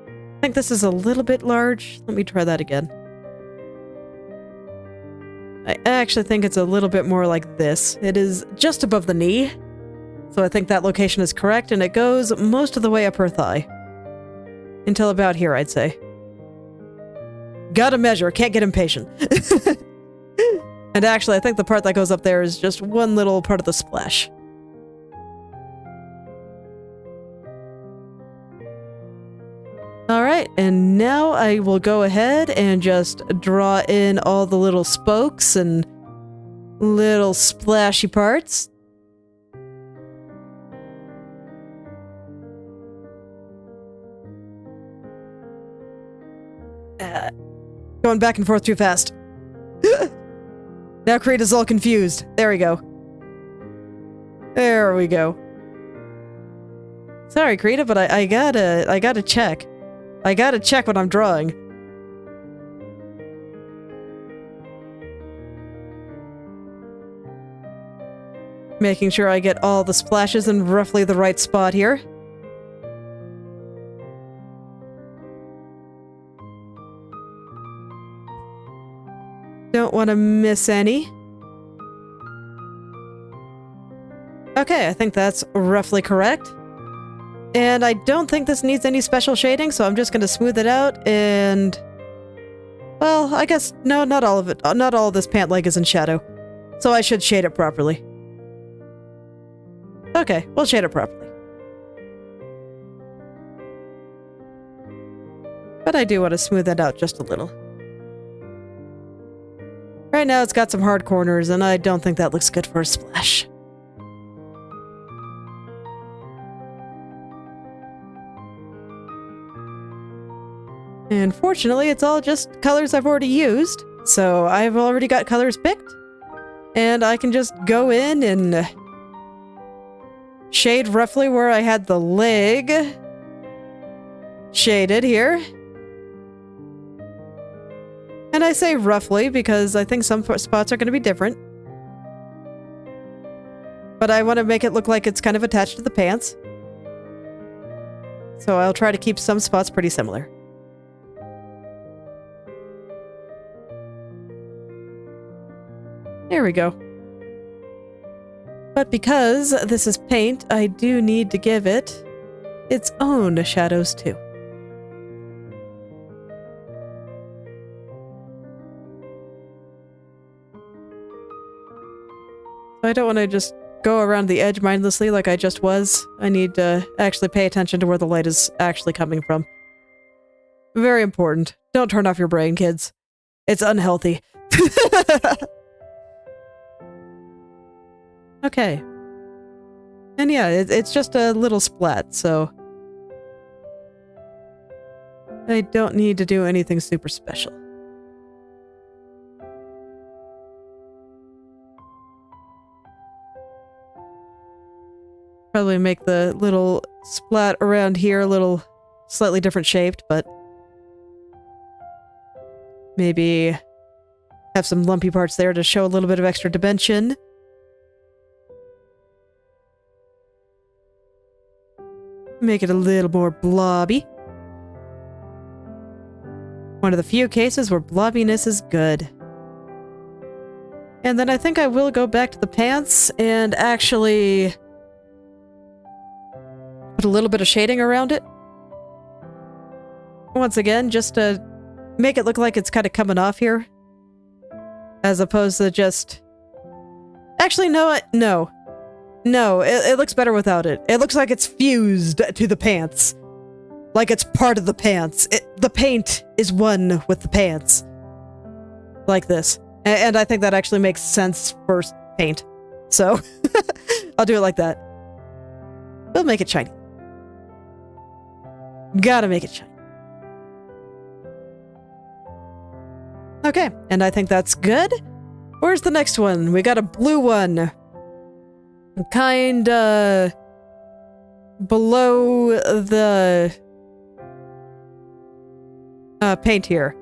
[SPEAKER 1] I think this is a little bit large. Let me try that again. I actually think it's a little bit more like this. It is just above the knee. So I think that location is correct, and it goes most of the way up her thigh. Until about here, I'd say. Gotta measure, can't get impatient. And actually, I think the part that goes up there is just one little part of the splash. Alright, and now I will go ahead and just draw in all the little spokes and little splashy parts. Going back and forth too fast. Now Krita's all confused. There we go. There we go. Sorry, Krita, but I gotta check. I gotta check what I'm drawing. Making sure I get all the splashes in roughly the right spot here. Don't want to miss any. Okay, I think that's roughly correct. And I don't think this needs any special shading, so I'm just going to smooth it out and... Well, I guess... No, not all of it. Not all of this pant leg is in shadow. So I should shade it properly. Okay, we'll shade it properly. But I do want to smooth that out just a little. Right now it's got some hard corners, and I don't think that looks good for a splash. And fortunately, it's all just colors I've already used, so I've already got colors picked. And I can just go in and shade roughly where I had the leg shaded here. And I say roughly because I think some spots are going to be different. But I want to make it look like it's kind of attached to the pants. So I'll try to keep some spots pretty similar. There we go. But because this is paint, I do need to give it its own shadows too. I don't want to just go around the edge mindlessly like I just was. I need to actually pay attention to where the light is actually coming from. Very important. Don't turn off your brain, kids. It's unhealthy. Okay. And yeah, it's just a little splat, so I don't need to do anything super special. Probably make the little splat around here a little slightly different shaped, but maybe have some lumpy parts there to show a little bit of extra dimension. Make it a little more blobby. One of the few cases where blobbiness is good. And then I think I will go back to the pants and actually put a little bit of shading around it. Once again, just to make it look like it's kind of coming off here. As opposed to just... Actually, no. No, it looks better without it. It looks like it's fused to the pants. Like it's part of the pants. The paint is one with the pants. Like this. And I think that actually makes sense for paint. So, I'll do it like that. We'll make it shiny. Gotta make it shiny. Okay, and I think that's good. Where's the next one? We got a blue one. Kinda below the paint here.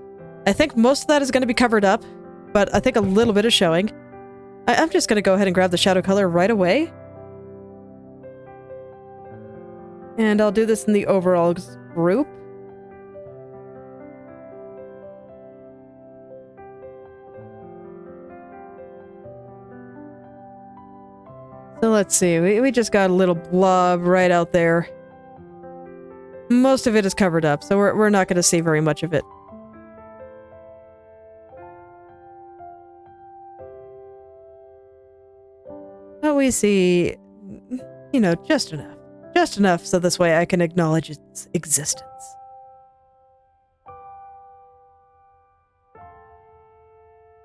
[SPEAKER 1] I think most of that is going to be covered up, but I think a little bit is showing. I'm just going to go ahead and grab the shadow color right away. And I'll do this in the overall group. So let's see, we just got a little blob right out there. Most of it is covered up, so we're not going to see very much of it. But we see, you know, just enough. Just enough so this way I can acknowledge its existence.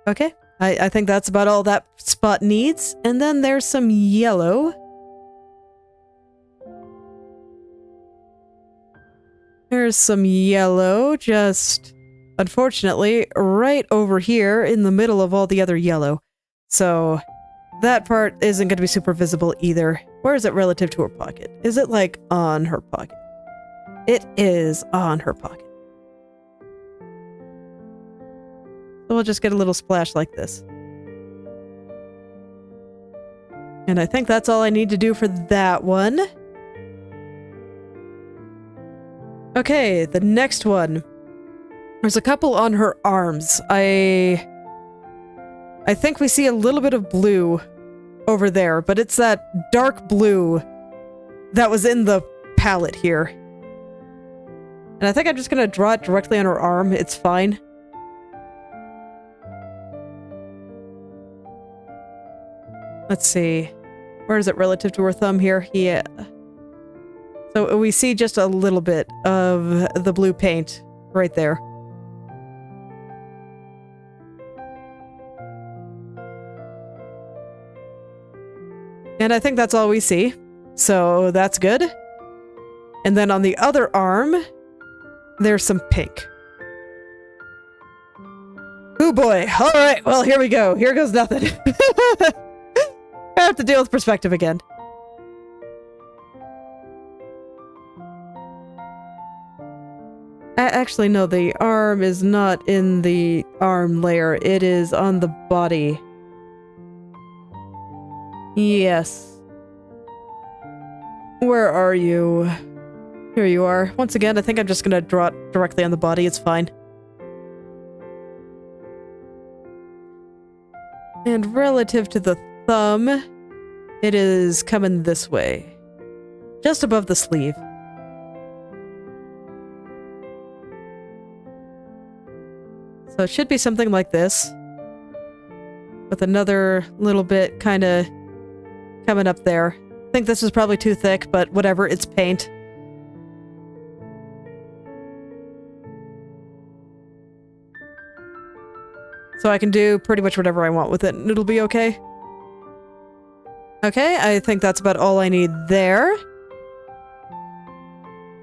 [SPEAKER 1] Okay. I think that's about all that spot needs. And then there's some yellow. There's some yellow, just unfortunately right over here in the middle of all the other yellow. So that part isn't going to be super visible either. Where is it relative to her pocket? Is it like on her pocket? It is on her pocket. So we'll just get a little splash like this. And I think that's all I need to do for that one. Okay, the next one. There's a couple on her arms. I think we see a little bit of blue over there, but it's that dark blue that was in the palette here. And I think I'm just gonna draw it directly on her arm. It's fine. Let's see. Where is it relative to her thumb here? Yeah. So we see just a little bit of the blue paint right there. And I think that's all we see. So that's good. And then on the other arm, there's some pink. Oh boy. All right. Well, here we go. Here goes nothing. I have to deal with perspective again. Actually, no, the arm is not in the arm layer. It is on the body. Yes. Where are you? Here you are. Once again, I think I'm just gonna draw it directly on the body. It's fine. And relative to the thumb, it is coming this way. Just above the sleeve. So it should be something like this. With another little bit kind of coming up there. I think this is probably too thick, but whatever, it's paint. So I can do pretty much whatever I want with it, and it'll be okay. Okay, I think that's about all I need there.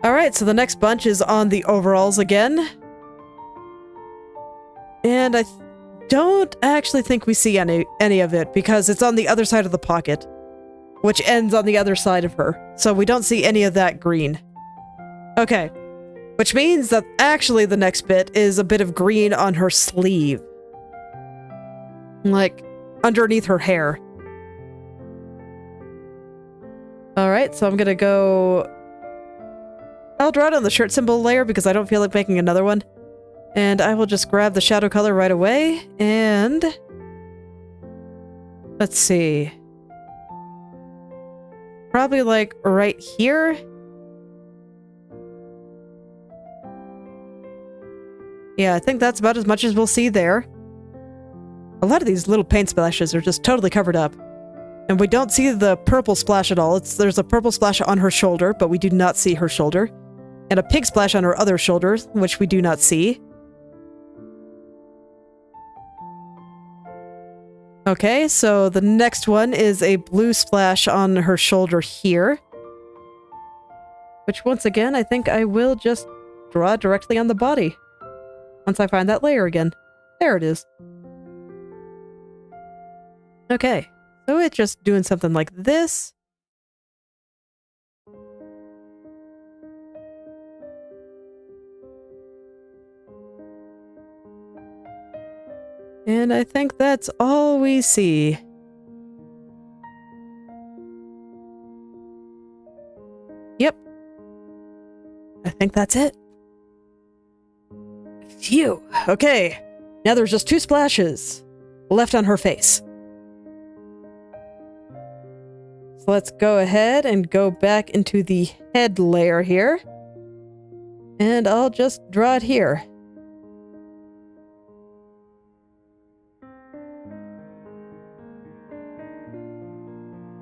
[SPEAKER 1] Alright, so the next bunch is on the overalls again. And I don't actually think we see any of it, because it's on the other side of the pocket, which ends on the other side of her. So we don't see any of that green. Okay, which means that actually the next bit is a bit of green on her sleeve. Like, underneath her hair. Alright, so I'm gonna go... I'll draw it on the shirt symbol layer because I don't feel like making another one. And I will just grab the shadow color right away, and... Let's see... Probably like right here? Yeah, I think that's about as much as we'll see there. A lot of these little paint splashes are just totally covered up. And we don't see the purple splash at all. There's a purple splash on her shoulder, but we do not see her shoulder. And a pink splash on her other shoulder, which we do not see. Okay, so the next one is a blue splash on her shoulder here. Which, once again, I think I will just draw directly on the body. Once I find that layer again. There it is. Okay, so it's just doing something like this. And I think that's all we see. Yep. I think that's it. Phew. Okay. Now there's just 2 splashes left on her face. So let's go ahead and go back into the head layer here. And I'll just draw it here.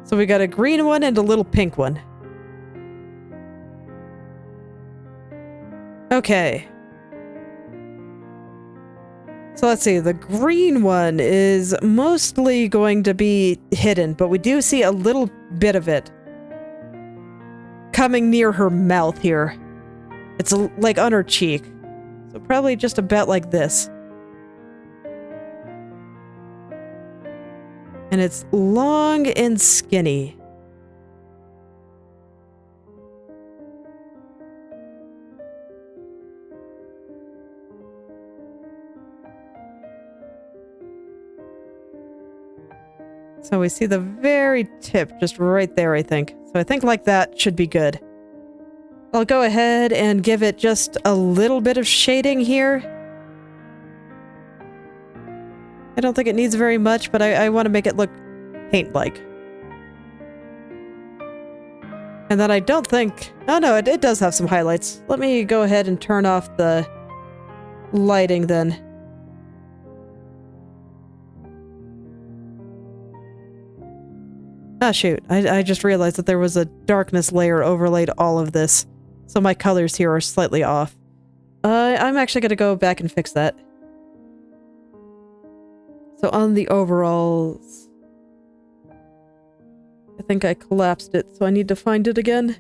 [SPEAKER 1] So we got a green one and a little pink one. Okay. So let's see, the green one is mostly going to be hidden, but we do see a little bit of it coming near her mouth here. It's like on her cheek. So probably just about like this. And it's long and skinny. So we see the very tip just right there, I think. So I think like that should be good. I'll go ahead and give it just a little bit of shading here. I don't think it needs very much, but I want to make it look paint-like. And then I don't think... Oh no, it does have some highlights. Let me go ahead and turn off the lighting then. Ah, shoot. I just realized that there was a darkness layer overlaid all of this. So my colors here are slightly off. I'm actually going to go back and fix that. So on the overalls... I think I collapsed it, so I need to find it again.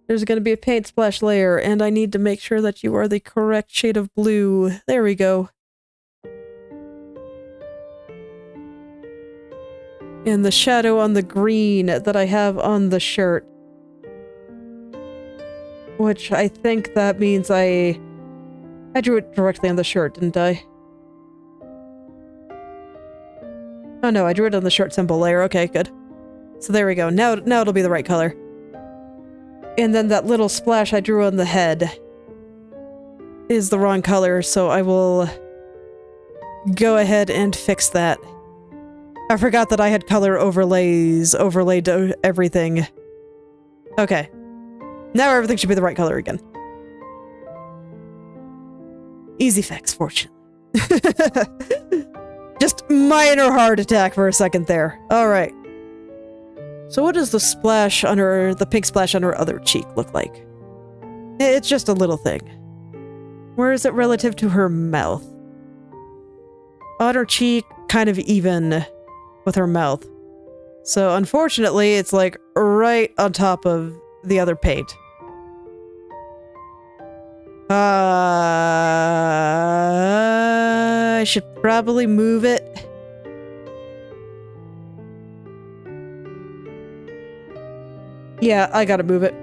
[SPEAKER 1] There's going to be a paint splash layer, and I need to make sure that you are the correct shade of blue. There we go. And the shadow on the green that I have on the shirt. Which I think that means I drew it directly on the shirt, didn't I? Oh no, I drew it on the shirt symbol layer. Okay, good. So there we go. Now it'll be the right color. And then that little splash I drew on the head is the wrong color, so I will go ahead and fix that. I forgot that I had color overlays overlaid to everything. Okay. Now everything should be the right color again. Easy fix, fortunately. Just minor heart attack for a second there. Alright. So what does the splash on her, the pink splash on her other cheek look like? It's just a little thing. Where is it relative to her mouth? On her cheek, kind of even with her mouth. So unfortunately, it's like right on top of the other paint. I should probably move it. Yeah, I gotta move it.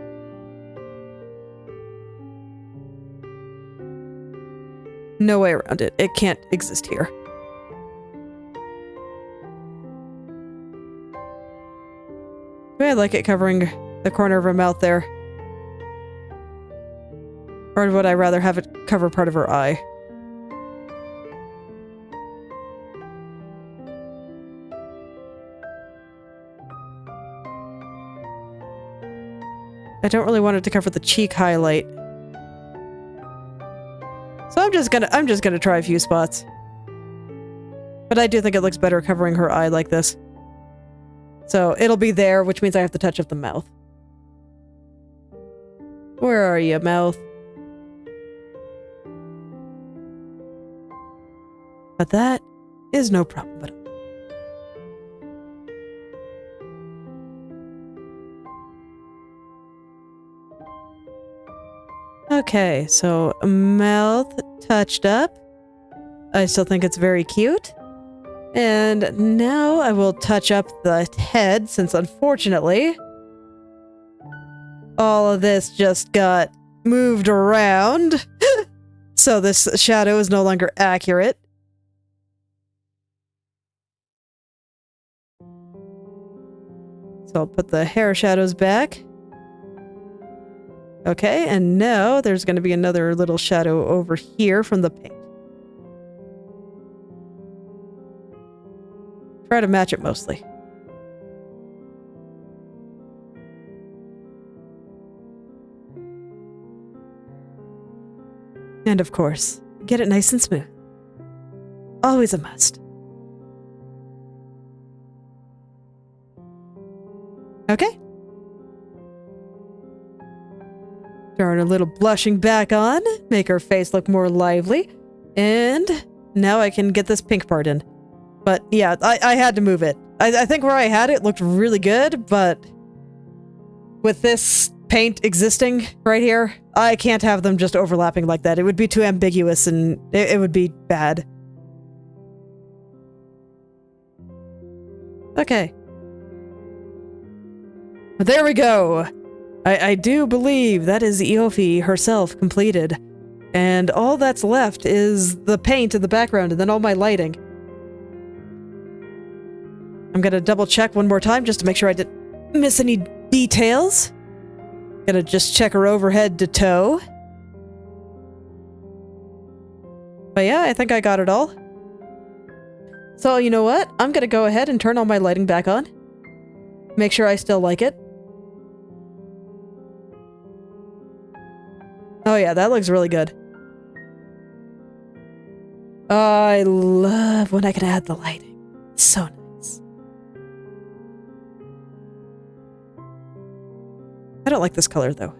[SPEAKER 1] No way around it. It can't exist here. I like it covering the corner of her mouth there. Or would I rather have it cover part of her eye? I don't really want it to cover the cheek highlight. So I'm just gonna try a few spots. But I do think it looks better covering her eye like this. So it'll be there, which means I have to touch up the mouth. Where are you, mouth? But that is no problem at all. Okay, so mouth touched up. I still think it's very cute. And now I will touch up the head, since unfortunately all of this just got moved around. So this shadow is no longer accurate. So I'll put the hair shadows back. Okay, and now there's going to be another little shadow over here from the paint. Try to match it mostly. And of course, get it nice and smooth. Always a must. Okay. Turn a little blushing back on, make her face look more lively, and now I can get this pink part in. But yeah, I had to move it. I think where I had it looked really good, but with this paint existing right here, I can't have them just overlapping like that. It would be too ambiguous and it would be bad. Okay. There we go. I do believe that is Iofifteen herself completed. And all that's left is the paint in the background and then all my lighting. I'm gonna double check one more time just to make sure I didn't miss any details. Gonna just check her over head to toe. But yeah, I think I got it all. So you know what? I'm gonna go ahead and turn all my lighting back on. Make sure I still like it. Oh yeah, that looks really good. I love when I can add the lighting. It's so nice. I don't like this color though.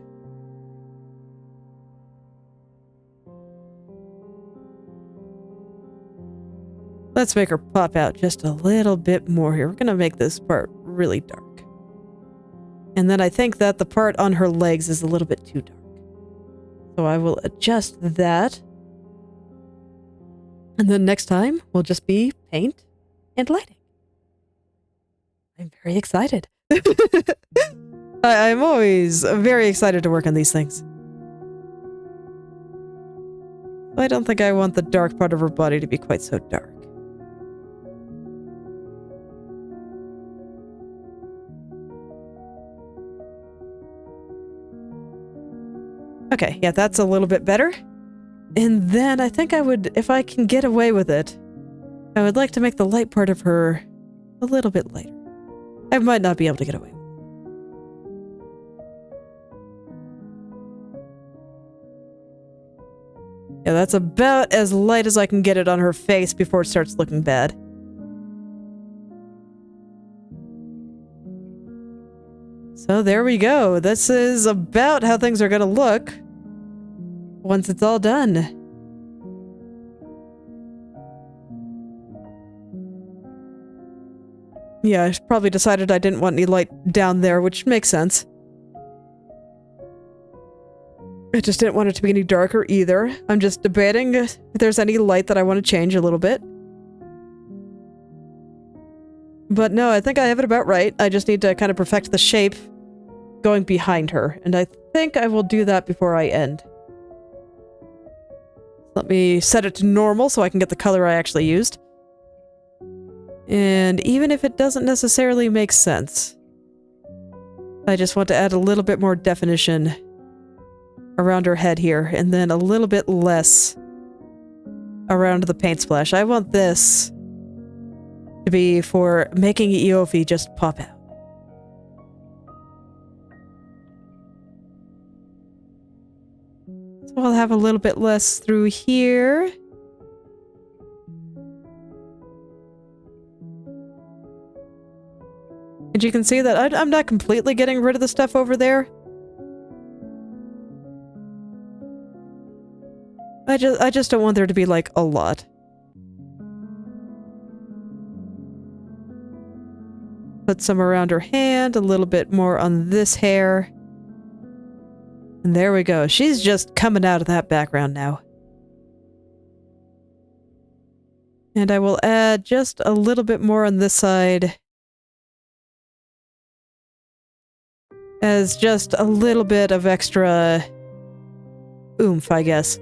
[SPEAKER 1] Let's make her pop out just a little bit more here. We're gonna make this part really dark. And then I think that the part on her legs is a little bit too dark. So I will adjust that. And then next time will just be paint and lighting. I'm very excited. I'm always very excited to work on these things. I don't think I want the dark part of her body to be quite so dark. Okay, yeah, that's a little bit better. And then I think I would, if I can get away with it, I would like to make the light part of her a little bit lighter. I might not be able to get away with it. Yeah, that's about as light as I can get it on her face before it starts looking bad. So there we go. This is about how things are going to look once it's all done. Yeah, I probably decided I didn't want any light down there, which makes sense. I just didn't want it to be any darker either. I'm just debating if there's any light that I want to change a little bit. But no, I think I have it about right. I just need to kind of perfect the shape going behind her. And I think I will do that before I end. Let me set it to normal so I can get the color I actually used. And even if it doesn't necessarily make sense, I just want to add a little bit more definition around her head here, and then a little bit less around the paint splash. I want this to be for making Iofi just pop out. So I'll have a little bit less through here. And you can see that I'm not completely getting rid of the stuff over there. I just don't want there to be, like, a lot. Put some around her hand, a little bit more on this hair. And there we go. She's just coming out of that background now. And I will add just a little bit more on this side as just a little bit of extra oomph, I guess.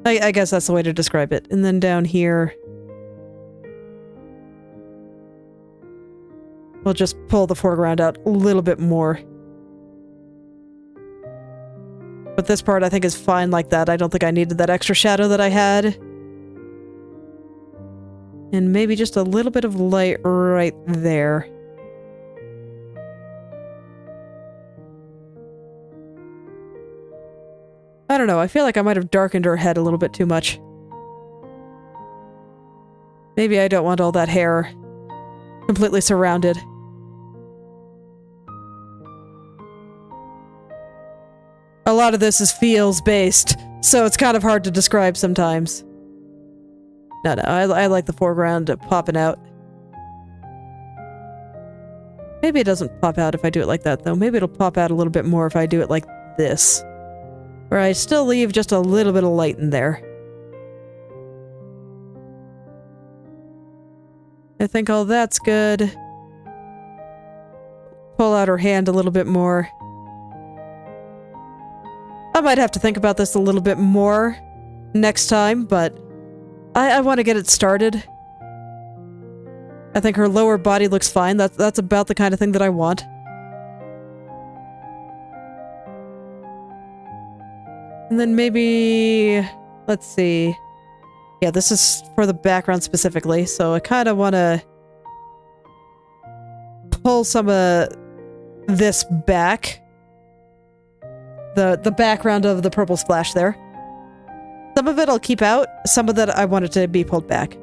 [SPEAKER 1] I guess that's the way to describe it. And then down here, we'll just pull the foreground out a little bit more. But this part I think is fine like that. I don't think I needed that extra shadow that I had. And maybe just a little bit of light right there. I don't know, I feel like I might have darkened her head a little bit too much. Maybe I don't want all that hair completely surrounded. A lot of this is feels based, so it's kind of hard to describe sometimes. No, I like the foreground popping out. Maybe it doesn't pop out if I do it like that, though. Maybe it'll pop out a little bit more if I do it like this. Where I still leave just a little bit of light in there. I think all that's good. Pull out her hand a little bit more. I might have to think about this a little bit more next time, but I want to get it started. I think her lower body looks fine. That's about the kind of thing that I want. And then maybe, let's see. Yeah, this is for the background specifically, so I kind of want to pull some of this back. The background of the purple splash there. Some of it I'll keep out, some of that I want it to be pulled back.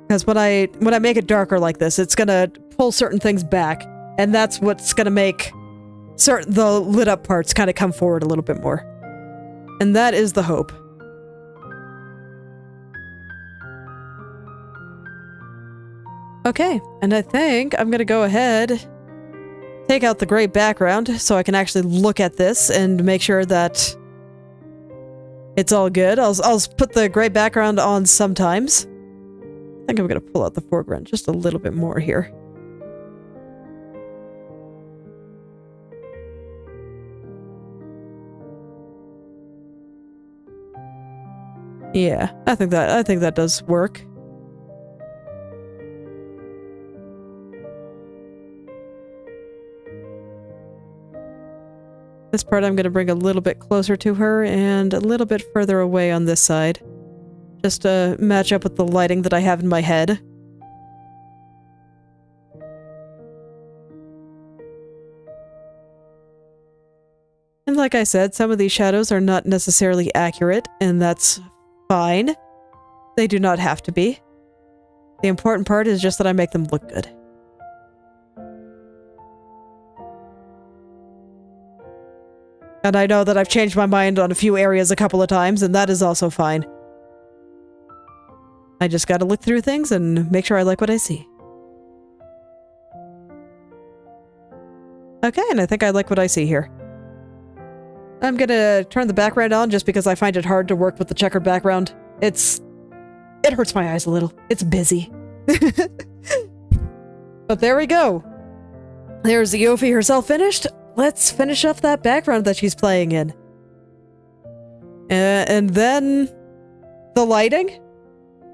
[SPEAKER 1] Because when I make it darker like this, it's gonna pull certain things back, and that's what's gonna make the lit up parts kind of come forward a little bit more. And that is the hope. Okay, and I think I'm gonna go ahead, take out the gray background so I can actually look at this and make sure that it's all good. I'll put the gray background on sometimes. I think I'm going to pull out the foreground just a little bit more here. Yeah, I think that does work. This part I'm going to bring a little bit closer to her and a little bit further away on this side. Just to match up with the lighting that I have in my head. And like I said, some of these shadows are not necessarily accurate, and that's fine. They do not have to be. The important part is just that I make them look good. And I know that I've changed my mind on a few areas a couple of times, and that is also fine. I just gotta look through things and make sure I like what I see. Okay, and I think I like what I see here. I'm gonna turn the background on just because I find it hard to work with the checkered background. It hurts my eyes a little. It's busy. But there we go. There's Iofi herself finished. Let's finish up that background that she's playing in. And then the lighting.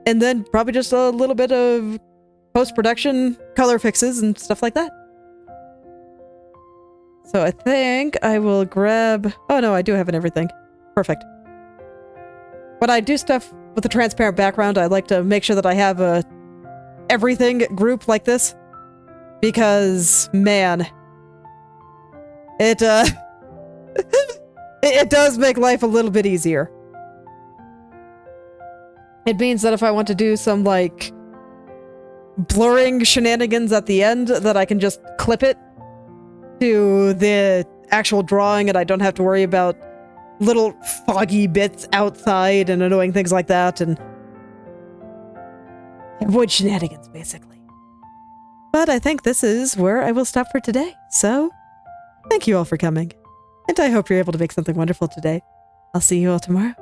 [SPEAKER 1] And then probably just a little bit of post-production color fixes and stuff like that. So I think I will grab... Oh no, I do have everything. Perfect. When I do stuff with a transparent background, I like to make sure that I have a everything group like this. Because, man... It does make life a little bit easier. It means that if I want to do some, like, blurring shenanigans at the end, that I can just clip it to the actual drawing and I don't have to worry about little foggy bits outside and annoying things like that, and avoid shenanigans, basically. But I think this is where I will stop for today, so thank you all for coming, and I hope you're able to make something wonderful today. I'll see you all tomorrow.